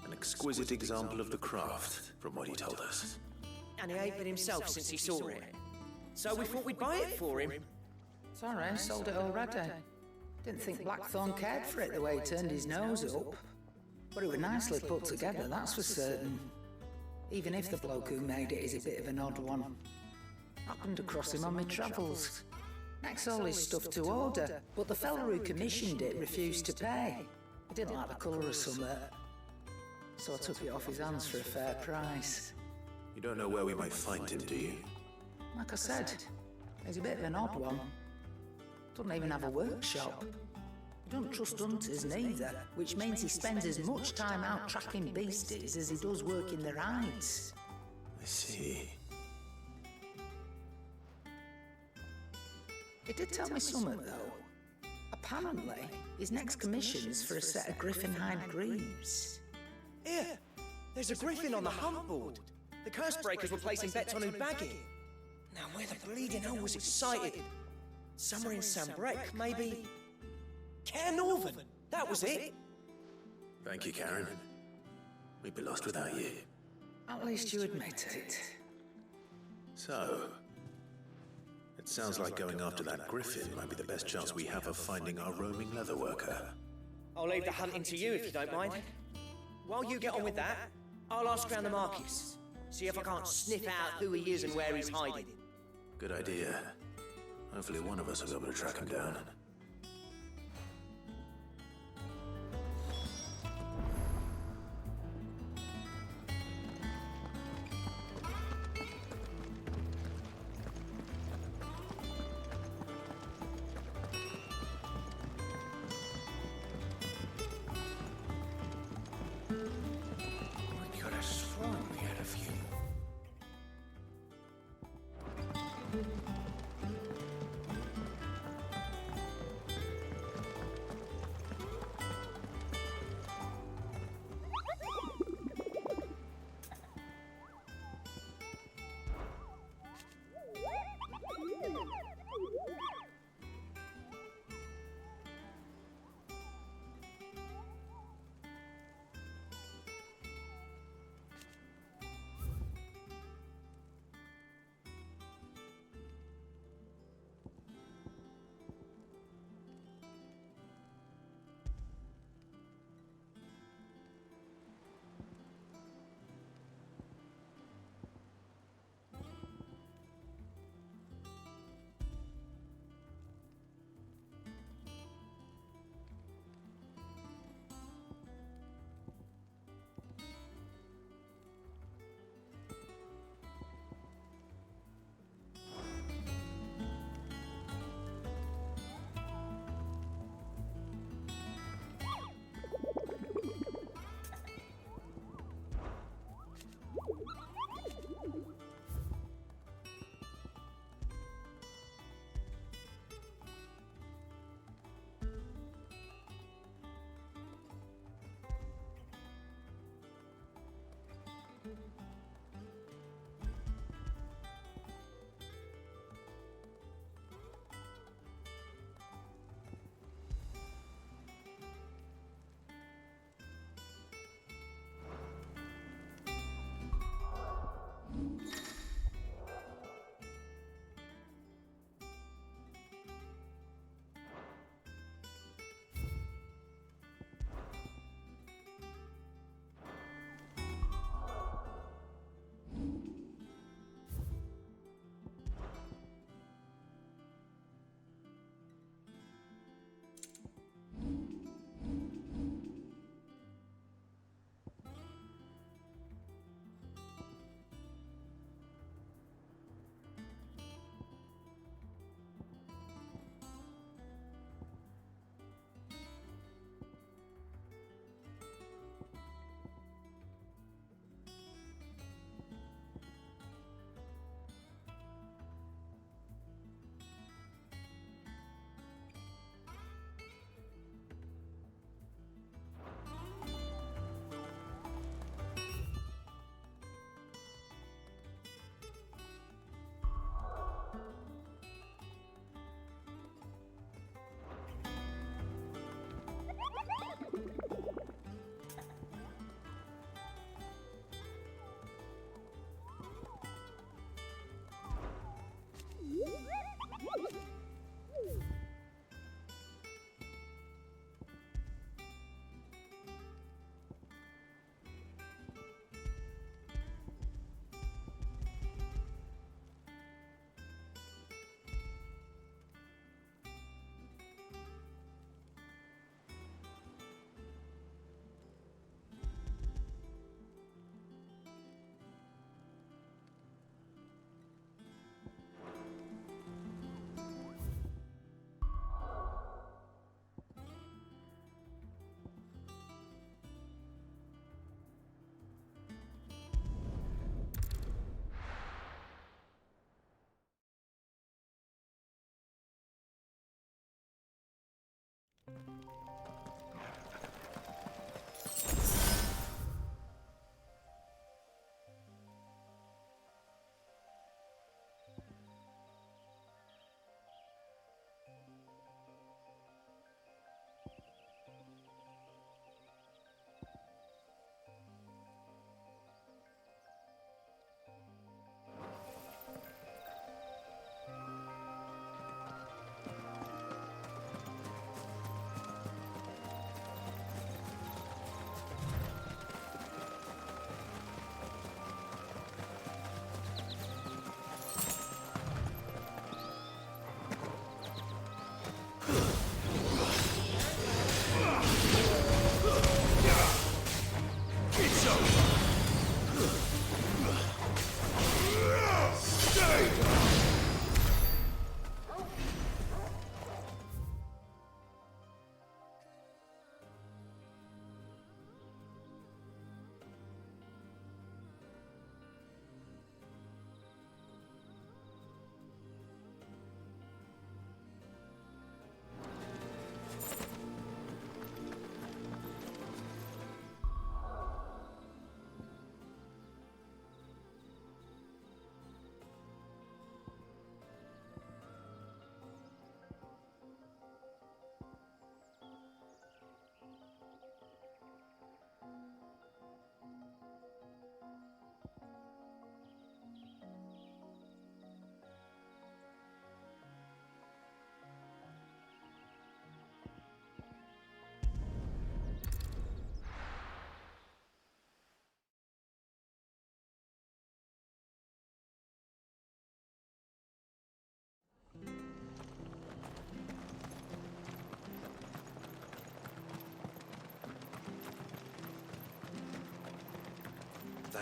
An exquisite example of the craft, from what he told us. And he ain't been himself since he saw it. So we thought we'd buy it for him. Sorry, sold it already. Didn't think Blackthorn cared for it the way he turned his nose up. But it was nicely put together, that's for certain. Even if the bloke who made it is a bit of an odd one. Happened across him on my travels. Next all his stuff to order, but the fella who commissioned it refused to pay. He didn't like the colour of something. So I took it off his hands for a fair price. You don't know where we might find him, do you? Like I said, he's a bit of an odd one. Doesn't even have a workshop. He doesn't trust hunters neither, which means he spends as much time out tracking beasties as he does working their hides. I see. He did tell me something, though. Apparently, his next commission's for a set of griffin hide greaves. Here, there's a griffin on the hunt board. The curse breakers were placing bets on who'd bag it. Now, where the bleeding hell was it sighted? Somewhere in Sambrec, maybe? Care Northern, that was it. Thank you, Karen. We'd be lost without you. At least you admit it. So, it sounds like going after that griffin might be the best chance we have of finding our roaming leatherworker. I'll leave the hunting to you if you don't mind. While you get on with that, I'll ask around the markets. See if I can't sniff out who he is and where he's hiding. Good idea. Hopefully one of us will be able to track him down. I could have sworn we had a few.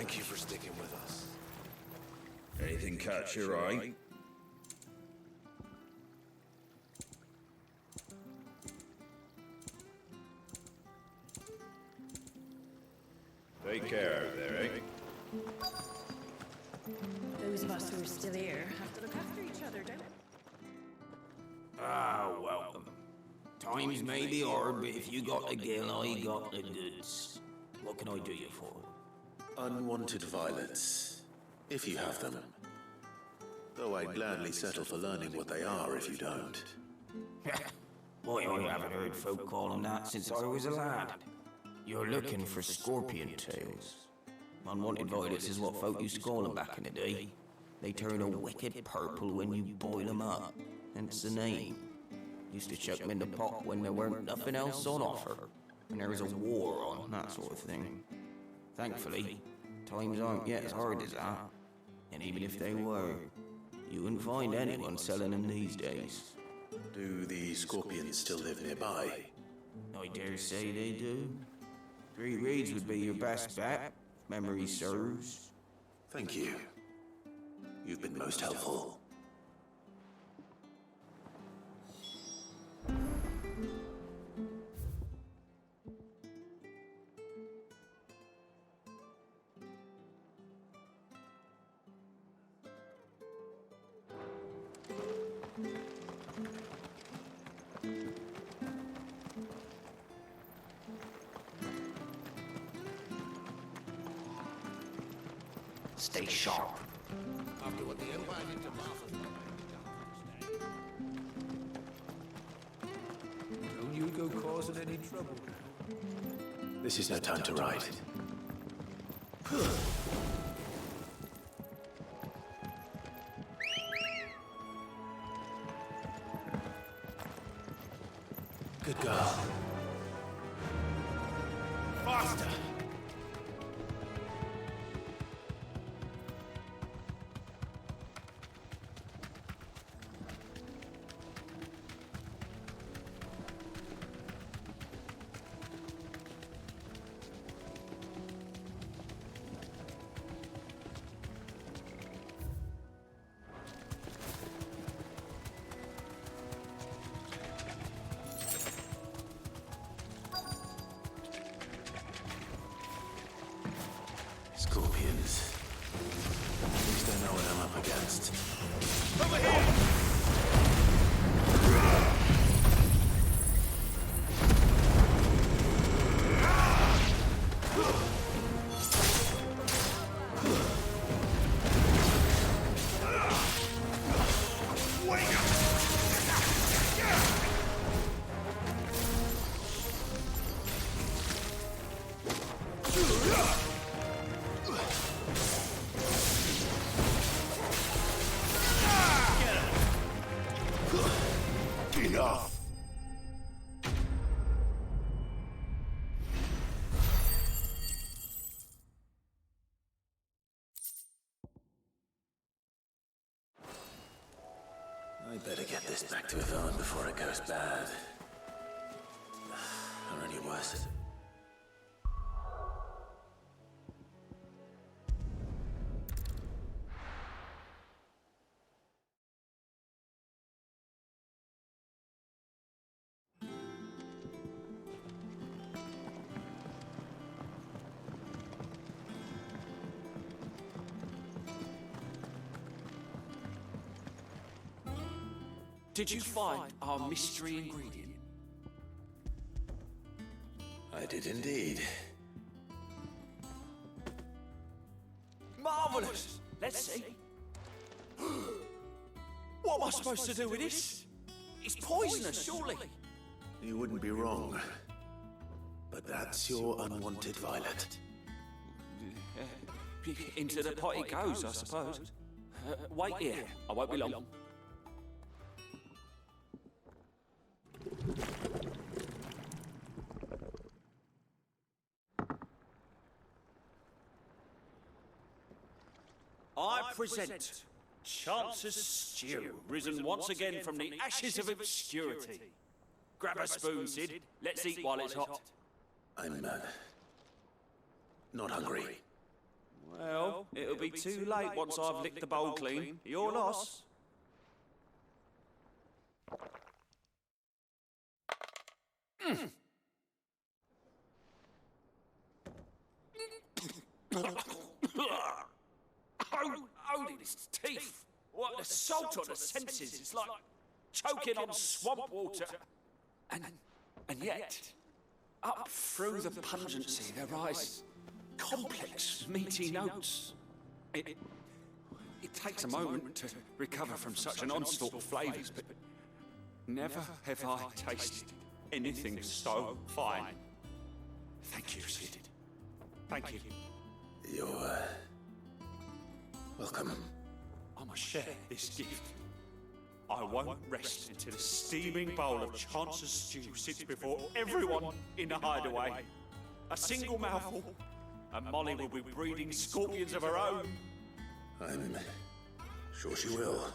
Thank you for sticking with us. Anything catch your eye? Take care out there, eh? Those of us who are still here have to look after each other, don't we? Ah, welcome. Times may be hard, but if you got the gill, I got the goods. What can I do you for? Unwanted violets, if you have them. Though I'd gladly settle for learning what they are if you don't. Why, I haven't heard folk call them that since I was a lad. You're looking for scorpion tails. Unwanted violets is what folk used to call them back in the day. They turn a wicked purple when you boil them up, hence the name. Used to chuck them in the pot when there weren't nothing else on offer, when there was a war on, that sort of thing. Thankfully, times aren't yet as hard as that. And even if they were, you wouldn't find anyone selling them these days. Do the scorpions still live nearby? I dare say they do. 3 Reeds would be your best bet, if memory serves. Thank you. You've been most helpful. Stay sharp. After what the Empire did to Martha's Don't you go causing any trouble. This is no time to ride. Good girl. Faster! Scorpions. At least I know what I'm up against. Over here! Enough! I better get this back to Yvonne before it goes bad. Or any worse. Did you find our mystery ingredient? I did indeed. Marvelous! Let's see. What am I supposed to do with this? It's poisonous, surely. You wouldn't be wrong. But that's your unwanted violet. Into the pot it goes, I suppose. Wait here. I won't be long. I present Chance's Stew, risen once again from the ashes of obscurity. Grab a spoon, Sid. Let's eat while it's hot. I'm not hungry. Well, it'll be too late once I've licked the bowl clean. Your loss. Holy his teeth! What an assault on the senses! It's like choking on swamp water. And yet, up through the pungency there rise complex, meaty notes. It takes a moment to recover from such an onslaught of flavours, but never have I tasted anything so fine. Thank you, Sid. Thank you. You're welcome. I must share this gift. I won't rest until a steaming bowl of Chance's stew sits before everyone in the hideaway. A single mouthful, and Molly will be breeding scorpions of her own. I'm sure she will.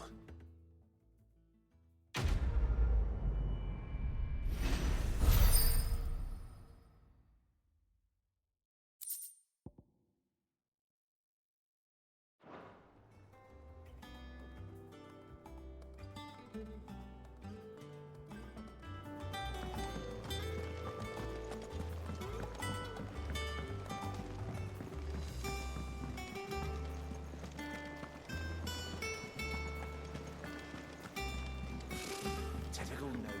Typical nobles.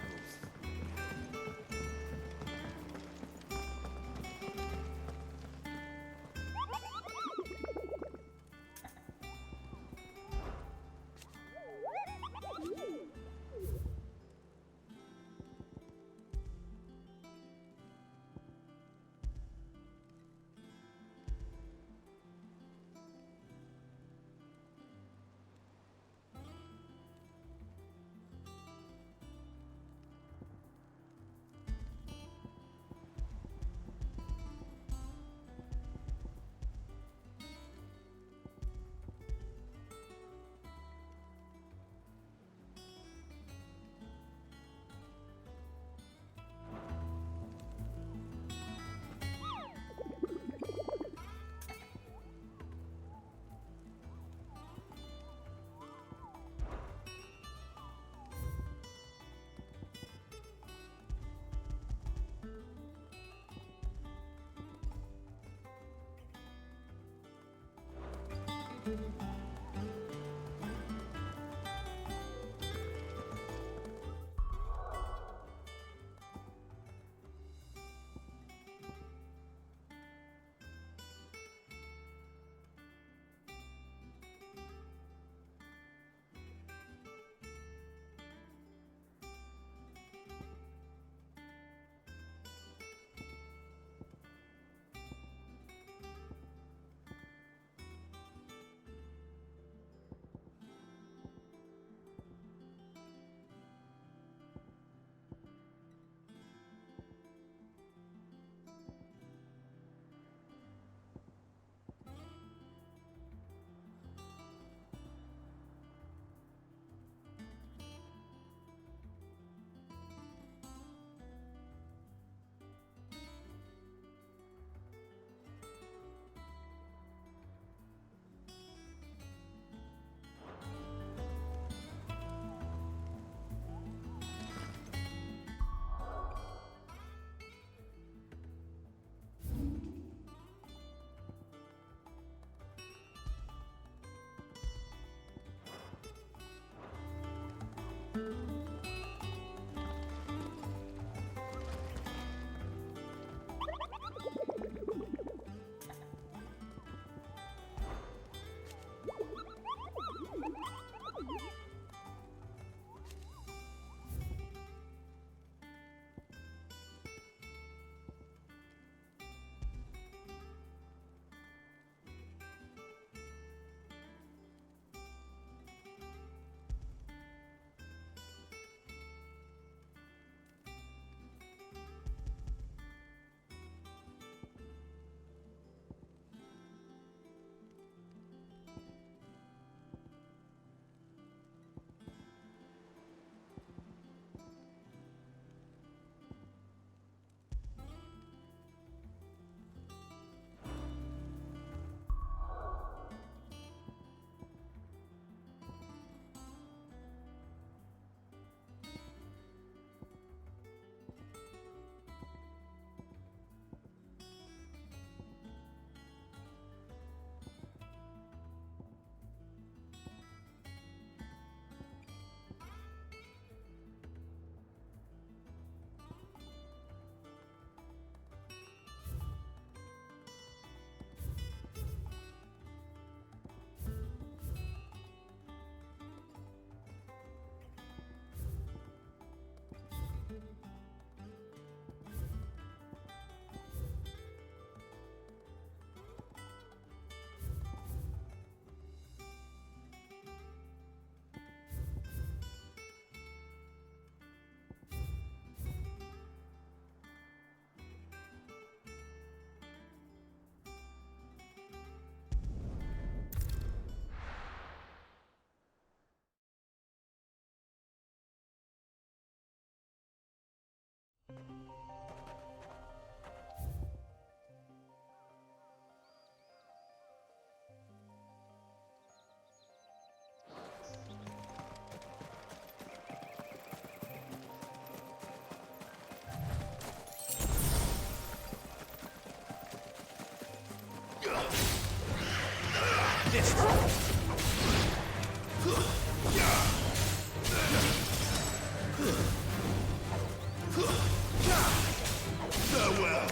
Farewell.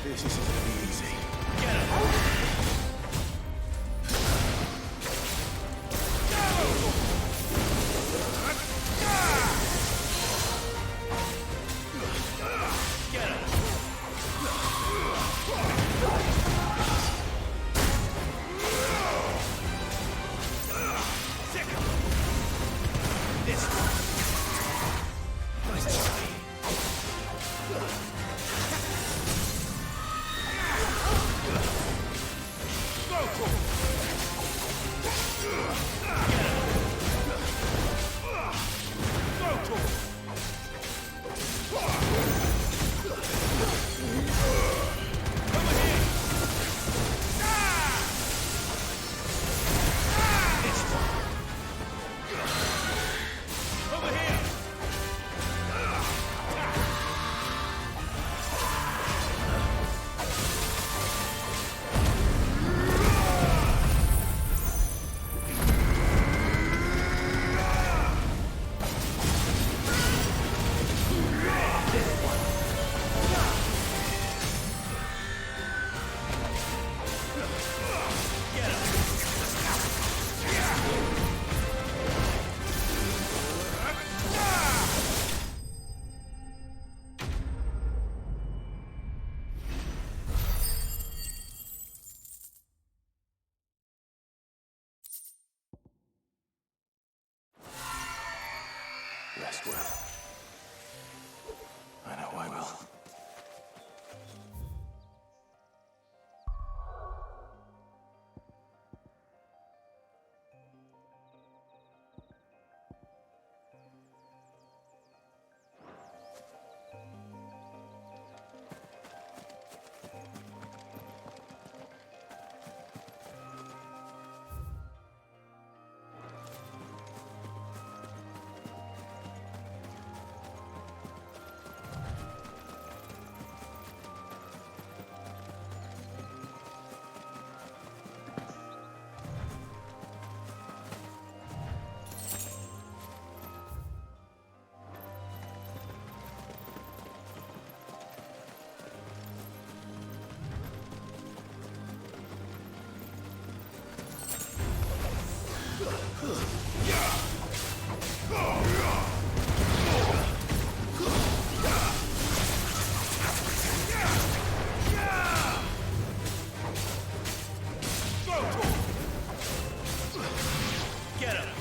This isn't gonna be easy. Get him! next will. I know I will. Get him!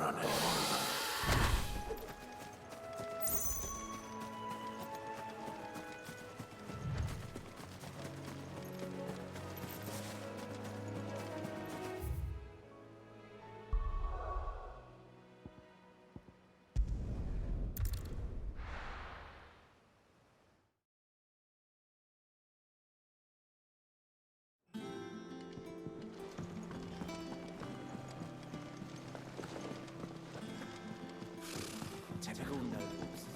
on it. Typical nobles.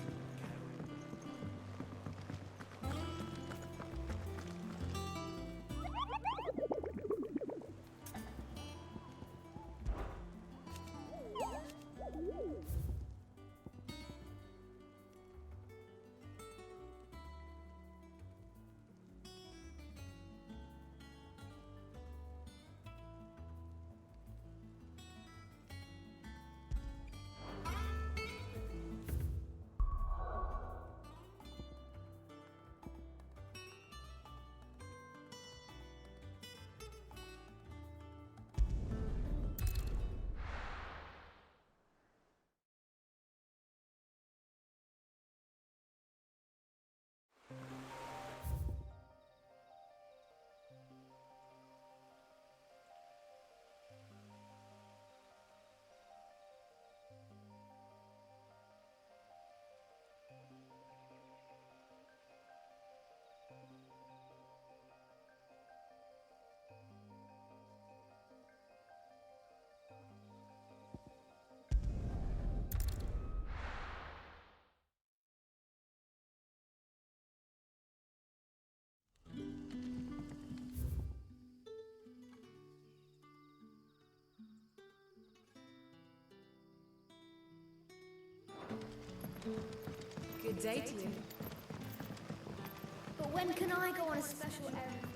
Good day to you. But when can I go on a special errand?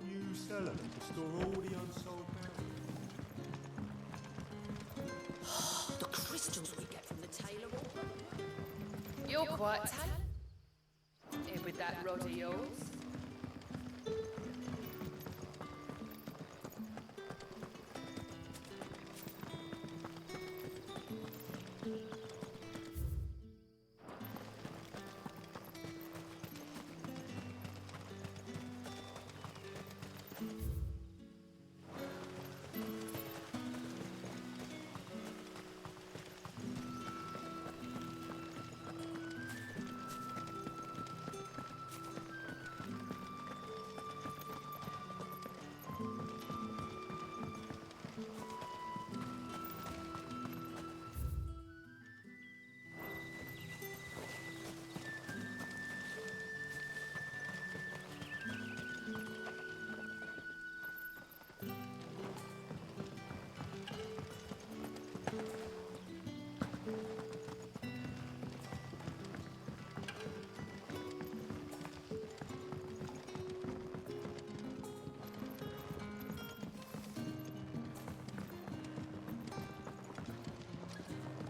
New cellar to store all the unsold barrels. The crystals we get from the tailor. You're quite talented with that rod of yours.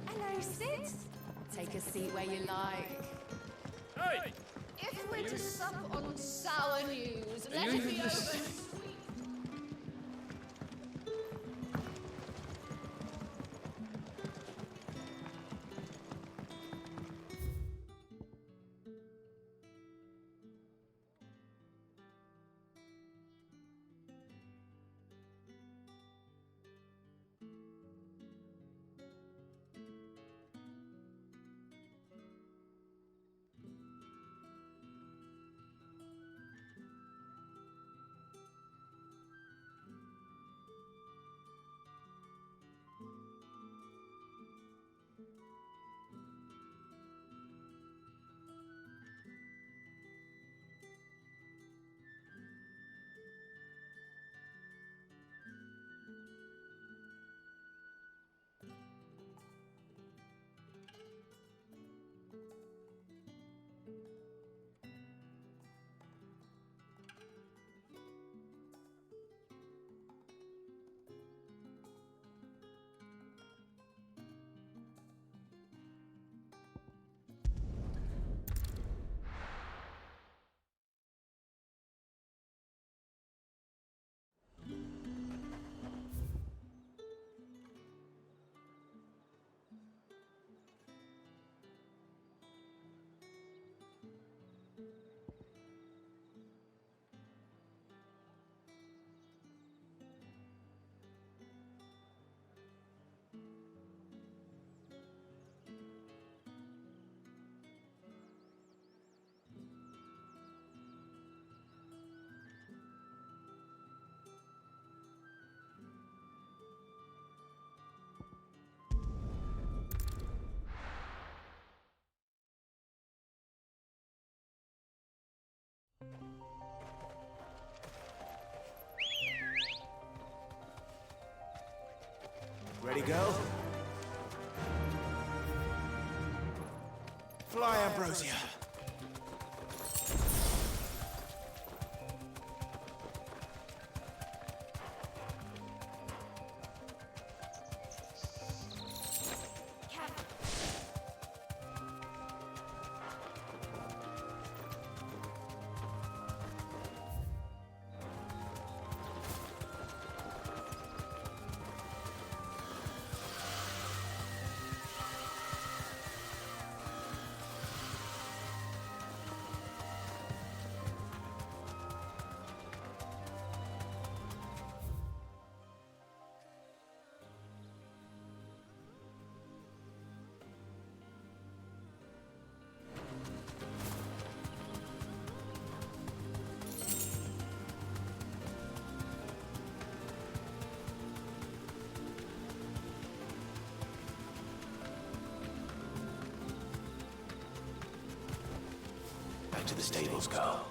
Hello, sit. Take a seat where you like. Hey! If we're to sup on sour news, let it be over. pretty girl. Fly, Ambrosia. Back to the stables, girl.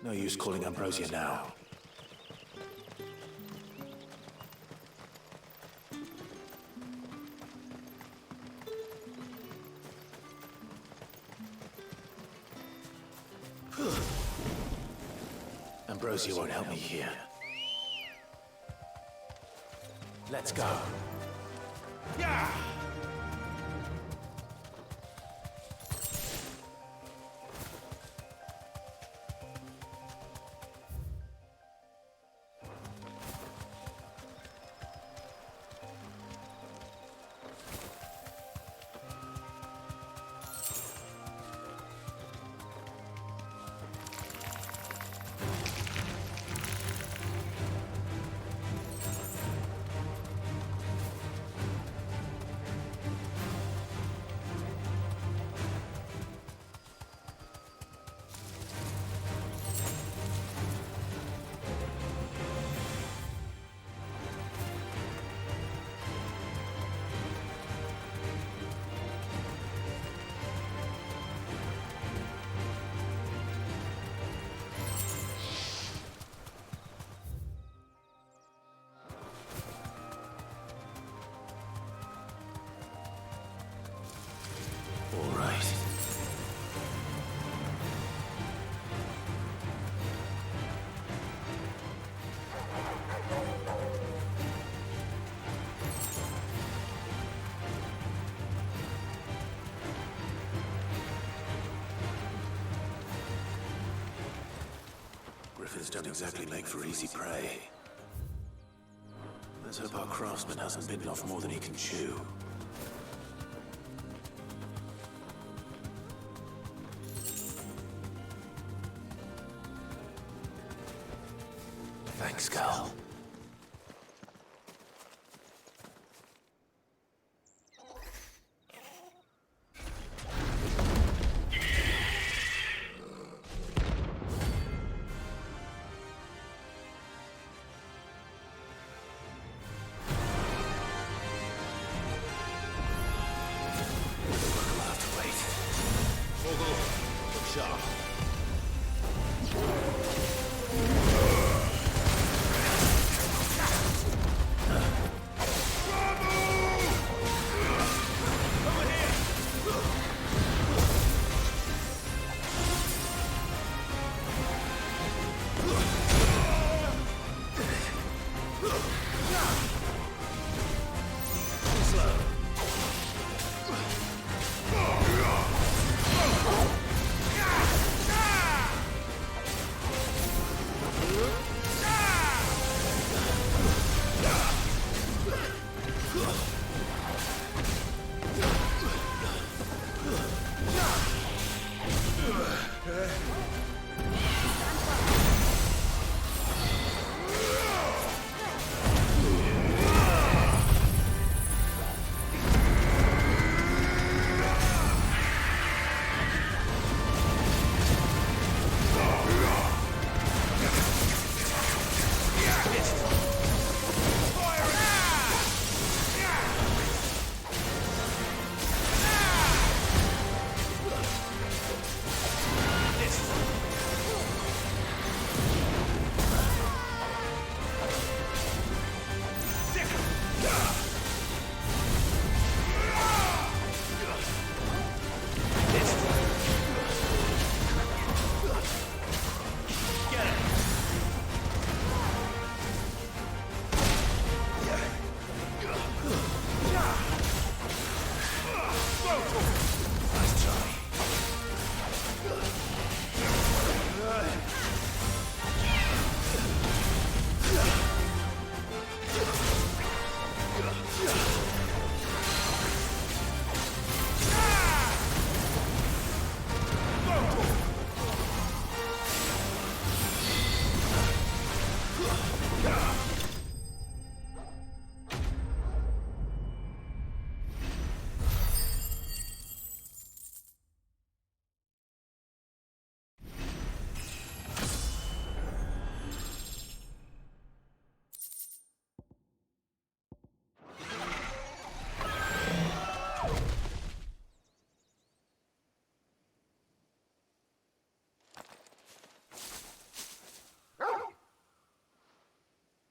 No use calling Ambrosia now. Ambrosia won't help me here. Let's go. Yeah! All right. Griffins don't exactly make for easy prey. Let's hope our craftsman hasn't bitten off more than he can chew. Thanks, Cal.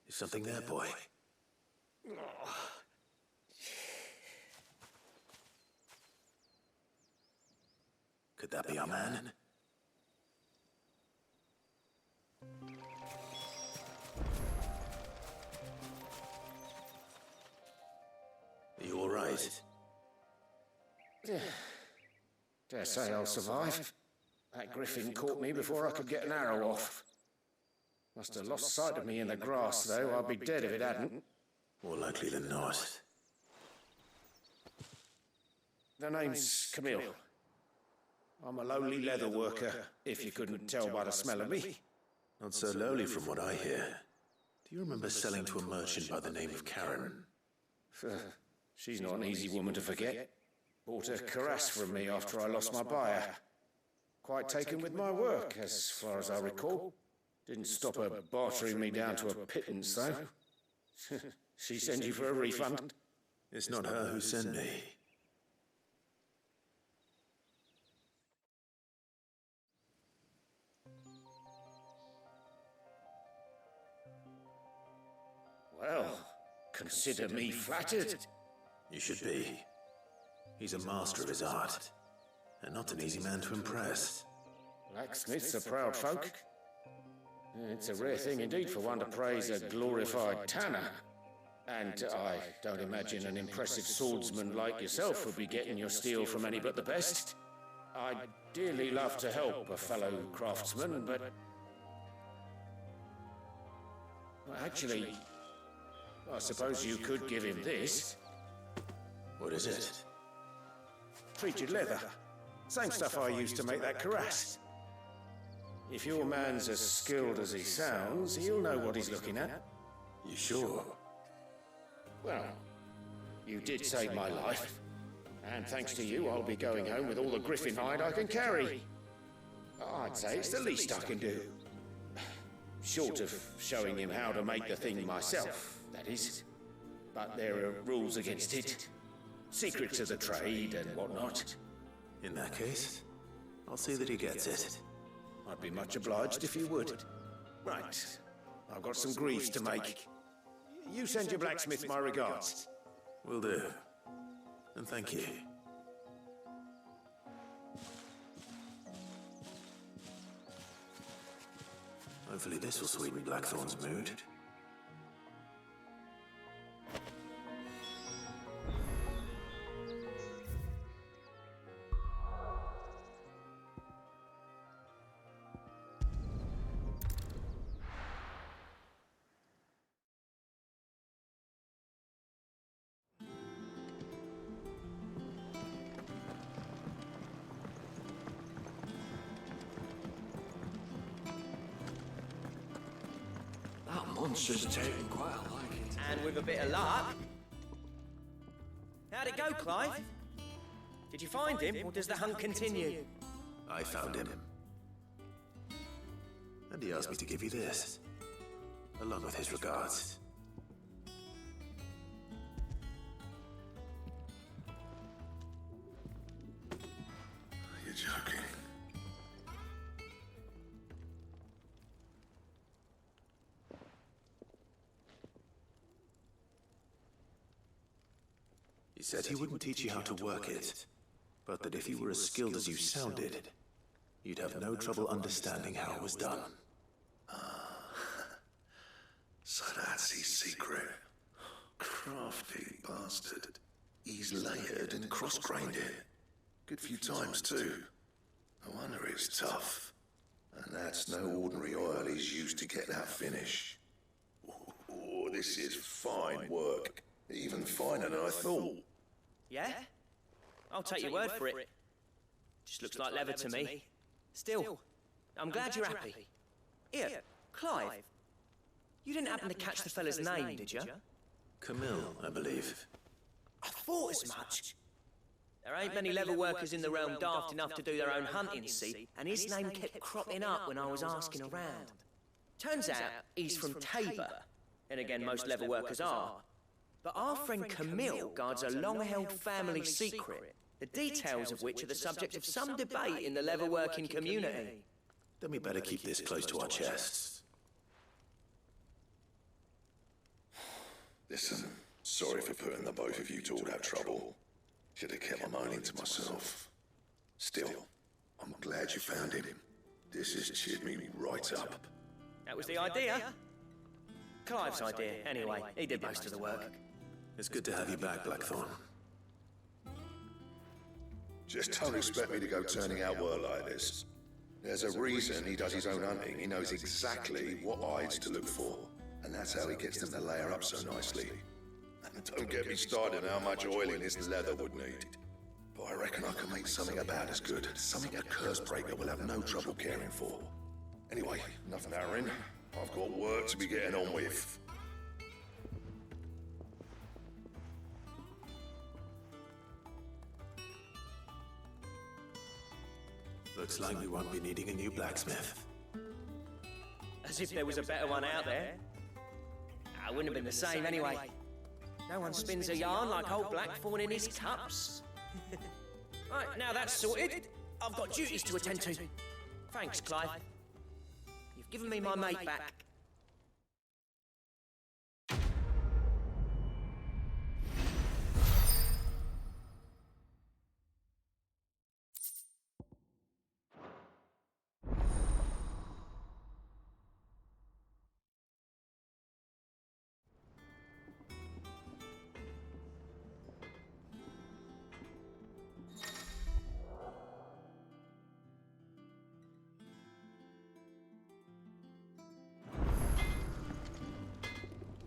Is something there, boy? Could that be our man? Are you all right? Dare say I'll survive. That griffin caught me before I could get an arrow off. Must have lost sight of me in the grass, though. I'd be dead if it hadn't. More likely than not. The name's Camille. I'm a lowly leather worker, if you couldn't tell by the smell of me. Not so lowly from what I hear. Do you remember selling to a merchant by the name of Karen? She's not an easy woman to forget. Bought a cuirass from me after I lost my buyer. Quite taken with my work, as far as I recall. Didn't stop her bartering me down to a pittance, though. She sent you for a refund? It's not her who sent me. Well, consider me flattered. You should be. He's a master of his art, and not an easy man to impress. Blacksmiths are proud folk. It's a rare thing indeed for one to praise a glorified tanner. And I don't imagine an impressive swordsman like yourself would be getting your steel from any but the best. I'd dearly love to help a fellow craftsman, but... well, actually, I suppose you could give him this. What is it? Treated leather. Same stuff I used to make that cuirass. If your man's as skilled as he sounds, he'll know what he's looking at. You sure? Well, you did save my life. And thanks to you, I'll be going home with all the griffin hide I can carry. I'd say it's the least I can do. Short of showing him how to make the thing myself, that is. But there are rules against it. Secrets of the trade and whatnot. In that case, I'll see that he gets it. I'd be much obliged if you would. Right. I've got some greaves to make. You send your blacksmith my regards. Will do. And thank you. Hopefully this will sweeten Blackthorn's mood. Monster's taking quite a liking. And with a bit of luck... How'd it go, Clive? Did you find him, or does the hunt continue? I found him. And he asked me to give you this, along with his regards. You're joking. He said he wouldn't teach you how to work it, but that if you were as skilled as you sounded, you'd have no trouble understanding how it was done. So that's his secret. Crafty bastard. He's layered and cross-grained it. Good few times too. No wonder it's tough. And that's no ordinary oil he's used to get that finish. Oh, this is fine work. Even finer than I thought. Yeah? I'll take your word for it. Just looks like leather to me. Still, I'm glad you're happy. Here, Clive. You didn't happen to catch the fella's name, did you? Camille, I believe. I thought as much. There ain't many leather workers in the realm daft enough to do their own hunting, see, and his name kept cropping up when I was asking around. Turns out he's from Tabor, and again most leather workers are. But our friend Camille guards a long-held family secret, the details of which are the subject of some debate in the leather-working community. Then we better keep this close to our chests. Listen, sorry for putting the both of you to all that trouble. Should have kept my moaning to myself. Still, I'm glad you found him. This has cheered me right up. That was the idea. Clive's idea, anyway. He did most of the work. It's good to have you back, Blackthorn. Just don't expect me to go turning out work like this. There's a reason he does his own hunting. He knows exactly what hides to look for. And that's how he gets them to layer up so nicely. And don't get me started on how much oiling this leather would need. But I reckon I can make something about as good. Something a Cursebreaker will have no trouble caring for. Anyway, enough narrowing. I've got work to be getting on with. Looks like we won't be needing a new blacksmith. As if there was a better one out there. I wouldn't have been the same anyway. No one spins a yarn like old Blackthorn in his cups. Right, now that's sorted. I've got duties to attend to. Thanks, Clive. You've given me my mate back.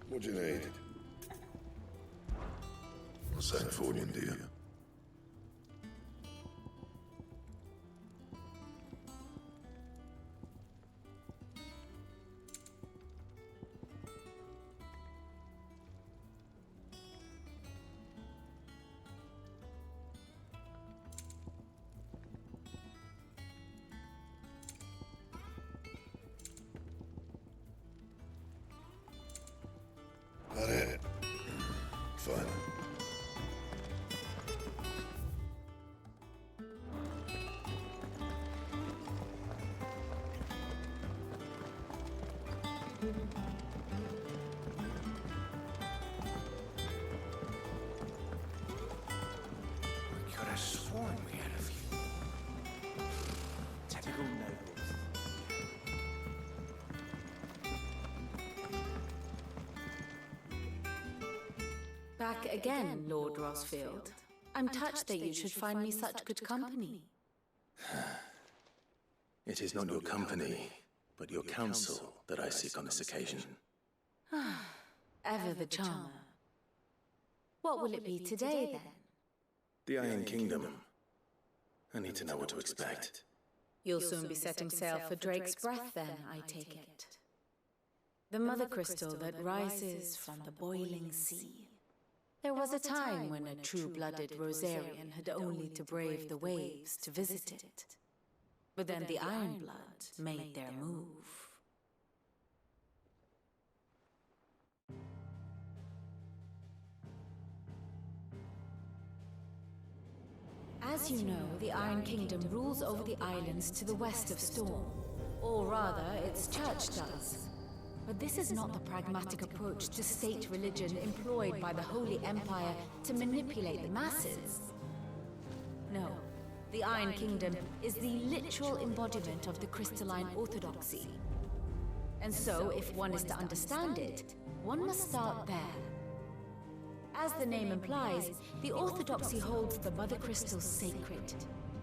What do you need? St. Fornian, dear. That it? Fine. I could have sworn we had a few. Typical nobles. Back again, Lord Rosfield. I'm touched that you should find me such good company. It is not your company, but your counsel that I seek on this occasion. Ever the charmer. What will it be today, then? The Iron Kingdom. I need to know what to expect. You'll soon be setting sail for Drake's Breath, then, I take it. The mother crystal that rises from the boiling sea. There was a time when a true-blooded Rosarian had only to brave the waves to visit it. But then the Ironblood made their move. As you know, the Iron Kingdom rules over the islands to the west of Storm. Or rather, its church does. But this is not the pragmatic approach to state religion employed by the Holy Empire to manipulate the masses. No, the Iron Kingdom is the literal embodiment of the crystalline orthodoxy. And so, if one is to understand it, one must start there. As the name implies, the orthodoxy holds the Mother Crystals sacred,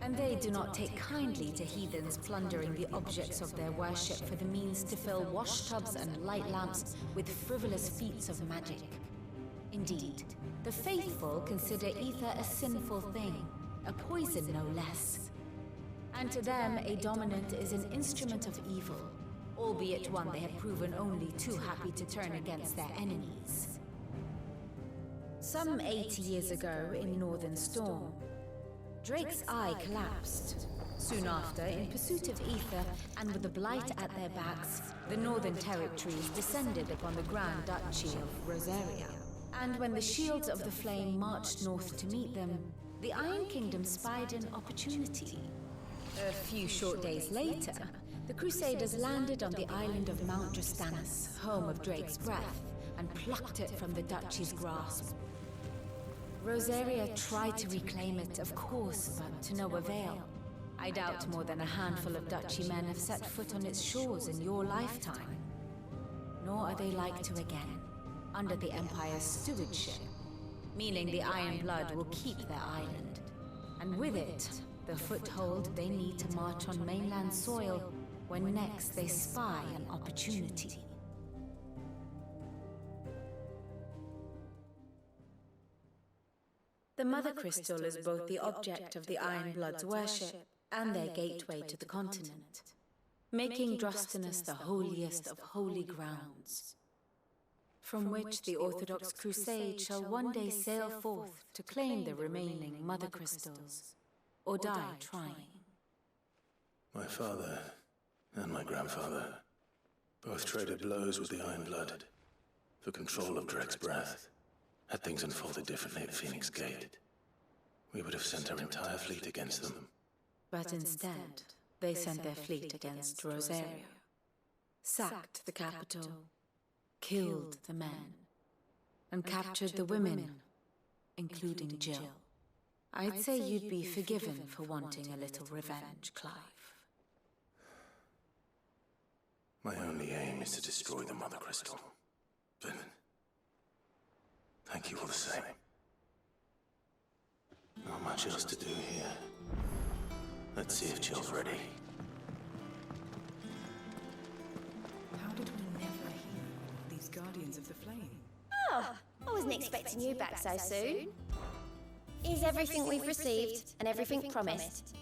and they do not take kindly to heathens plundering the objects of their worship for the means to fill washtubs and light lamps with frivolous feats of magic. Indeed, the faithful consider ether a sinful thing, a poison no less. And to them, a dominant is an instrument of evil, albeit one they have proven only too happy to turn against their enemies. Some 80 years ago in Northern Storm, Drake's eye collapsed. Soon after, in pursuit of ether and with the blight at their backs, the Northern Territories descended upon the Grand Duchy of Rosaria. And when the Shields of the Flame marched north to meet them, the Iron Kingdom spied an opportunity. A few short days later, the Crusaders landed on the island of Mount Drastanus, home of Drake's Breath, and plucked it from the Duchy's grasp. Rosaria tried to reclaim it, of course, but to no avail. I doubt more than a handful of Duchy men have set foot on its shores in your lifetime. Nor are they like to again, under the Empire's stewardship, meaning the Iron Blood will keep their island. And with it, the foothold they need to march on mainland soil when next they spy an opportunity. The Mother Crystal is both the object of the Iron Blood's worship and their gateway to the continent, making Drustinus the holiest of holy grounds, from which the Orthodox Crusade shall one day sail forth to claim the remaining Mother Crystals, or die trying. My father and my grandfather both traded blows with the Iron Blood for control of Drek's breath. Had things unfolded differently at Phoenix Gate, we would have sent our entire fleet against them. But instead, they sent their fleet against Rosaria, sacked the capital, killed the men, and captured the women, including Jill. I'd say you'd be forgiven for wanting a little revenge, Clive. My only aim is to destroy the Mother Crystal. But thank you all the same. Not much else to do here. Let's see if Jill's ready. How did we never hear of these Guardians of the Flame? Oh, I wasn't expecting you back so soon. Here's everything we've received and everything promised.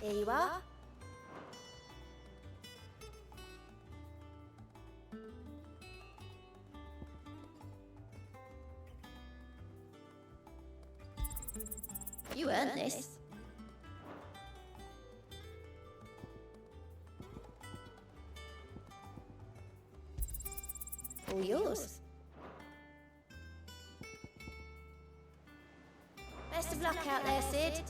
Here you are. You earned this. All yours. Best of luck out there, Sid.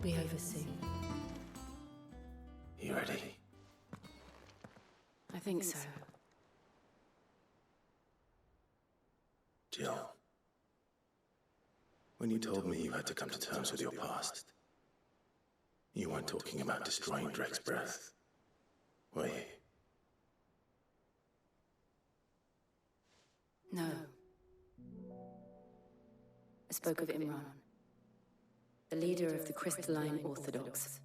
Be over soon. You ready? I think so. Jill, when you told me you had to come to terms with your past, you weren't talking about destroying Drek's breath, were you? No. I spoke of Imran, the leader of the Crystalline Orthodox.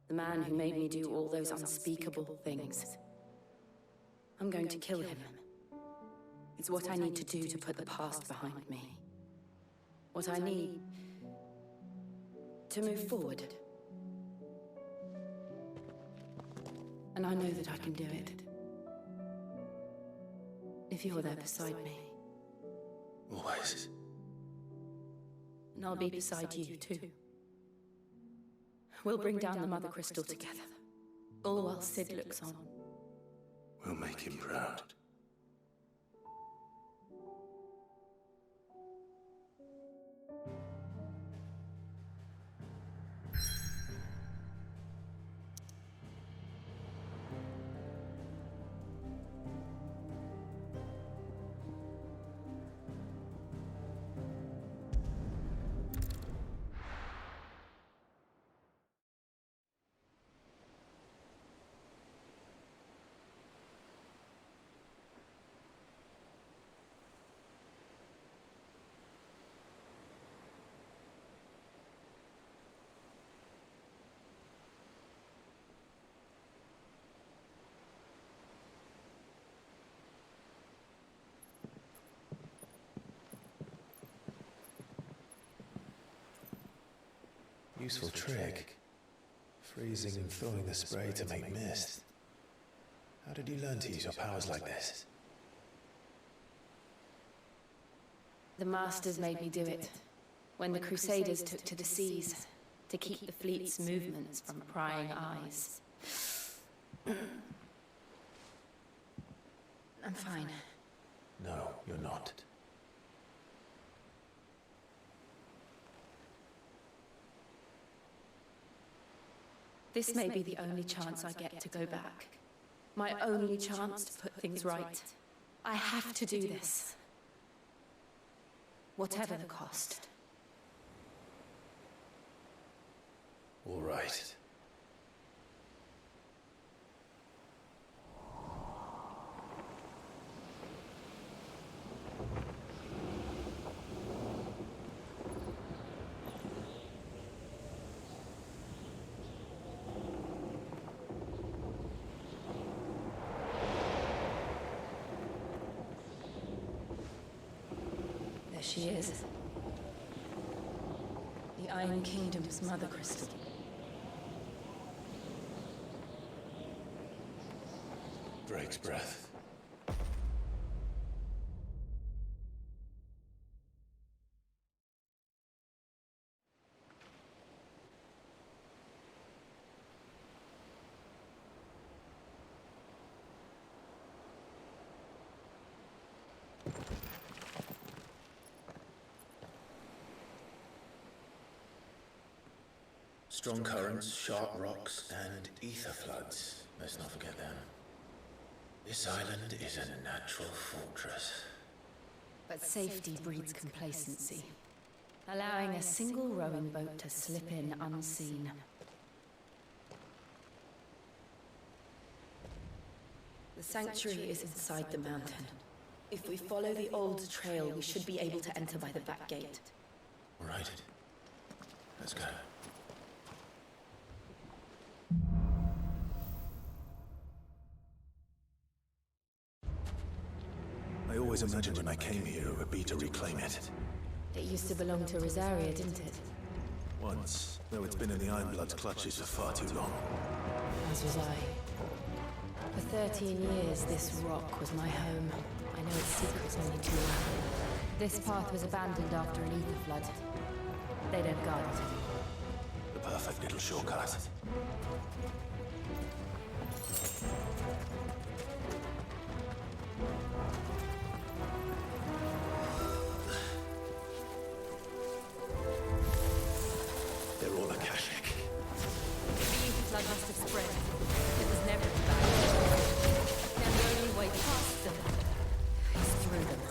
The man who made me do all those unspeakable things. I'm going to kill him. It's what I need to do to put the past behind me. What I need to move forward. And I know that I can do it. If you're there beside me. Always. And I'll be beside you, too. We'll bring down the Mother Crystal together. All while Sid looks on. We'll make him proud. useful trick. Freezing and thawing the spray to make mist. How did you learn to use your powers like this? The Masters made me do it. When the Crusaders took to the seas, to keep the fleet's movements from prying eyes. I'm fine. No, you're not. This may be the only chance I get to go back. My only chance to put things right. I have to do this. Whatever the cost. All right. There she is. The Iron Kingdom's Mother Crystal. Drake's breath. Strong currents, sharp rocks, and ether floods. Let's not forget them. This island is a natural fortress. But safety breeds complacency, allowing a single rowing boat to slip in unseen. The sanctuary is inside the mountain. If we follow the old trail, we should be able to enter by the back gate. All right. Let's go. I always imagined when I came here it would be to reclaim it. It used to belong to Rosaria, didn't it? Once, though it's been in the Ironblood's clutches for far too long. As was I. For 13 years, this rock was my home. I know its secrets only too well. This path was abandoned after an ether flood. They don't guard it anymore. The perfect little shortcut. They're all Akashic. The ether flood must have spread. It was never bad. Now the only way past them is through them.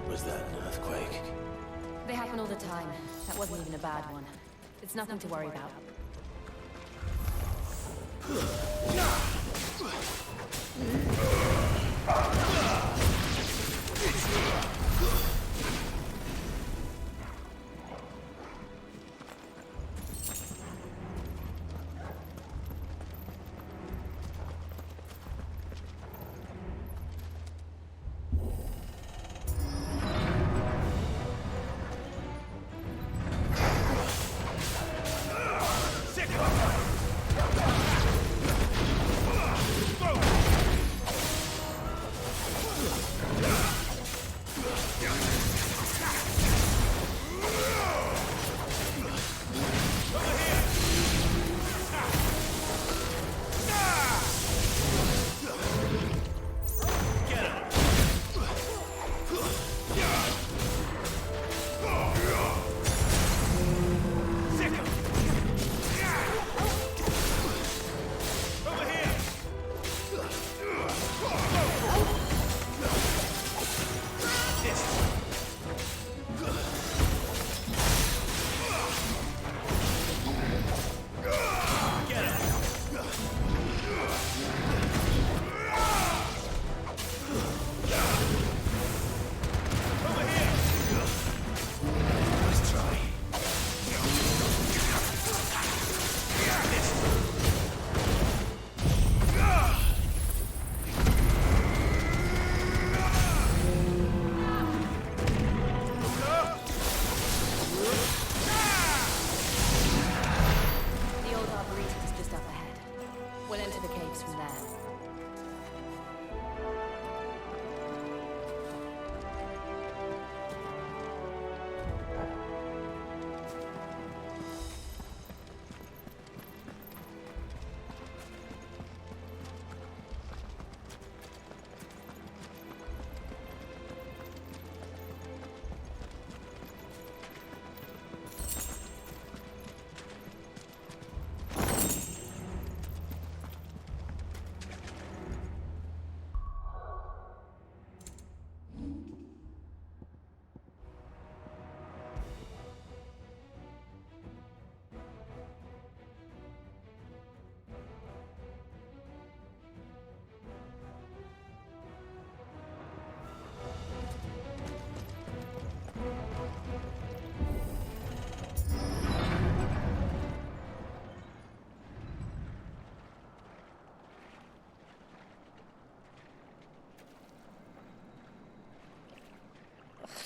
Was that an earthquake? They happen all the time. That wasn't even a bad one. It's nothing to worry about. We'll enter the caves from there.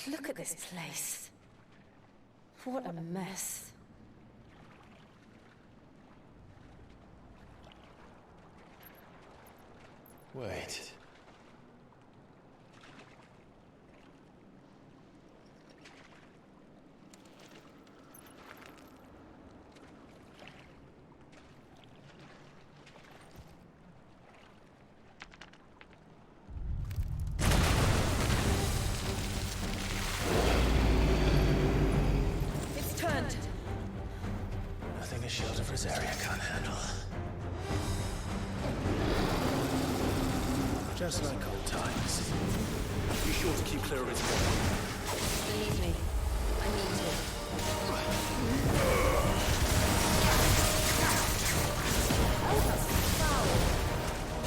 Look at this place. What a mess. Wait. Nothing a shield of Rosaria can't handle. Just like old times. Be sure to keep clear of his way. Believe me, I need to.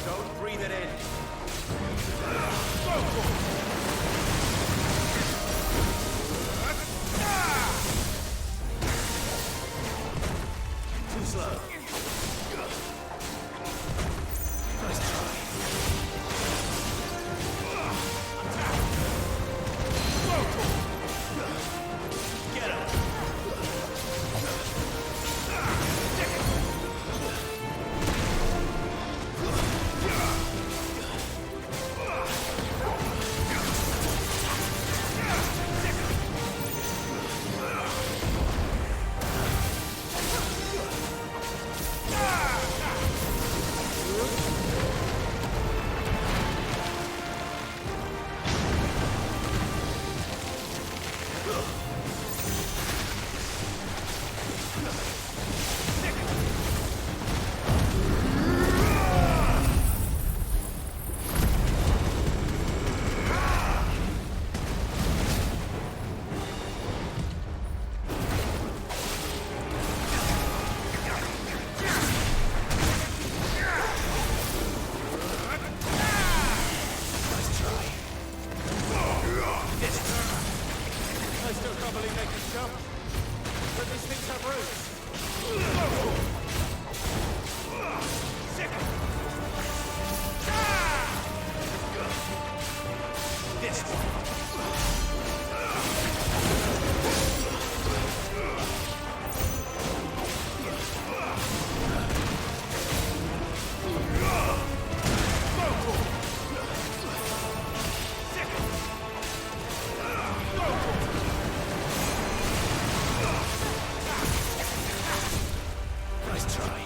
Don't breathe it in. Too slow. Nice try. Get him. I still can't believe they can jump. But these things have roots. Sick. This Nice try.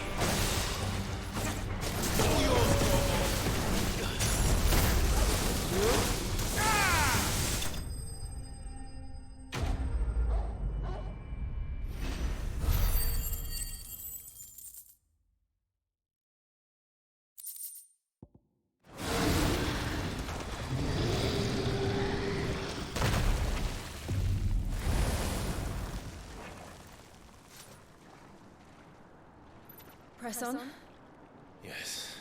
Press on. Yes.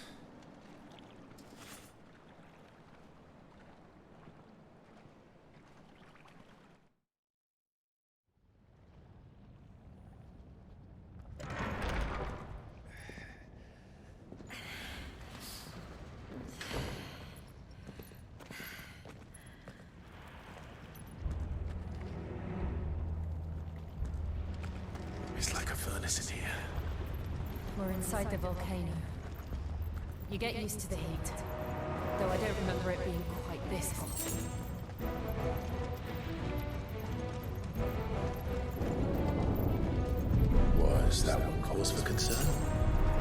It's like a furnace in here. We're inside the volcano. You get used to the heat, though I don't remember it being quite this hot. Was that one cause for concern?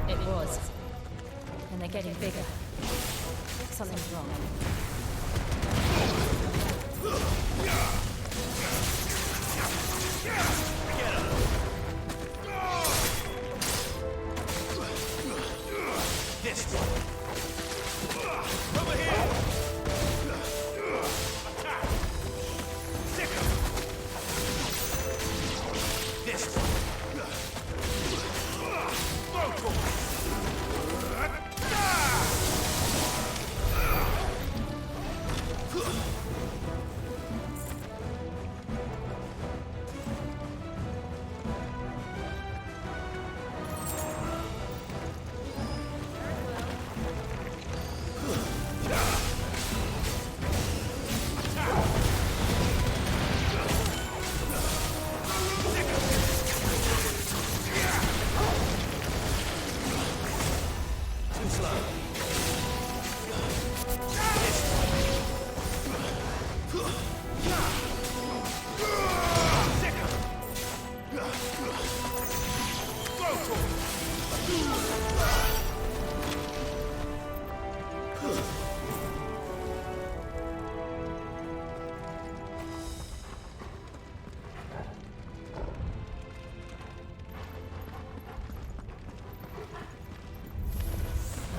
It was. And they're getting bigger. Something's wrong. This one. Over here. Attack. Sicker. This one. Vocal.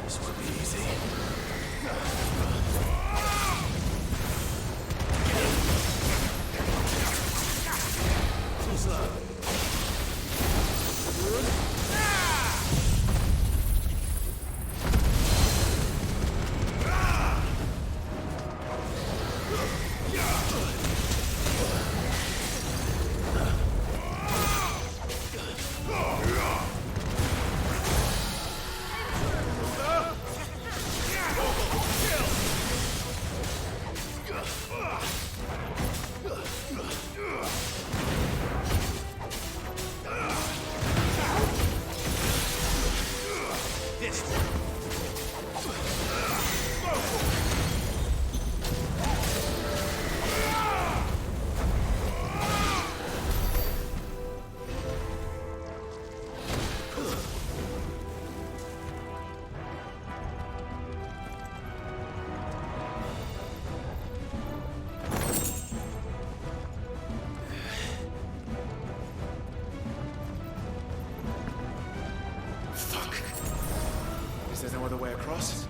This will be easy. Too slow. Is there no other way across?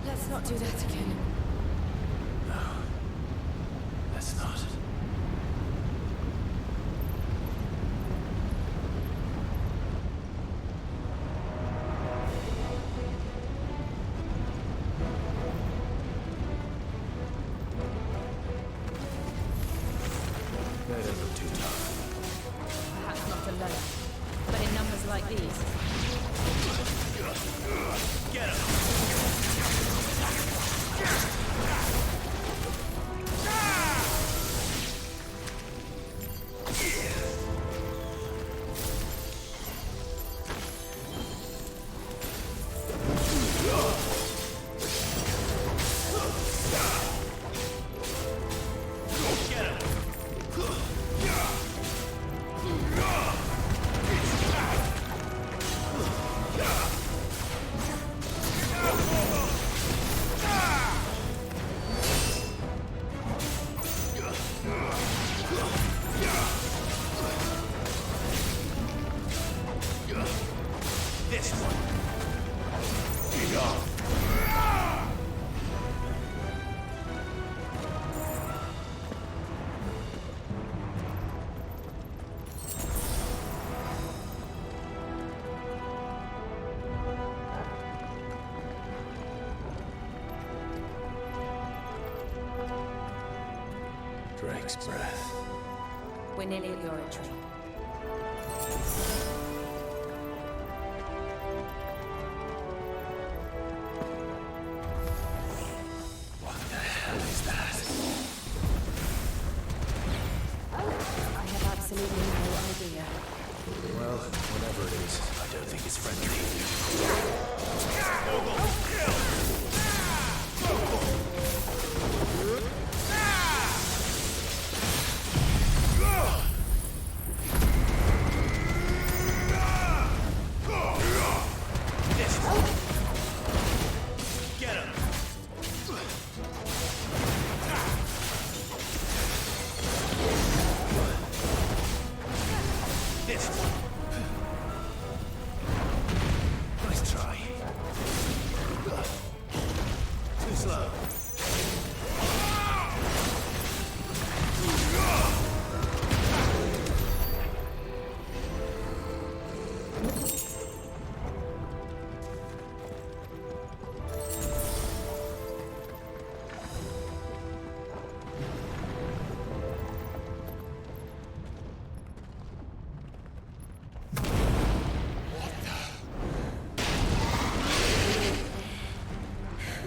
Let's not do that again. No. Let's not. They don't look too tough. Perhaps not alone, but in numbers like these. Get him! Drake's breath. We're nearly at your entry. What the hell is that? I have absolutely no idea. Well, whatever it is, I don't think it's friendly. Nice try. Too slow.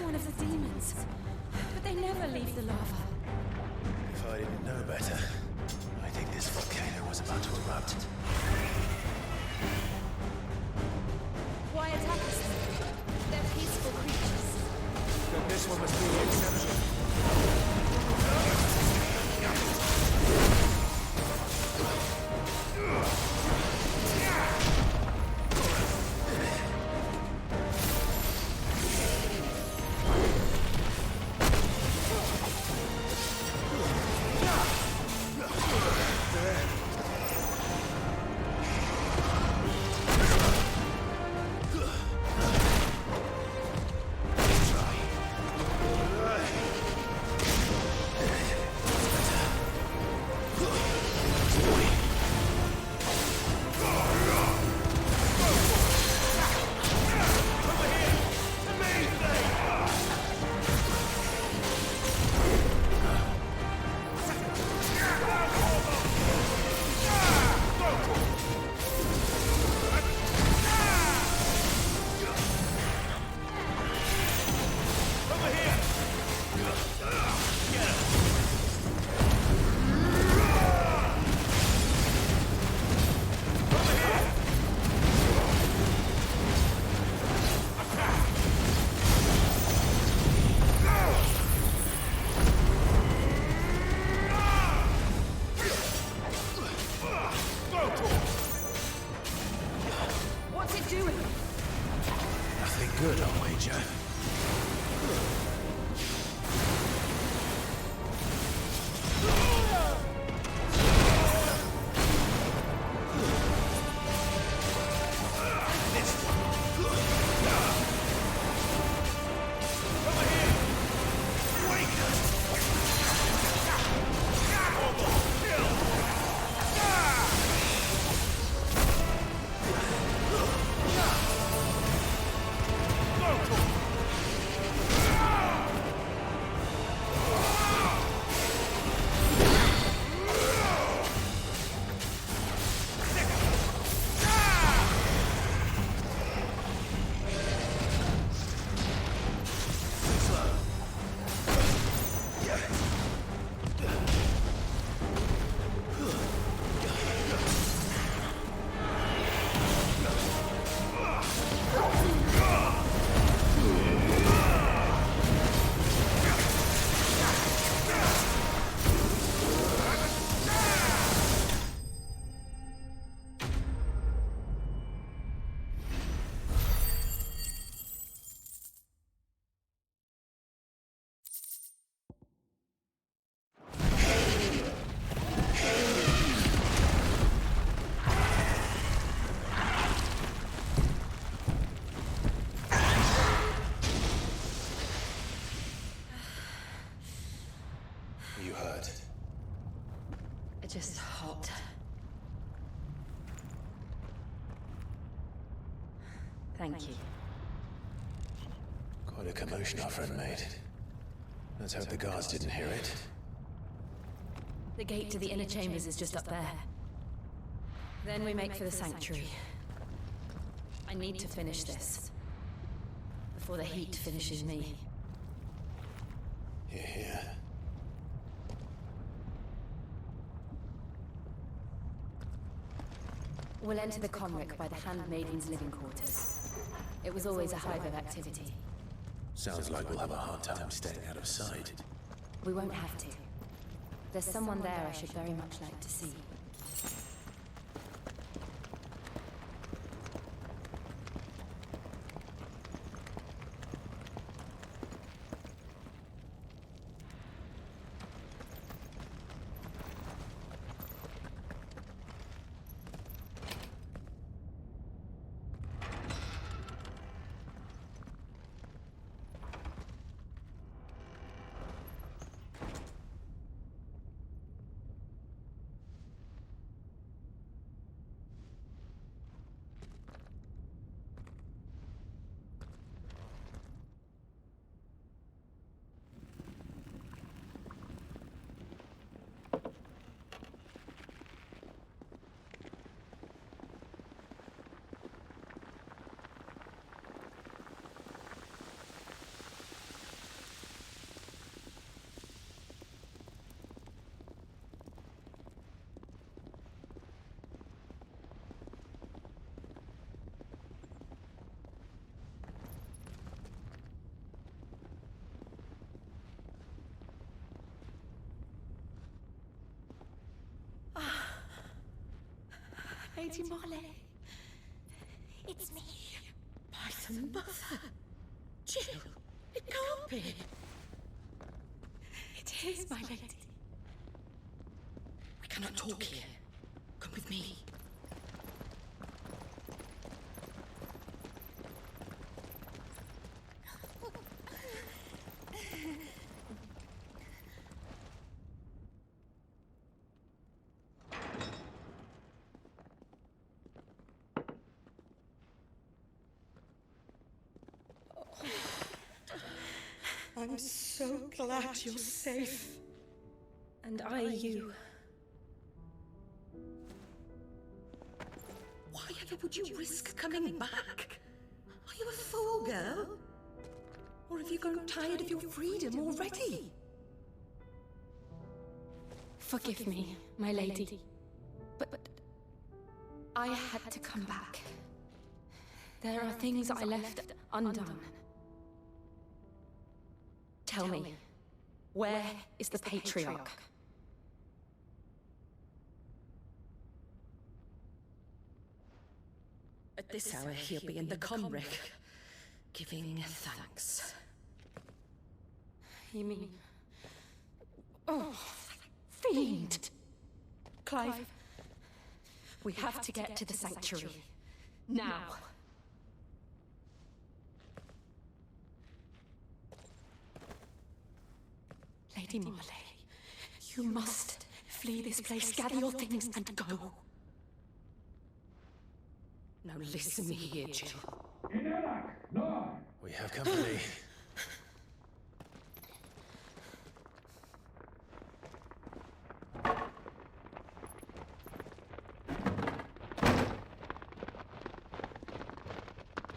One of the demons. But they never leave the lava. If I didn't know better, I think this volcano was about to erupt. Why attack us? They're peaceful creatures. Then this one must be the exception. What's it doing? Nothing good, I'll wager. You heard. Just hot. Thank you. Quite a commotion our friend made. Let's hope the guards didn't hear it. The gate to the inner chambers is just up there. Then we make for the sanctuary. I need to finish this. Before the heat finishes me. Here. We'll enter the Comric by the Handmaiden's living quarters. It was always a hive of activity. Sounds like we'll have a hard time staying out of sight. We won't have to. There's someone there I should very much like to see. Lady Morley. It's me. Python Mother. Jill, it can't be. It is, my lady. We cannot talk here. Come with me. I'm so glad you're safe. And you. Why ever would you risk coming back? Are you a fool, girl? Or have you grown tired of your freedom already? Forgive me, my lady. But I had to come back. There are things I left undone. Tell me, where is the Patriarch? At this hour, he'll be in the Comric, giving thanks. You mean... Oh, fiend! Clive, we have to get to the sanctuary. Now! Lady Morley, you must flee this place, gather your things and go. Now listen here, Jill. We have company.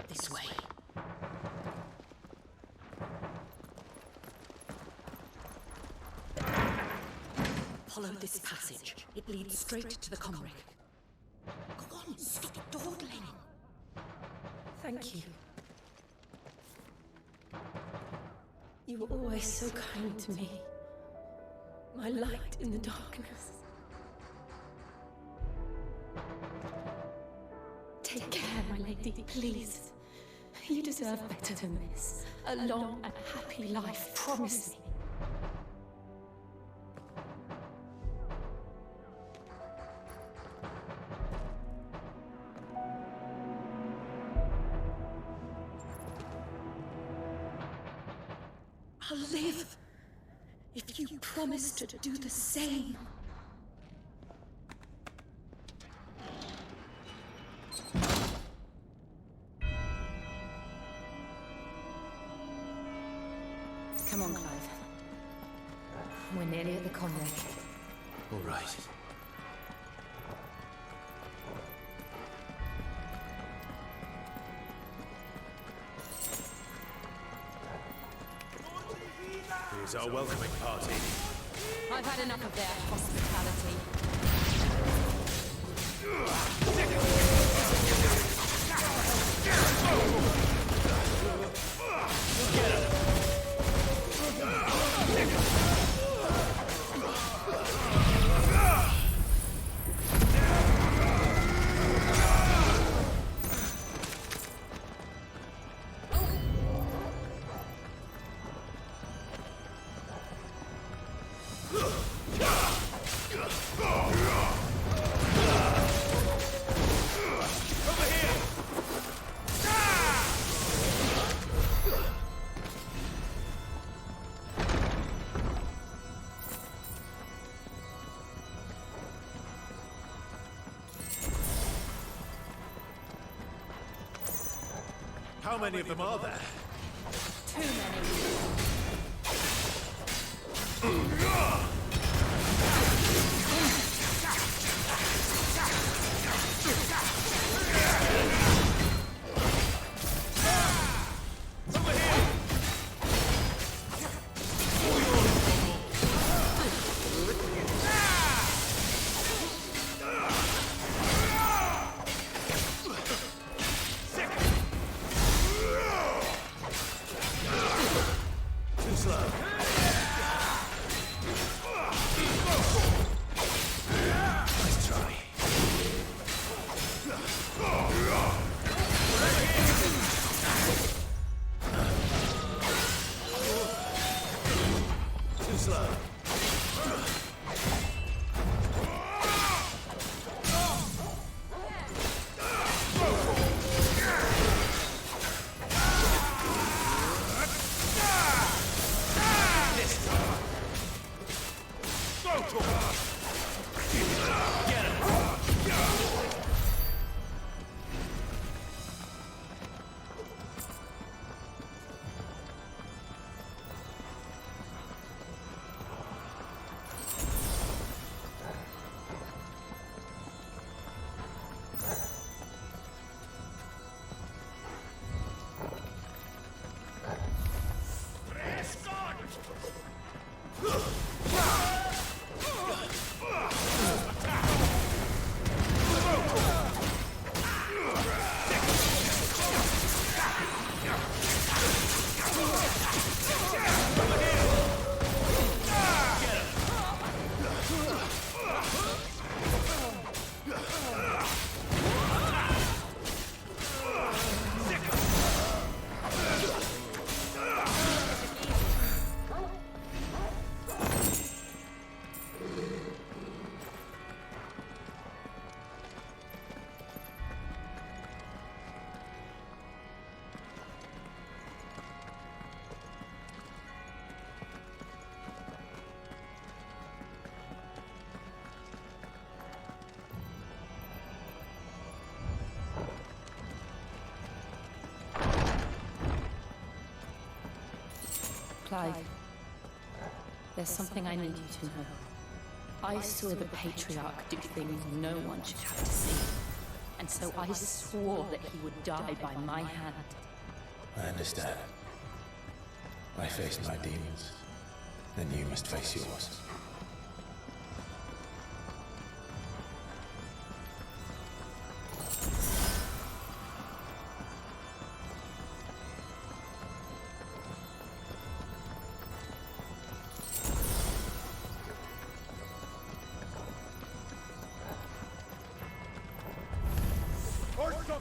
This way. Follow this passage. It leads straight to the Comric. Go on, stop dawdling. Thank you. You were always so kind to me. My light in the darkness. Take care, my lady, please. You deserve better than this. A long and happy life, promise me. I'll live if you promise to do the same. Come on, Clive. We're nearly at the Comric. All right. Here's our welcoming party. I've had enough of their hospitality. How many of them are there? Too many. Clive, there's something I need you to know. I saw the Patriarch do things no one should have to see. And so I swore that he would die by my hand. I understand. I faced my demons, then you must face yours.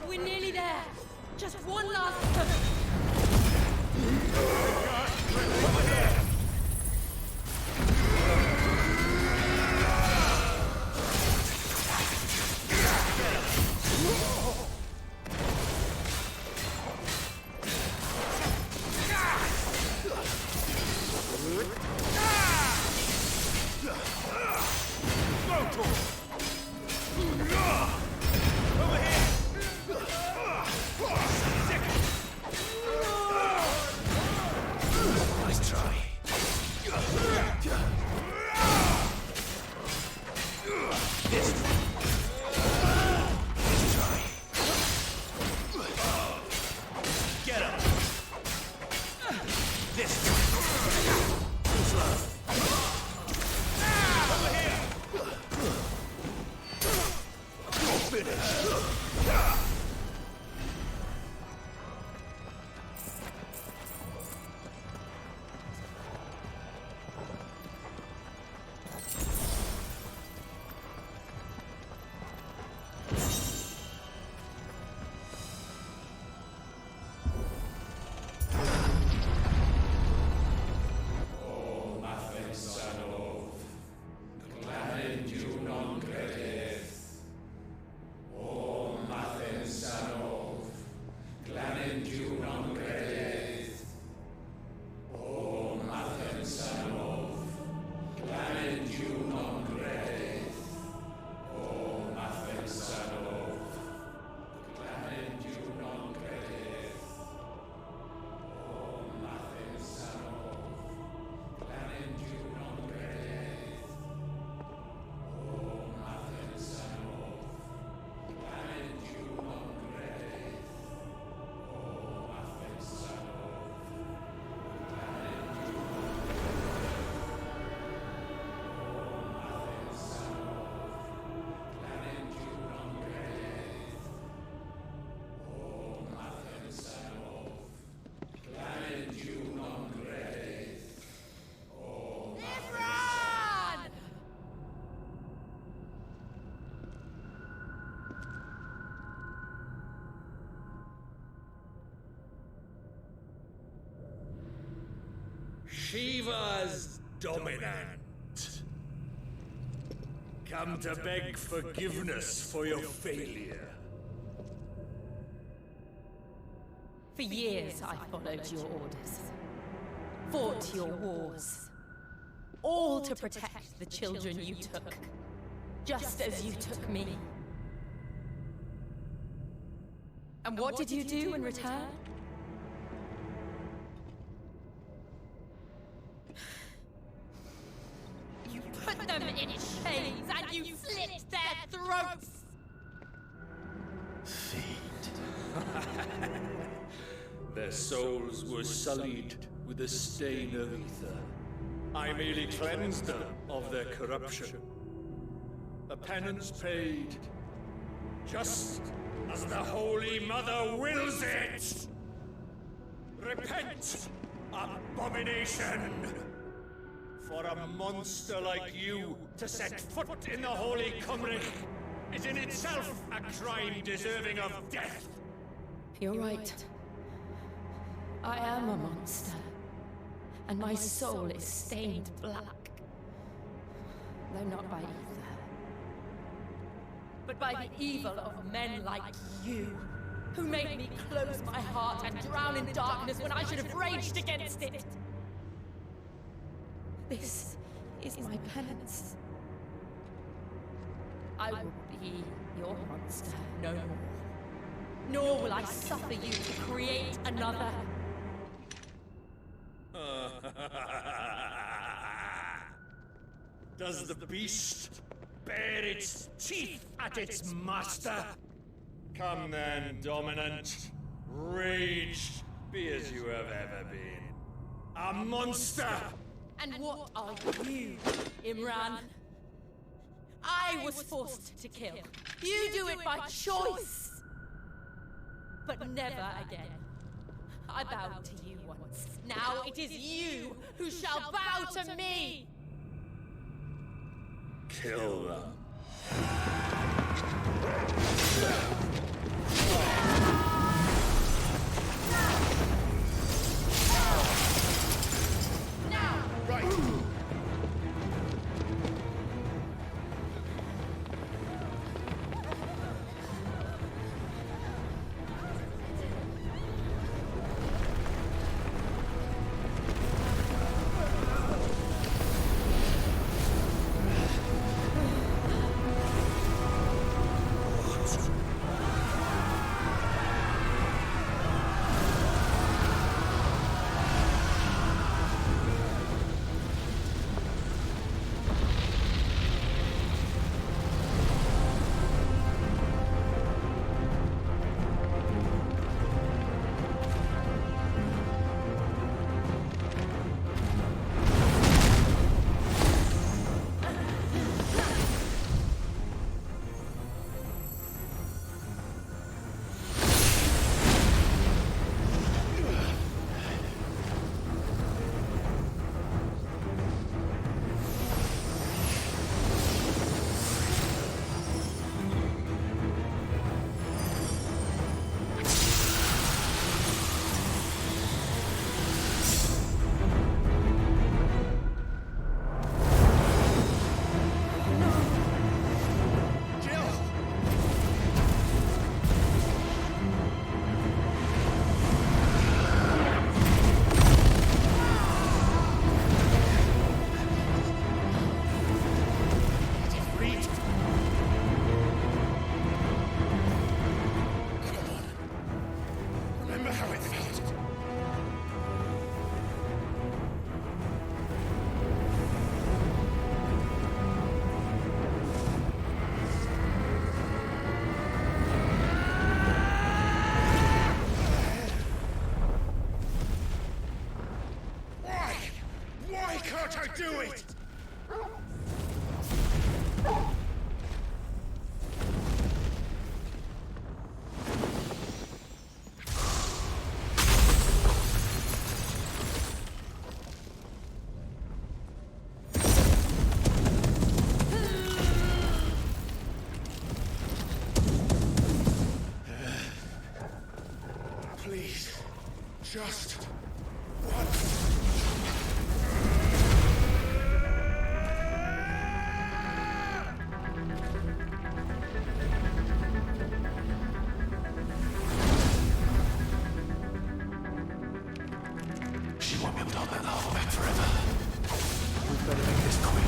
We're nearly there. Just one last push. this. Too slow. Over here. Finish. Shiva's dominant. Come to beg forgiveness for your failure. For years I followed your orders, fought your wars, all to protect the children you took, just as you took me. And what did you do in return? You put them in chains and you slit their throats! Their souls were sullied with the stain of ether. I merely cleansed them of their corruption. A penance paid, just as the Holy Mother wills it! Repent, abomination! For a monster like you to set foot in the Holy Cymric is in itself a crime deserving of death! You're right. I am a monster, and my soul is stained black. Though not by either, but by the evil of men like you, who made me close my heart and drown in darkness when I should have raged against it. This is my penance. I will be your monster no more. Nor will I suffer you to create another. Does the beast bare its teeth at its master? Come then, dominant. Rage, be as you have ever been. A monster! And what are you, Imran? I was forced to kill. You do it by choice. But never again. I bowed to you once. Now it is you who shall bow to me! Kill them. Now! Right! can't I do it? Please, just once. She won't be able to hold that lava back forever. We'd better make this quick.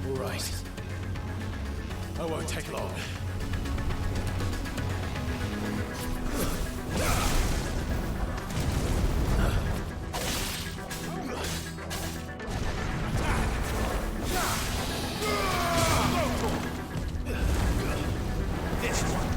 All right. I won't take long. This one.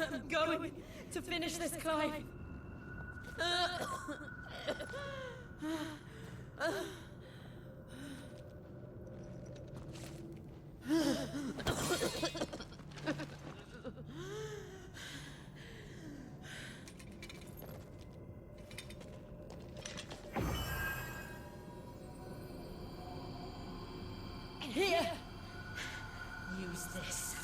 I'm going to finish this, Clive. Here! Use this.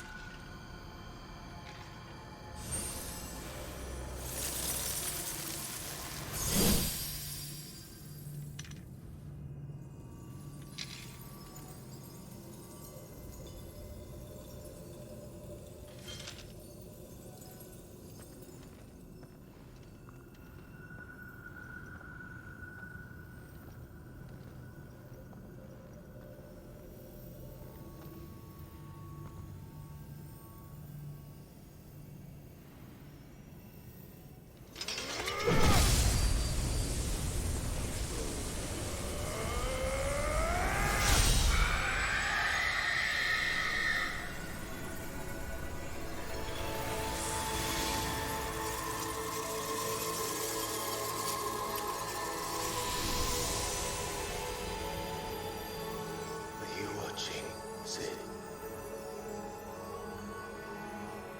Sid.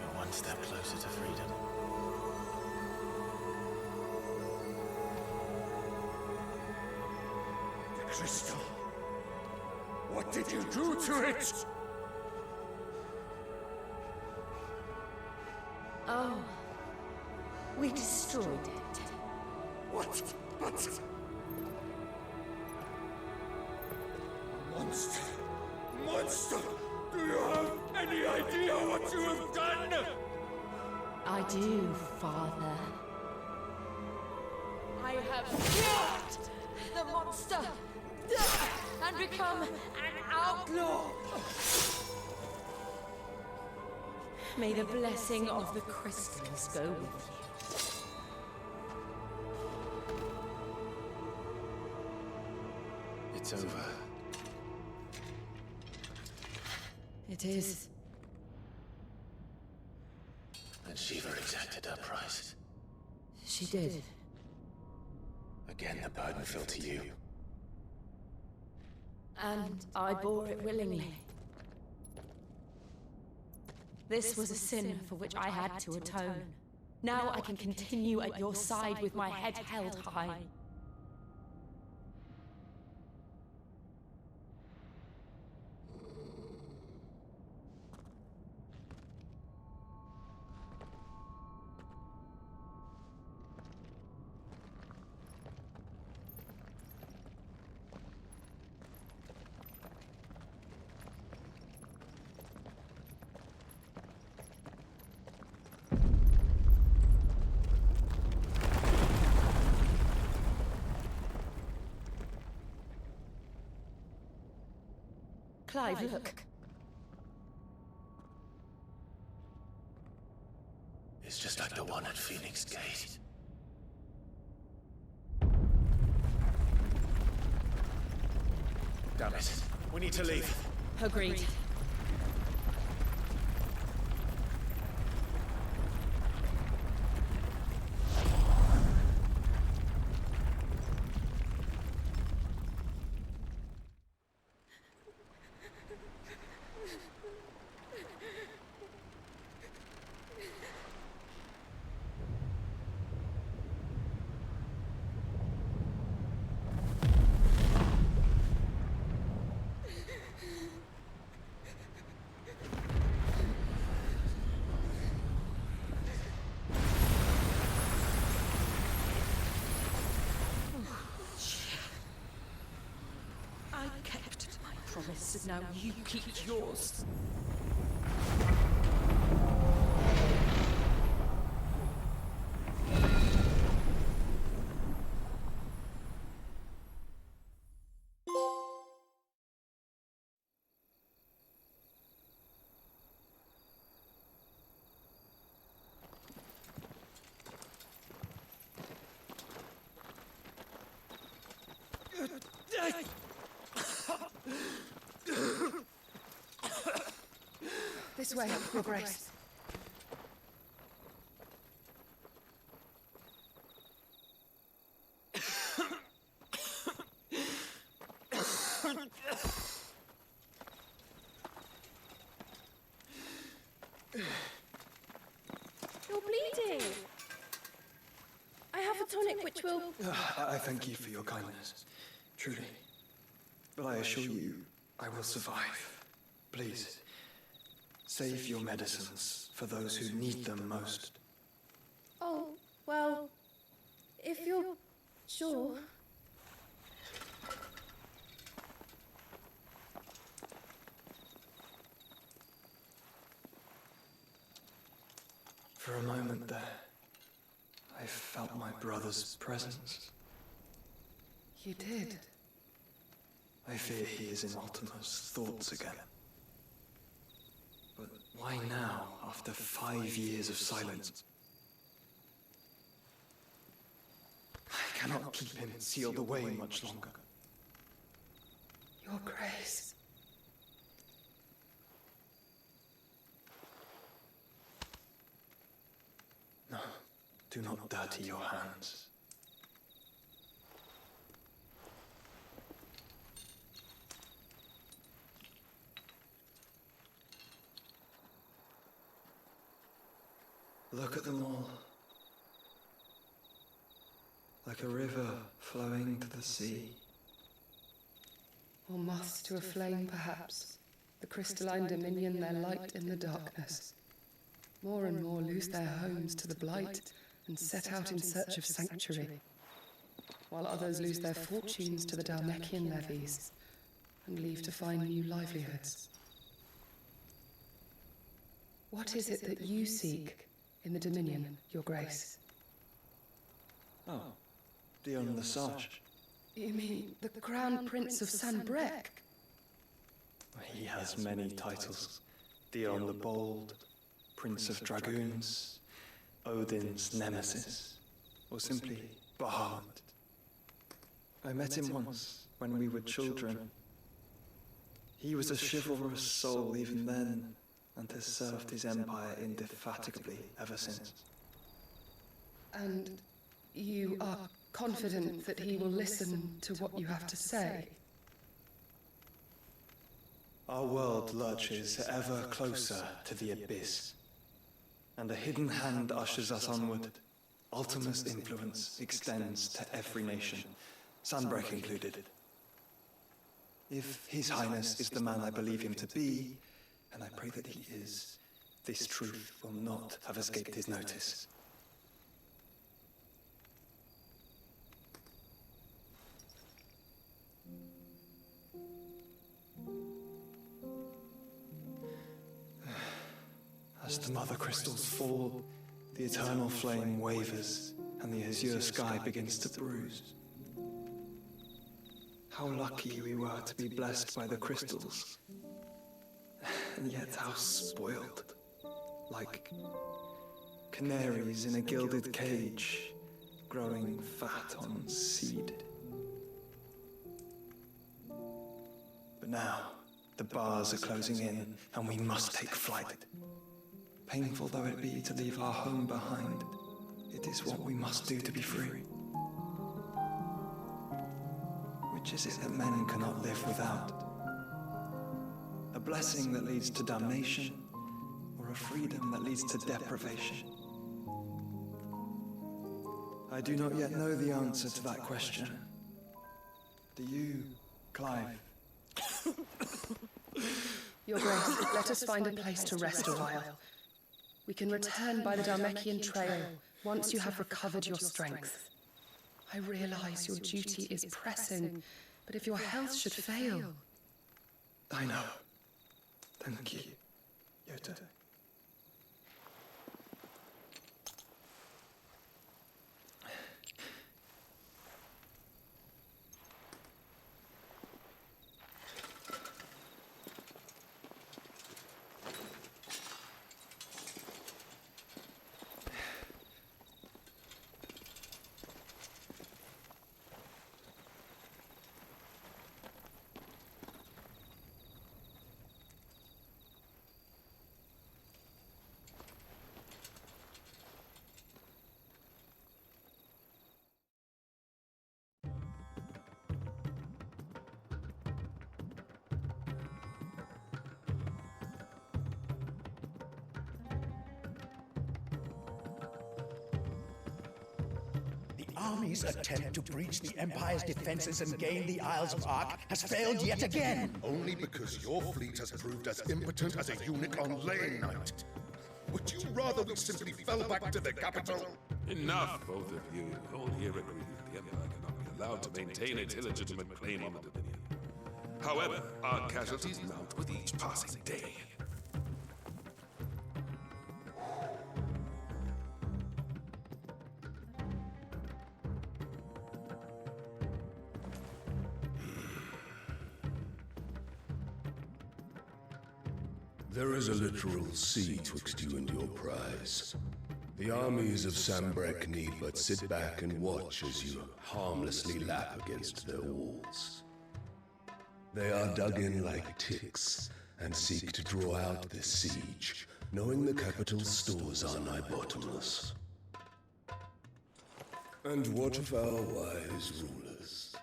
We're one step closer to freedom. The crystal. What did you do to it? Oh. We destroyed it. What? But... Monster! Monster! Do you have any idea what you have done? I do, Father. I have killed the monster and become an outlaw. May the blessing of the crystals go with you. It's over. It is. And Shiva exacted her price. She did. Again, the burden fell to you. And I bore it willingly. This was a sin for which I had to atone. Now I can continue at your side with my head held high. Clive, look. It's just like the one at Phoenix Gate. Damn it. We need to leave. Agreed. Promise, now you keep yours. This way, Your Grace. You're bleeding. I have a tonic which will... I thank you for your kindness, truly. But I assure you, I will survive. Please, save your medicines for those who need them most. Oh, well, if you're sure... For a moment there, I felt my brother's presence. You did? I fear he is in Ultima's thoughts again. But why now, after 5 years of silence? I cannot keep him sealed away much longer. Your Grace. No, do not dirty your hands. Look at them all. Like a river flowing to the sea. Or moths to a flame, perhaps. The crystalline dominion their light in the darkness. More and more lose their homes to the blight and set out in search of sanctuary, while others lose their fortunes to the Dalmekian levies and leave to find new livelihoods. What is it that you seek in the Dominion, Your Grace? Oh, Dion Lesage. You mean the Crown Prince of Sanbrec? He has many titles. Dion the Bold, Prince of Dragoons, Odin's Nemesis, or simply Bahamut. I met him once, when we were children. He was a chivalrous soul even then, and has served his empire indefatigably ever since. And you are confident that he will listen to what you have to say? Our world lurches ever closer to the abyss, and a hidden hand ushers us onward. Ultima's influence extends to every nation, Sanbrec included. If His Highness is the man I believe him to be, and I pray that he is, this truth will not have escaped his notice. As the mother crystals fall, the eternal flame wavers, and the azure sky begins to bruise. How lucky we were to be blessed by the crystals, and yet how spoiled, like canaries in a gilded cage, growing fat on seed. But now, the bars are closing in, and we must take flight. Painful though it be to leave our home behind, it is what we must do to be free. Which is it that men cannot live without? A blessing that leads to damnation, or a freedom that leads to deprivation? I do not yet know the answer to that question. Do you, Clive? Your Grace, let us find a place to rest a while. We can return by the Dalmekian trail once you have recovered your strength. I realize your duty is pressing, but if your health should fail... I know. Thank you, Yota. army's attempt to breach the Empire's defenses and gain the Isles of Ark has failed yet again. Only because your fleet has proved as impotent as a eunuch on Lane Night. Would you rather we simply fell back to the capital? Enough, both of you. All here agree that the Empire cannot be allowed to maintain its illegitimate claim on the Dominion. However, our casualties mount with each passing day. There is a literal sea twixt you and your prize. The armies of Sambrek need but sit back and watch as you harmlessly lap against their walls. They are dug in like ticks and seek to draw out this siege, knowing the capital's stores are nigh bottomless. And what of our wise rulers?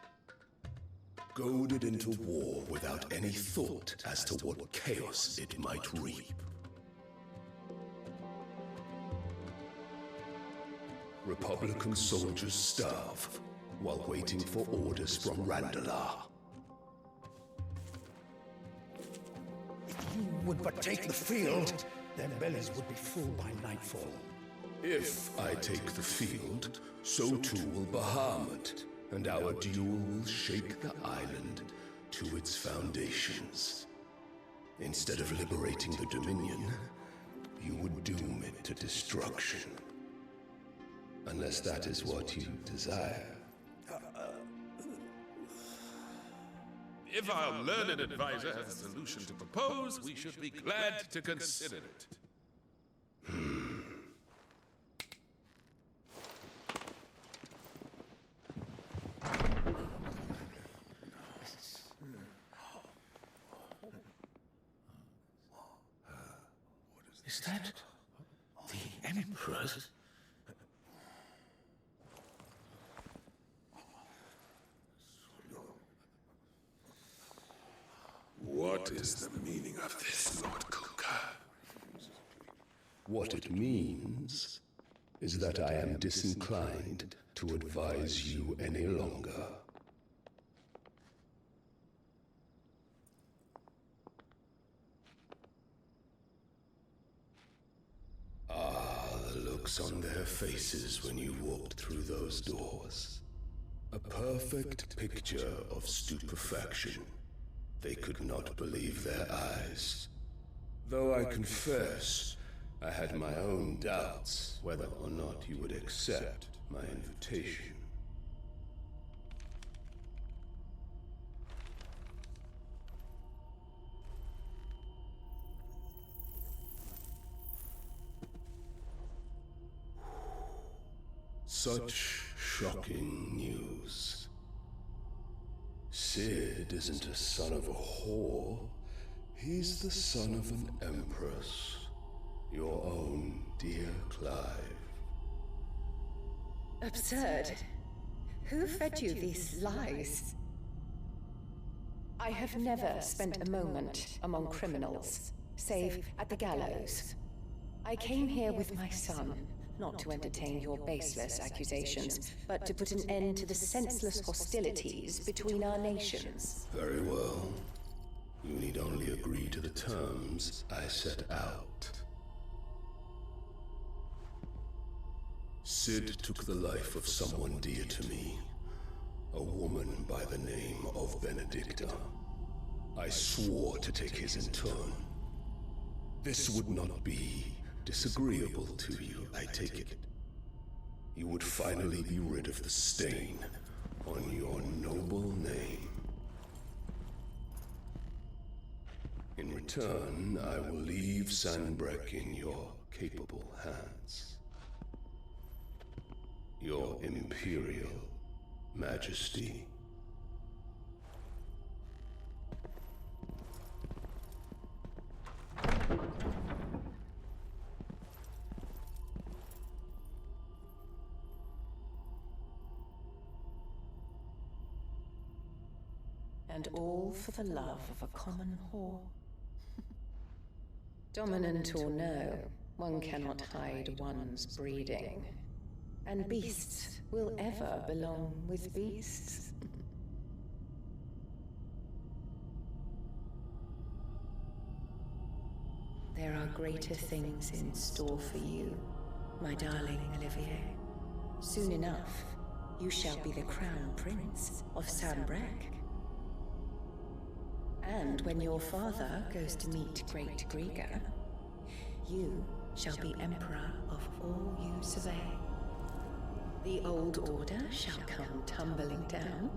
Goaded into war without any thought as to what chaos it might reap. Republican soldiers starve while waiting for orders from Randalar. If you would but take the field, their bellies would be full by nightfall. If I take the field, so too will Bahamut, and our duel will shake the island to its foundations. Instead of liberating the Dominion, you would doom it to destruction. Unless that is what you desire. If our learned advisor has a solution to propose, we should be glad to consider it. Is that the Emperor's? What is the meaning of this, Lord Kuka? What it means is that I am disinclined to advise you any longer. The looks on their faces when you walked through those doors. A perfect picture of stupefaction. They could not believe their eyes. Though I confess, I had my own doubts whether or not you would accept my invitation. Such shocking news. Sid isn't a son of a whore. He's the son of an empress. Your own dear Clive. Absurd. Who fed you these lies? I have never spent a moment among criminals, save at the gallows. I came here with my son, not to entertain your baseless accusations, but to put an end to the senseless hostilities between our nations. Very well. You need only agree to the terms I set out. Sid took the life of someone dear to me, a woman by the name of Benedicta. I swore to take his in turn. This would not be disagreeable to you, I take it. You would finally be rid of the stain on your noble name. In return, I will leave Sanbrek in your capable hands. Your Imperial Majesty. And all for the love of a common whore. Dominant or no, one cannot hide one's breeding. And beasts will ever belong with beasts. There are greater things in store for you, my darling Olivier. Soon enough, you shall be the crown prince of Sambrec. And when your father goes to meet Great Grieger, you shall be emperor of all you survey. The old order shall come tumbling down,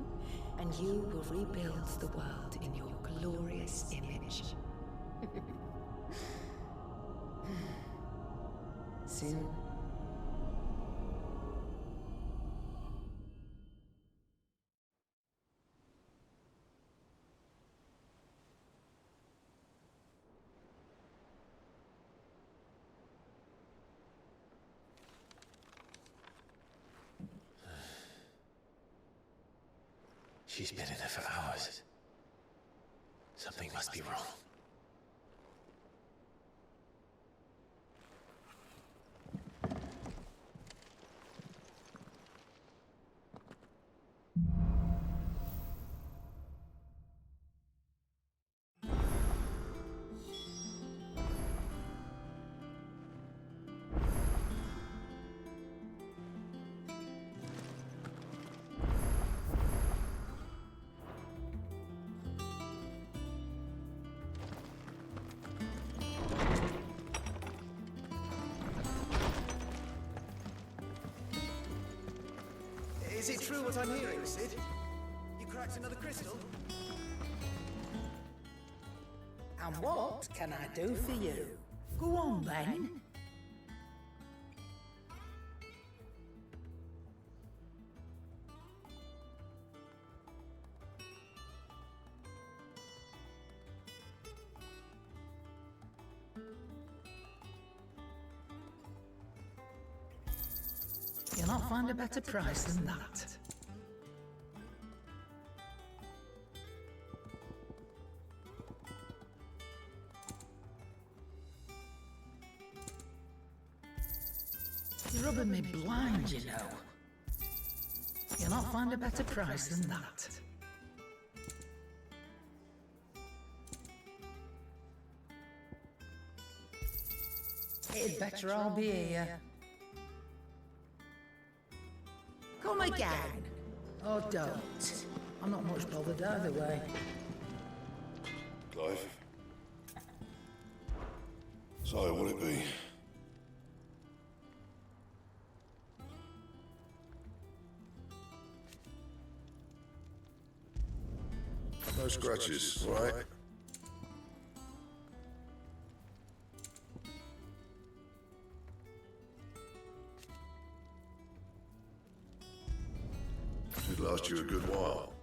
and you will rebuild the world in your glorious image. Soon. She's been in there for hours. Something must be wrong. Is it true what I'm hearing, Sid? You cracked another crystal? And what can I do for you? Go on then. You'll not find a better price than that. You're rubbing me blind, you know. You'll not find a better price than that. It'd better all be here. Come again. Or don't. I'm not much bothered either way. Clive? So, will it be? No scratches, right? Should last you a good while.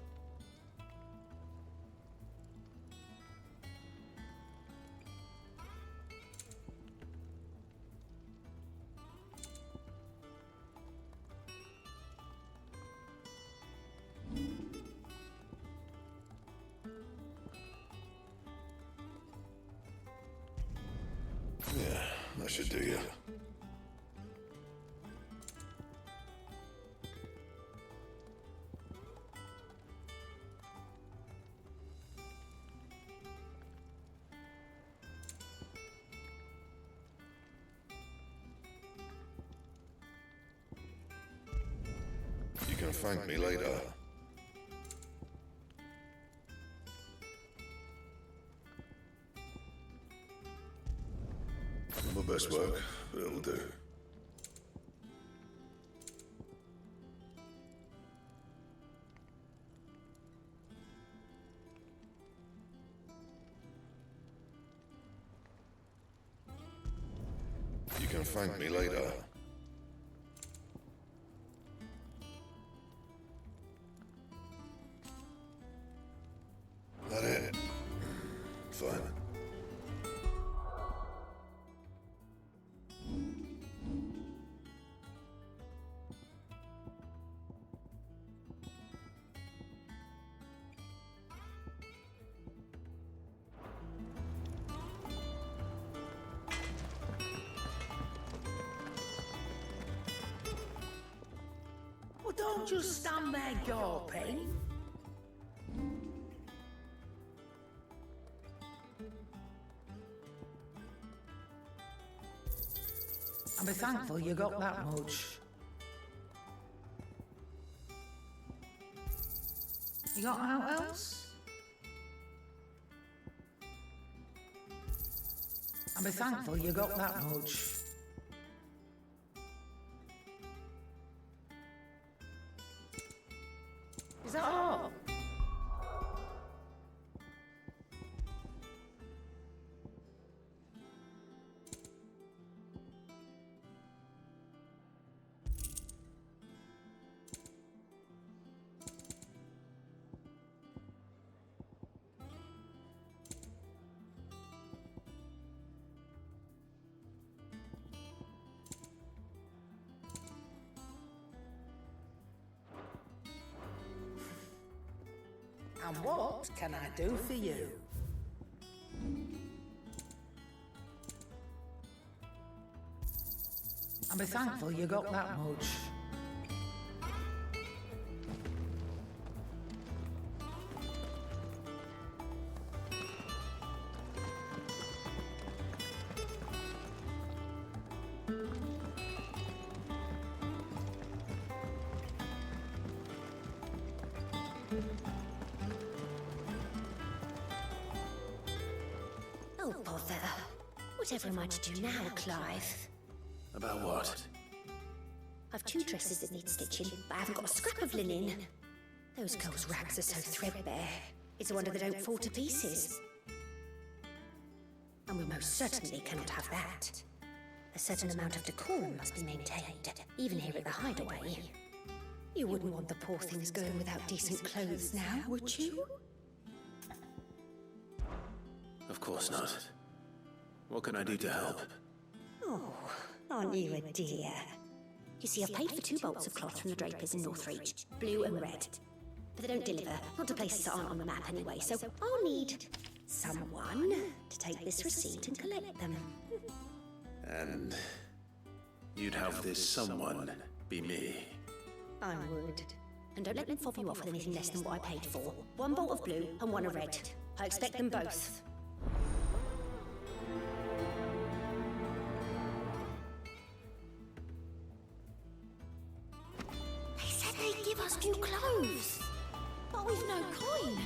Yeah, that should do you. You can thank me later. Not my best work, but it'll do. You can thank me later. That it? Fine. Don't just stand there gawping. And be thankful you got that much. You got out else? And be thankful you got that much. Is that all? And what can I do for you? And be thankful you got that much. Oh, bother. Whatever am I to do now, Clive? About what? I've 2 dresses that need stitching, but I haven't got a scrap of linen. Those girls' rags are so threadbare. It's a wonder they don't fall to pieces. And we most certainly cannot have that. A certain amount of decorum must be maintained, even here at the Hideaway. You wouldn't want the poor things going without decent clothes now, would you? Of course not. What can I do to help? Oh, aren't you a dear? You see, I've paid for 2 bolts of cloth from the drapers in Northreach, blue and red. But they don't deliver, not to places that aren't on the map anyway, so I'll need someone to take this receipt and collect them. And you'd have this someone be me. I would. And don't let them fob you off with anything less than what I paid for. 1 bolt of blue and 1 of red. I expect them both. They said they'd give us new clothes, but we've no coin.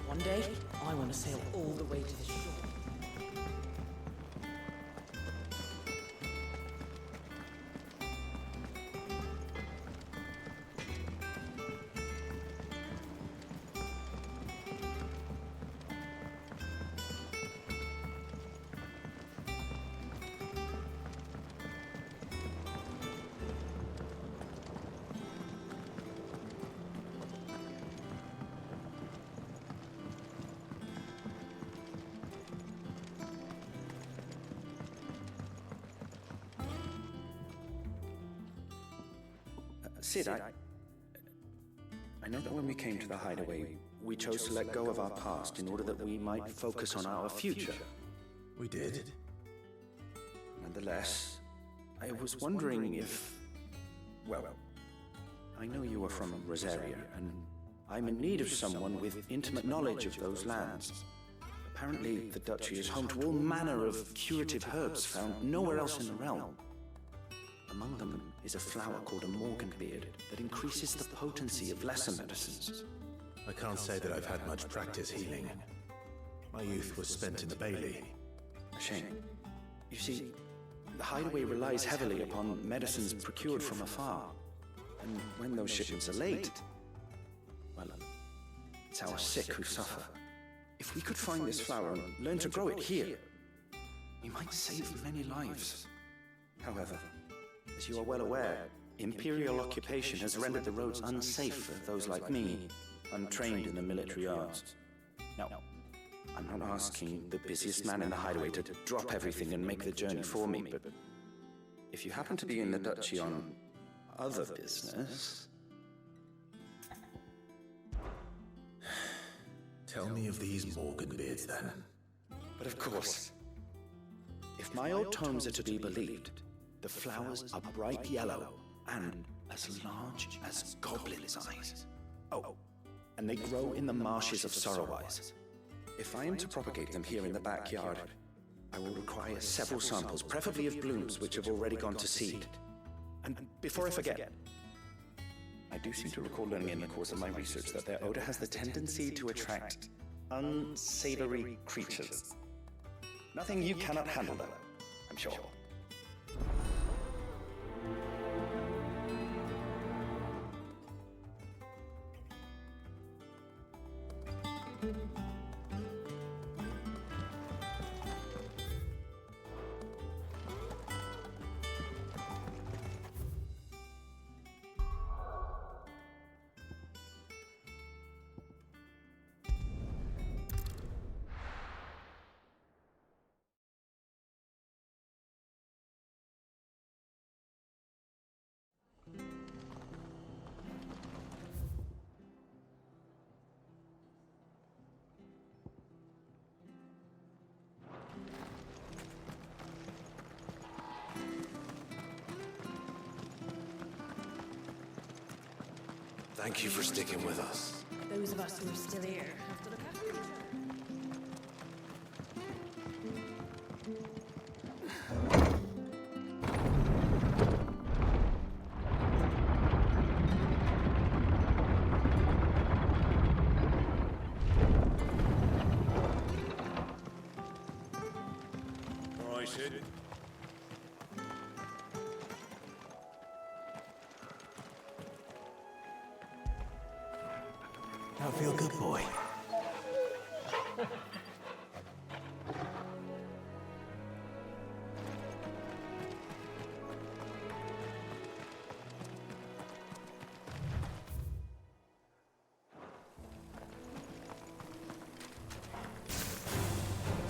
One day, I want to sail all the way to the shore. Sid, I know that when we came to the Hideaway, we chose to let go of our past in order that we might focus on our future. We did? Nonetheless, I was wondering if... Well, I know you are from Rosaria, and I'm in need of someone with intimate knowledge of those lands. Apparently, the Duchy is home to all manner of curative herbs found nowhere else in the realm. Among them is a flower called a morganbeard that increases the potency of lesser medicines. I can't say that I've had much practice healing. My youth was spent in the Bailey. A shame. You see, the Hideaway relies heavily upon medicines procured from afar. And when those shipments are late, well, it's our sick who suffer. If we could find this flower and learn to grow it here, we might save many lives. However, as you are well aware, Imperial occupation has rendered the roads unsafe for those like me, untrained in the military arts. Now, I'm not asking the busiest man in the Hideaway to drop everything and make the journey for me, but if you happen to be in the Duchy on other business. Tell me of these Morgan beards, then. But of course, if my old tomes are to be believed, the flowers are bright yellow and as large as goblins' eyes. Oh, and they grow in the marshes of Sorrowwise. If I am to propagate them here in the backyard, I will require several samples, preferably of blooms which have already gone to seed. And before I forget, I do seem to recall learning in the course of my research that their odor has the tendency to attract unsavory creatures. Nothing you cannot handle, though, I'm sure. Thank you for sticking with us. Those of us who are still here have to look after each All right, Sid. I feel good, boy.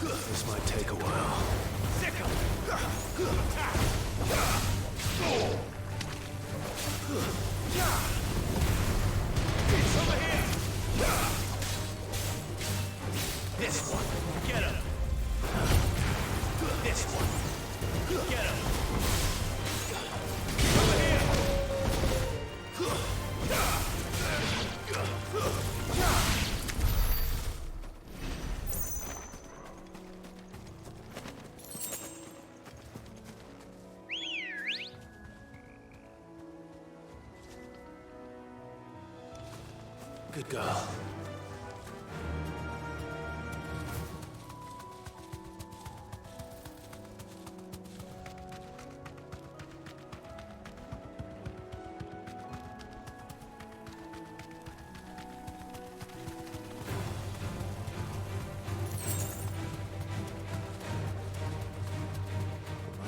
This might take a while. This one. Get him. This one. Get him. Over here. Good girl.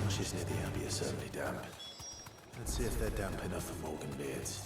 Marshes near the Abbey are certainly damp. Let's see if they're damp enough for Morgan beards.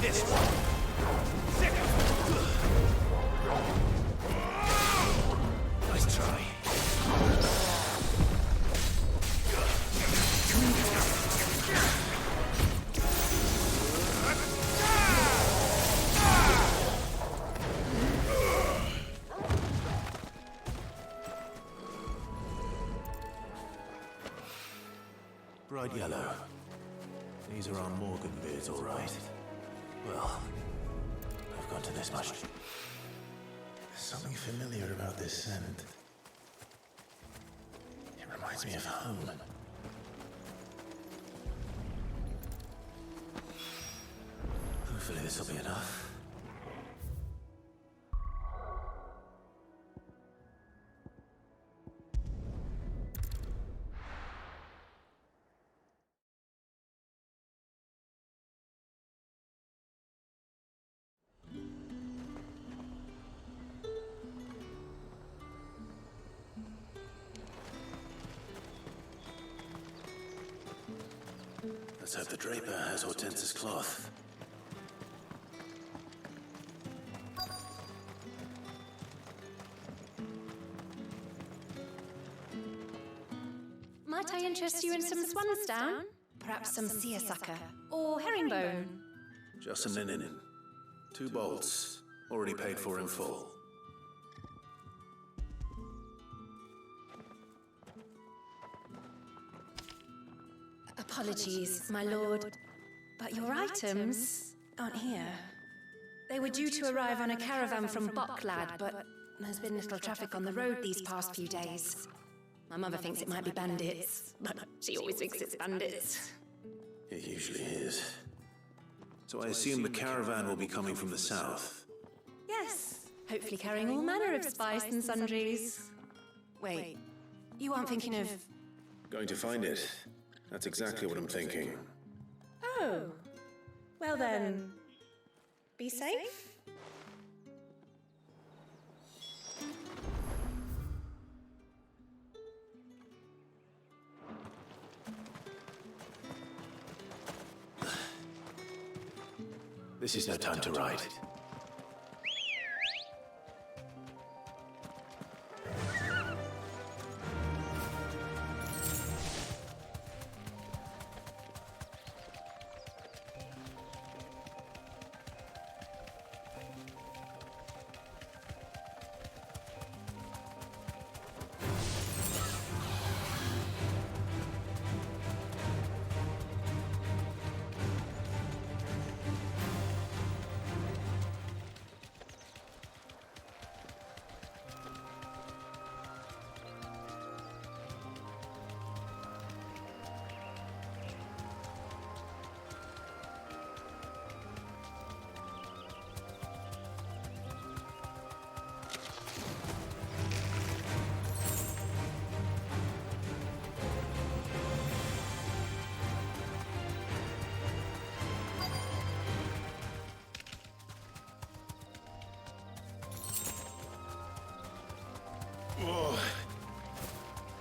this one! Sick of it! Nice try. Bright yellow. These are our Morgan beards, all right. Well, I've gone to this much. There's something familiar about this scent. It reminds me of home. Hopefully this will be enough. Let's hope the draper has Hortense's cloth. Might I interest you in some swansdown? Perhaps some seersucker or herringbone? Just some linen. 2 bolts. Already paid for in full. Apologies, my lord, but your items aren't here. They were due to arrive on a caravan from Bocklad, but there's been little traffic on the road these past few days. My mother thinks it might be bandits, but she always thinks it's bandits. It usually is. So I assume the caravan will be coming from the south. Yes, hopefully carrying all manner of spice and sundries. Wait, you aren't thinking of... Going to find it. That's exactly what I'm thinking. Oh, well then, be safe? This is no time to ride.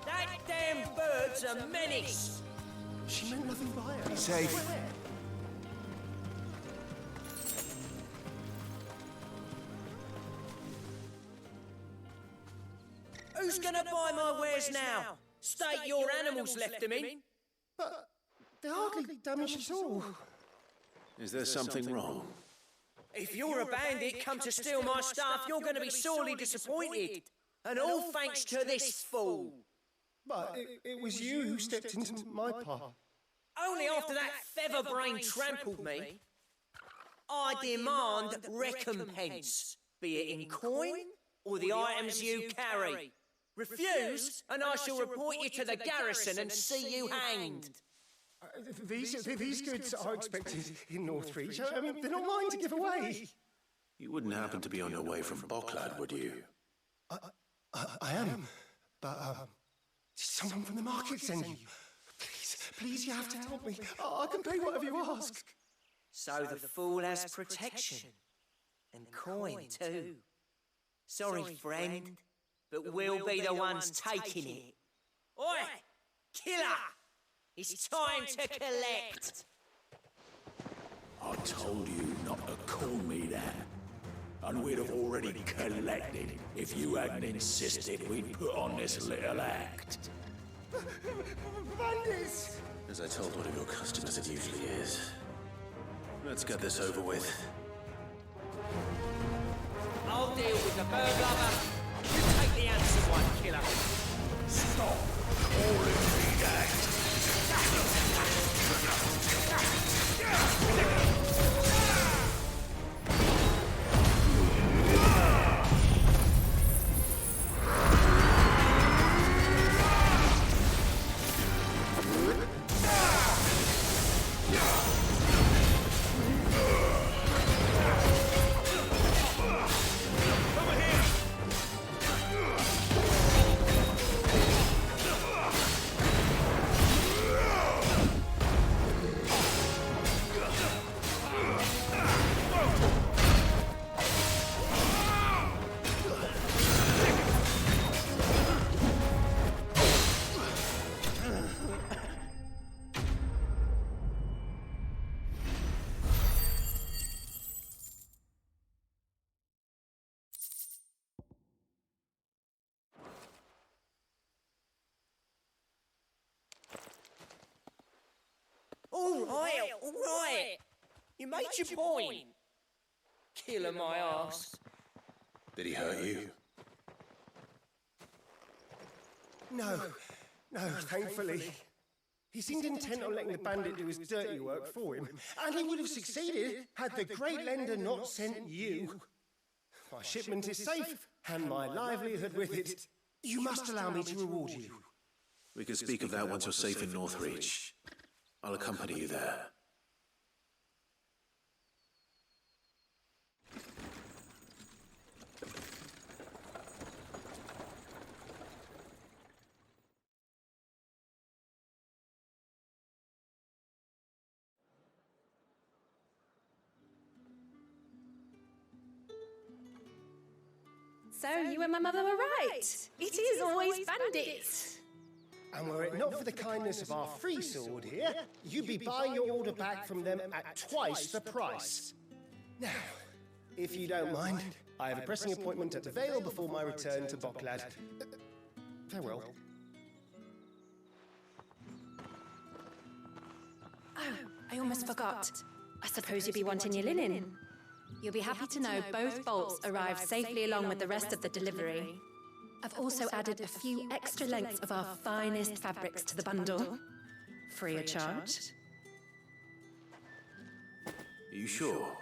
That damn bird's a menace! She meant nothing by it. Be safe. Who's gonna buy my wares now? State your animals left them in. But they hardly damaged us all. Is there something wrong? If you're a bandit come to steal my stuff, you're gonna be sorely disappointed. And all thanks to this fool. But it was you who stepped into my path. Only after that feather-brain trampled me. I demand recompense, be it in coin or the items you carry. Refuse, and I shall report you to the garrison and see you hanged. These goods are expected in Northreach. I mean, they're not mine to give away. You wouldn't happen to be on your way from Bocklad, would you? I am, but someone from the market sent you. Please, you have to help me. I can pay whatever you ask. So the fool has protection. And coin, too. Sorry, friend, but we'll be the ones taking it. Oi! Killer! It's time to collect! I told you not to call me that. And we'd have already collected if you hadn't insisted we'd put on this little act. Bandits! As I told one of your customers, it usually is. Let's get this over with. I'll deal with the bird lover. You take the handsome one, killer. Stop calling me that! All right. You made your point. Killer my ass. Did he hurt you? No, thankfully. He seemed intent on letting the bandit do his dirty work for him, and he would have succeeded had the Great Lender not sent you. My shipment is safe, and my livelihood with it. You must allow me to reward you. We can speak of that once you're safe in Northreach. I'll accompany you there. So you and my mother were right. It is always bandits. And were it not for the kindness of our free sword here, you'd be buying your order back from them at twice the price. Now, if you don't mind, I have a pressing appointment at the Vale before my return to Boklad. Farewell. Oh, I almost forgot. I suppose you'll be wanting your linen. You'll be happy to know both bolts arrived safely along with the rest of the delivery. I've also added a few extra lengths of our finest fabrics to the bundle. Free of charge. Are you sure?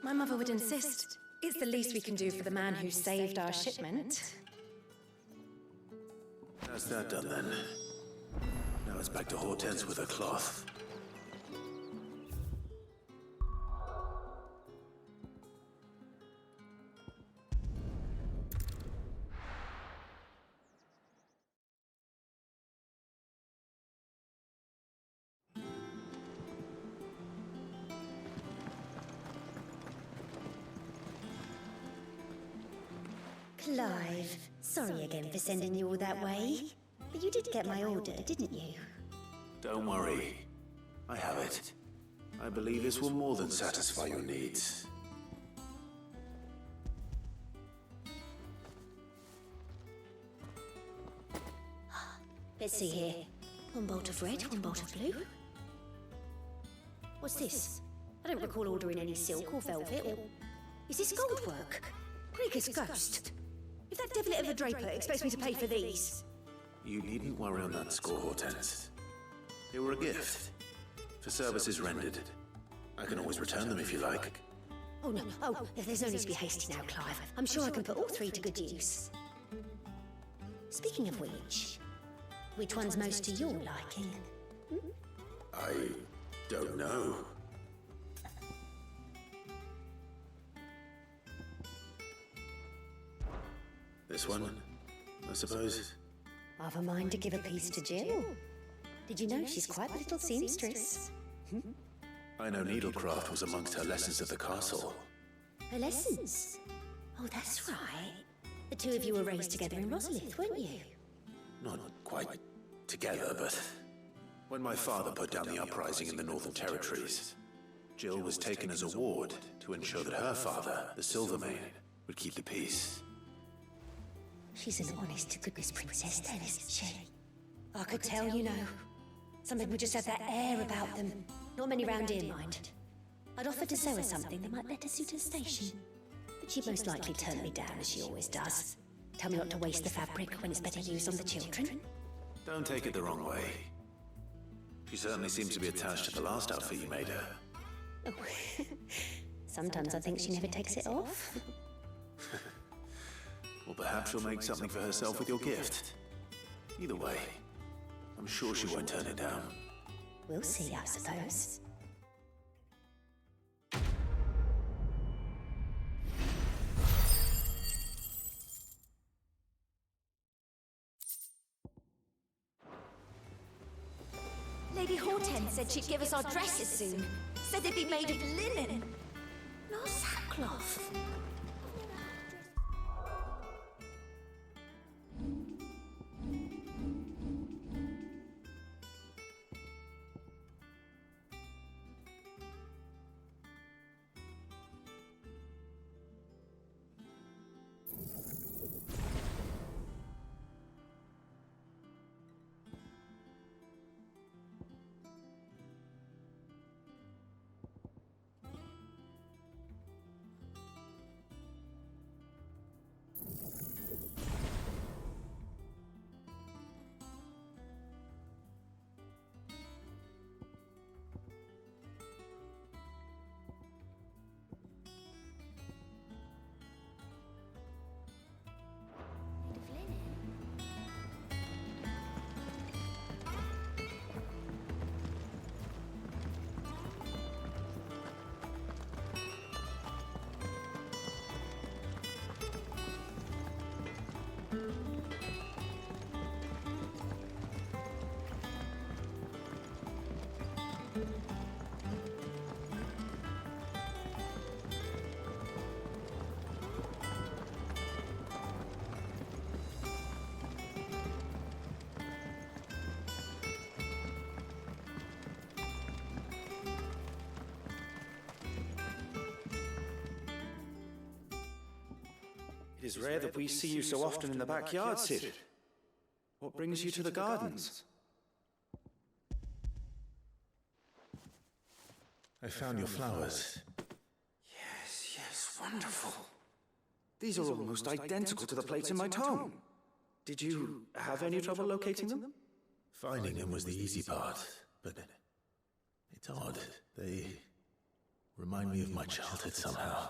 My mother would insist. It's the least we can do for the man who saved our shipment. That's that done then. Now it's back to Hortense with her cloth. Clive, sorry again for sending you all that way. But you did get my order, didn't you? Don't worry. I have it. I believe this will more than satisfy your needs. Let's see here. One bolt of red, one bolt of blue. What's this? I don't recall ordering any silk or velvet or... Is this gold work? Krieger's ghost. If that devilet of a draper expects me to pay for these... You needn't worry on that score, Hortense. They were a gift. For services rendered. I can always return them if you like. Oh no, there's no need to be hasty now, Clive. I'm sure I can put all three to good use. Speaking of which one's most to your liking? I don't know. This one, I suppose. I've a mind to give a piece to Jill. Did you know she's quite a little seamstress? I know needlecraft was amongst her lessons at the castle. Her lessons? Oh, that's right. The two of you were raised together in Rosalith, weren't you? Not quite together, but... When my father put down the uprising in the Northern Territories, Jill was taken as a ward to ensure that her father, the Silvermane, would keep the peace. She's an honest-to-goodness princess then, isn't she? I could tell, you know. Some people just have that air about them. Not many round here, mind. I'd offered to sew her something that might let her suit her station. But she'd most likely turn me down, as she always does. Tell me not to waste the fabric when it's better used on the children. Don't take it the wrong way. She certainly seems to be attached to the last outfit you made her. Oh. Sometimes I think she never takes it off. Well, perhaps she'll make something for herself with your gift. Either way, I'm sure she won't turn it down. We'll see, I suppose. Lady Hortense said she'd give us our dresses soon. Said they'd be made of linen, not sackcloth. It is rare that we see you so often in the backyard, Sid. What brings you to the gardens? I found your flowers. Yes, wonderful. These are almost identical to the plates in my tome. Did you have any trouble locating them? Finding them was the easy part, but it's odd. They remind me of my childhood somehow.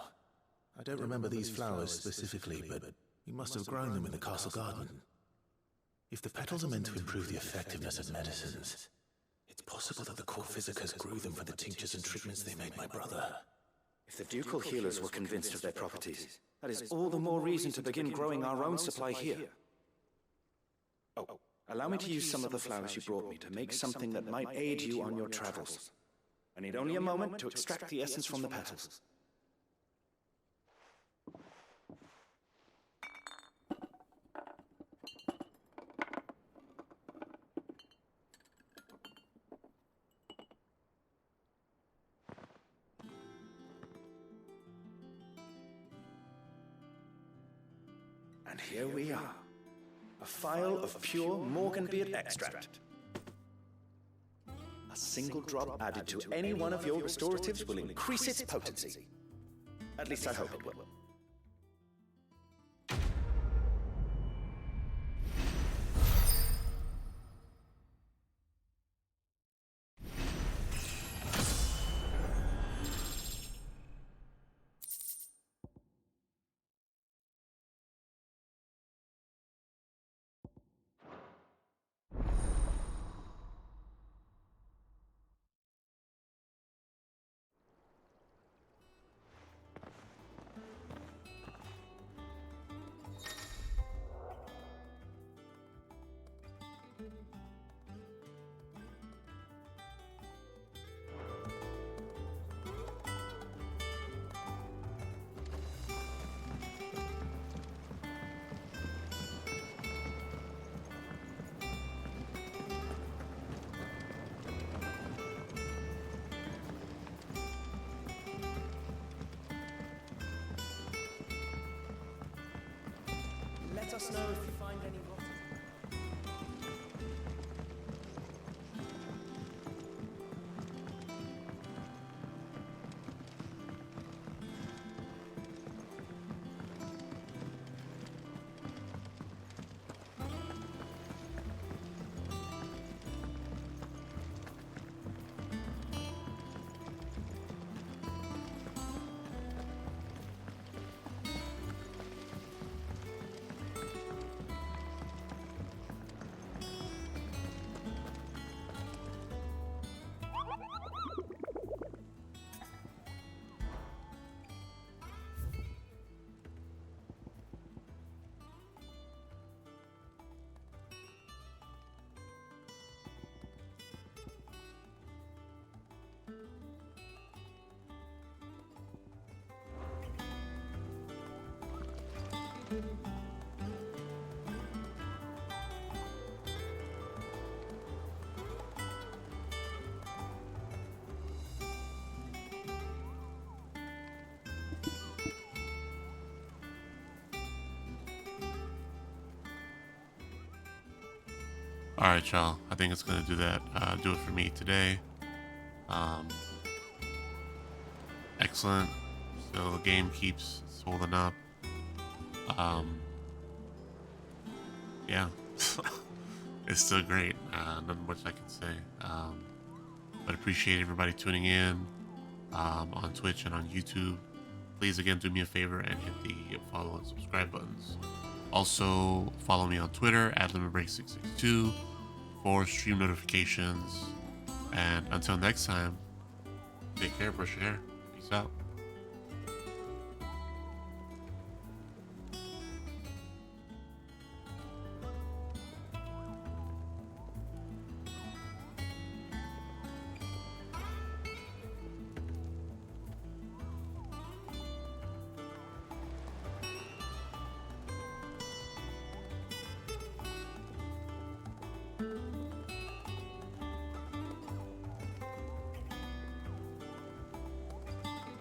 I don't remember these flowers specifically, but you must have grown them in the castle garden. If the petals are meant to improve the effectiveness of medicines, it's possible that the court physicers grew them for the tinctures and treatments they made my brother. If the ducal healers were convinced of their properties, that is all the more reason to begin growing our own supply here. Oh, allow me to use some of the flowers you brought me to make something that might aid you on your travels. I need only a moment to extract the essence from the petals. And here we are, a phial of pure Morganbeard extract. A single drop added to any one of your restoratives will increase its potency. At least I hope it will. us know if you find any rotten. All right, y'all. I think it's gonna do that. Do it for me today. Excellent. So the game keeps holding up. Yeah, it's still great. Nothing much I can say. But appreciate everybody tuning in on Twitch and on YouTube. Please again do me a favor and hit the follow and subscribe buttons. Also follow me on Twitter at LimitBreak662 for stream notifications. And until next time, take care, brush your hair. Peace out.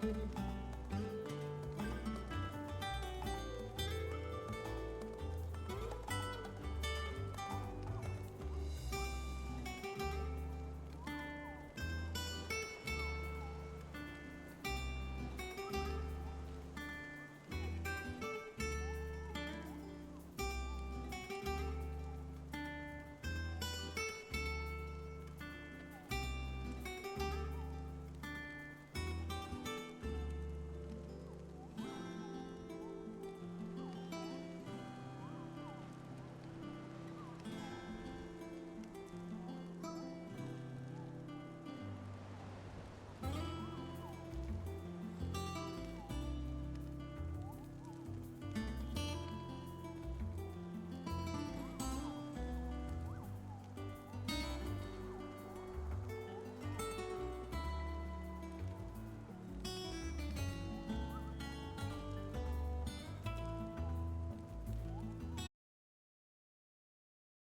Thank you.